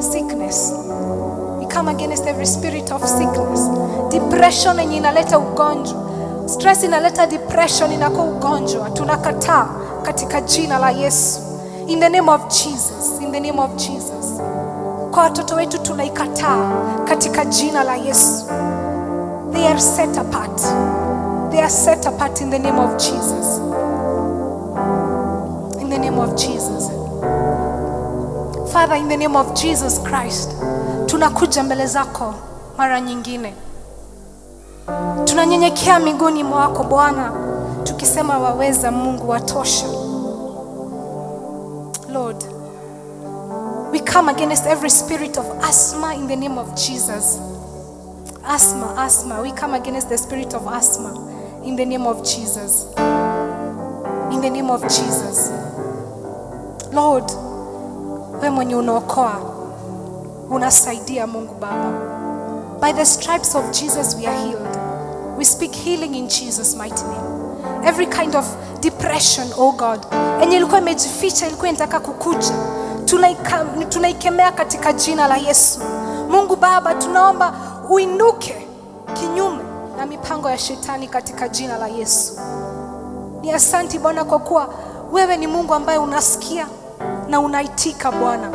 Sickness, we come against every spirit of sickness. Depression yenye inaleta ugonjwa, stress inaleta depression, inakuwa ugonjwa, tunakataa katika jina la Yesu. In the name of Jesus, in the name of Jesus. Kwa watoto wetu tunaikataa katika jina la Yesu. They are set apart. They are set apart in the name of Jesus. In the name of Jesus. Father, in the name of Jesus Christ, tunakuja mbele zako mara nyingine. Tunanyenyekea miguuni mwako Bwana, tukisema waweza, Mungu watosha. Lord, we come against every spirit of asthma in the name of Jesus. Asthma. We come against the spirit of asthma in the name of Jesus. In the name of Jesus. Lord, wewe mwenye unaokoa, unasaidia Mungu Baba. By the stripes of Jesus we are healed. We speak healing in Jesus' mighty name. every kind of depression, oh God, enye ilikuwa imejificha, ilikuwa inataka kukuja, tunaikemea katika jina la Yesu. Mungu Baba, tunaomba uinuke kinyume na mipango ya shetani katika jina la Yesu. Ni asanti Bwana kwa kuwa wewe ni Mungu ambaye unasikia na unaitika Bwana.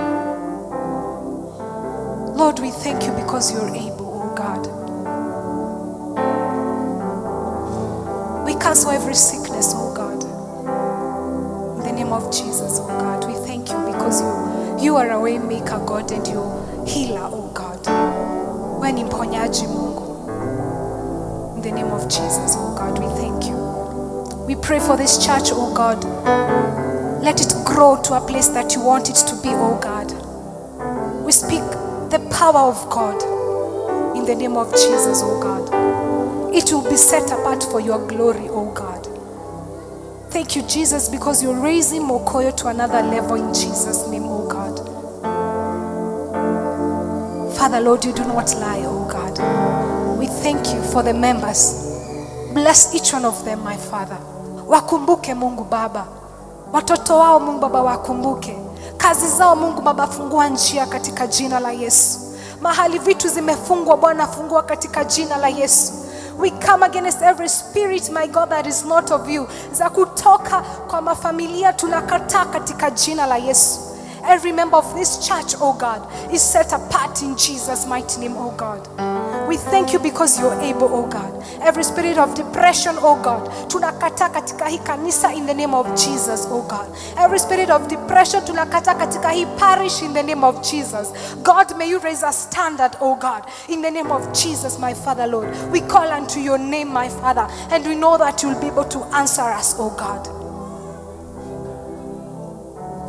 Lord, we thank you because you're able, oh God. We cancel every sickness, oh God. In the name of Jesus, oh God, we thank you because you are a way maker, God, and you healer, oh God. Wewe ni mponyaji Mungu. In the name of Jesus, oh God, we thank you. We pray for this church, oh God. Let it grow to a place that you want it to be, oh God. We speak the power of God in the name of Jesus, oh God. It will be set apart for your glory, oh God. Thank you, Jesus, because you're raising Mokoyo to another level in Jesus' name, oh God. Father, Lord, you do not lie, oh God. We thank you for the members. Bless each one of them, my Father. Wakumbuke Mungu Baba. Watoto wao Mungu Baba wakumbuke. Kazi zao Mungu Baba, fungua njia katika jina la Yesu. Mahali vitu zimefungwa Bwana, fungua katika jina la Yesu. We come against every spirit, my God, that is not of you. Za kutoka kwa mafamilia tunakataa katika jina la Yesu. Every member of this church, oh God, is set apart in Jesus' mighty name, oh God. We thank you because you're able, oh God. Every spirit of depression, oh God, tunakataa katika hii kanisa in the name of Jesus, oh God. Every spirit of depression tunakataa katika hii parish in the name of Jesus. God, may you raise a standard, oh God, in the name of Jesus, my Father, Lord. We call unto your name, my Father, and we know that you'll be able to answer us, oh God.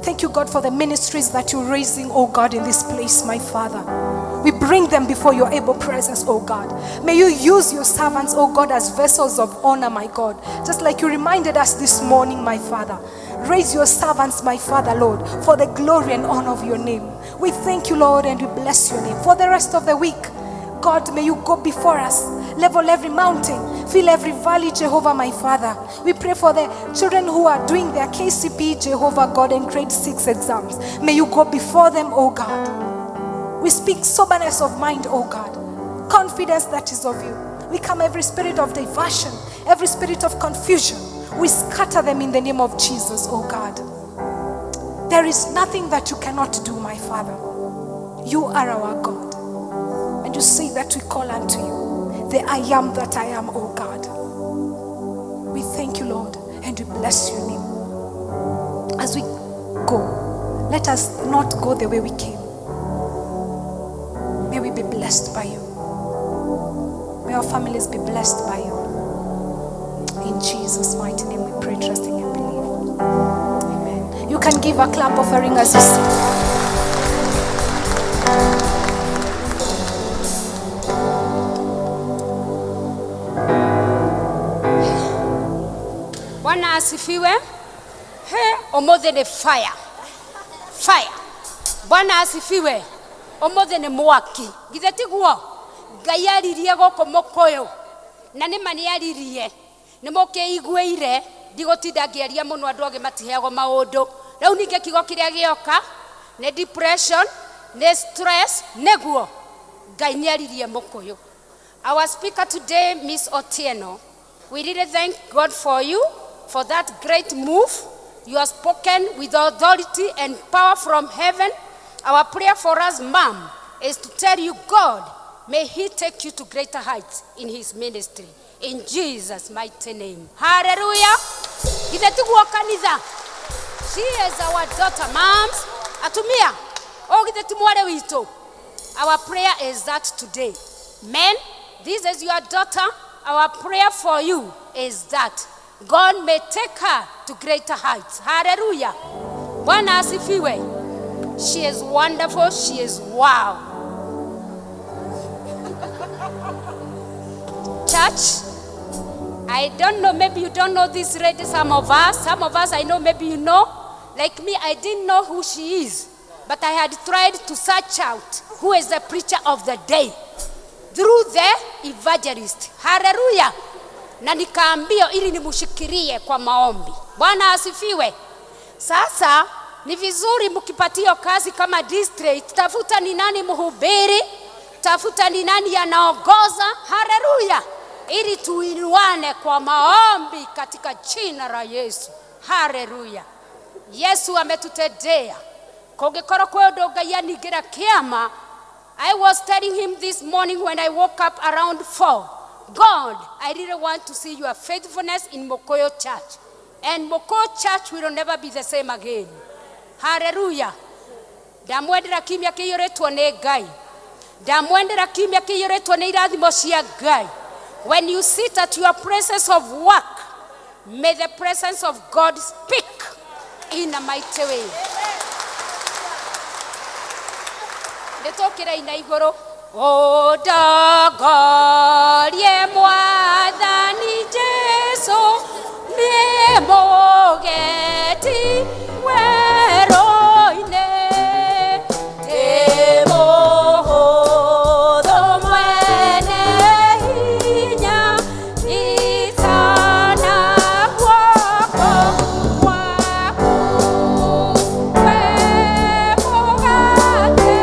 Thank you, God, for the ministries that you're raising, oh God, in this place, my Father. We bring them before your able presence, oh God. May you use your servants, oh God, as vessels of honor, my God. Just like you reminded us this morning, my Father. Raise your servants, my Father, Lord, for the glory and honor of your name. We thank you, Lord, and we bless your name. For the rest of the week, God, may you go before us. Level every mountain, fill every valley, Jehovah, my Father. We pray for the children who are doing their KCP, Jehovah God, and grade 6 exams. May you go before them, oh God. We speak soberness of mind, oh God. Confidence that is of you. We come every spirit of diversion, every spirit of confusion. We scatter them in the name of Jesus, oh God. There is nothing that you cannot do, my Father. You are our God. And you say that we call unto you, the I am that I am, oh God. We thank you, Lord, and we bless your name. As we go, let us not go the way we came. May we be blessed by you. May our families be blessed by you. In Jesus' mighty name we pray, trusting and believe. Amen. You can give a clap offering as you sing. Bwana asifiwe. Omothe ni fire. Fire. Bwana asifiwe. Omothe ni mwaki. Githe tiguo. Ngai aririe goko Mokoyo. Na nĩ mani aririe. Nĩ mũkĩiguĩire ndigũtinda ngĩaria mũno andũ angĩ matiheagwo maũndũ. Rĩu ningĩ kiugo kĩrĩa gĩoka nĩ depression, nĩ stress, nĩguo Ngai nĩ aririe Mokoyo. Our speaker today, Miss Otieno, we really thank God for you, for that great move. You have spoken with authority and power from heaven. Our prayer for us, Mom, is to tell you, God, may He take you to greater heights in His ministry. In Jesus' mighty name. Hallelujah. She is our daughter, moms. Atumia. Our prayer is that today, men, this is your daughter. Our prayer for you is that God may take her to greater heights. Hallelujah. Bwana asifiwe. She is wonderful. She is wow. Church, I don't know, maybe you don't know this lady, some of us I know, maybe you know. Like me, I didn't know who she is, but I had tried to search out who is the preacher of the day through the evangelist. Hallelujah. na nikaambia ili nimshikilie kwa maombi. Bwana asifiwe. Sasa ni vizuri mkipatia kazi kama district, tafuta ni nani mhubiri, tafuta ni nani anaongoza. Haleluya, ili tuinuane kwa maombi katika jina la Yesu. Haleluya. Yesu ametutendea. Kungĩkorwo kwĩ ũndũ Ngai aningĩra kĩama, I was telling him this morning when I woke up around 4, God, I really want to see your faithfulness in Mokoyo Church. And Mokoyo Church will never be the same again. Hallelujah. Ndamwendera kiumia kĩiyũrĩtwo nĩ Ngai. Ndamwendera kiumia kĩiyũrĩtwo nĩ irathimo cia Ngai. When you sit at your places of work, may the presence of God speak in a mighty way. Nĩtũkĩra ina igũrũ. Ũndongorie Mwathani Jesũ, nĩ mũgeti werũ-inĩ, ndĩ mũhũthũ mwene hinya, itana guoko gwaku, we mũgate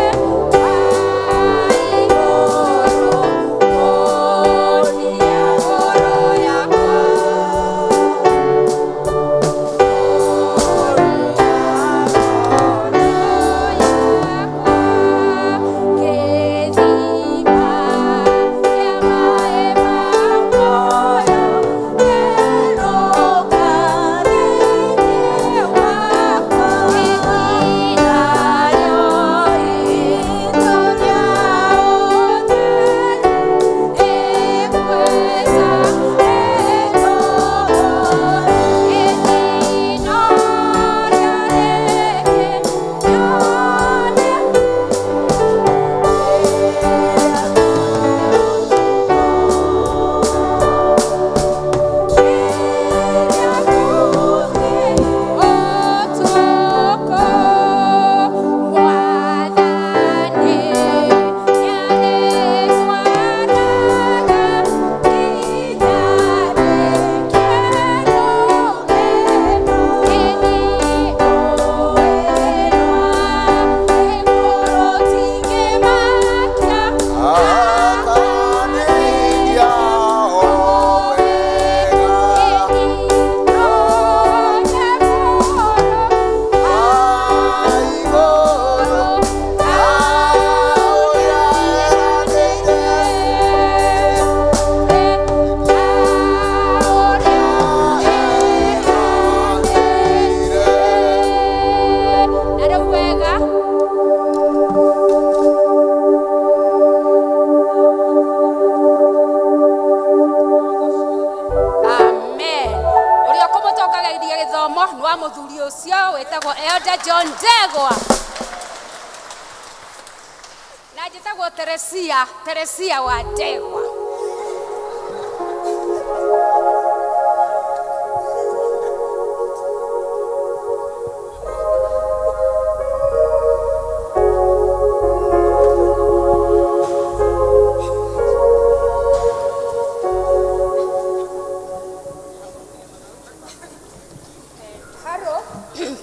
Teresia wa Ndegwa.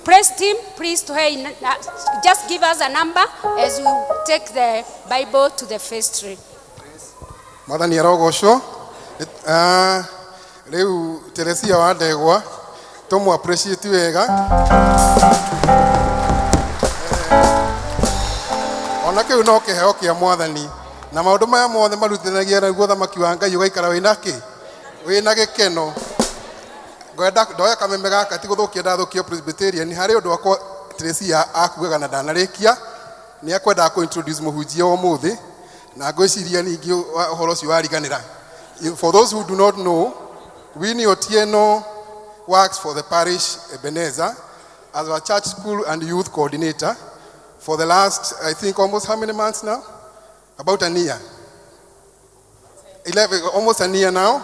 Praise team, please to her, just give us a number as we take the Bible to the first read. Mwathani arogocwo. Riu Teresia wa Ndegwa tumu appreciate wega. Ona kiu no kiheo kia Mwathani na maundu maya mothe marutithanagia na guotha maki wa Ngai ugaikara wina ki wina gikeno. Gwenda ndoya kameme gaka ti guthukia ndathukia Presbyterian hari undu wakwa Teresia akugaga na ndanarikia ni akwenda ku introduce muhunjia wa muthi na ngwiciria ningi uhoro ucio wariganira. For those who do not know, Winnie Otieno works for the parish Ebenezer as our church school and youth coordinator for the last, I think, almost how many months now? About a year. 11, almost a year now.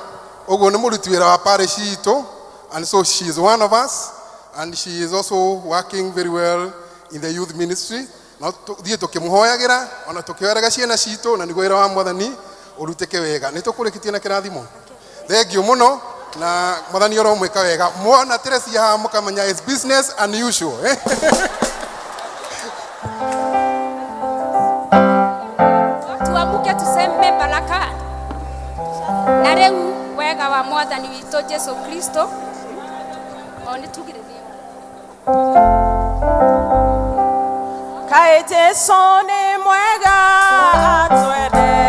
Ogo ni muruti wira wa parish ito, and so she is one of us, and she is also working very well in the youth ministry. Na thie tukimuhoyagira ona tukiweraga ciana cito na niguo wira wa Mwathani uruteke wega. Nitukulikitie na kirathimo. Thengiũ mũno na mwathani ũromwĩka wega. Mwana Teresia haha mũkamenya is business unusual. Tuamuke tuseme baraka. Na rĩu wega wa mwathani witũ Jesu Kristo onitugirithia. Kaĩ Jesu nĩ mwega atwende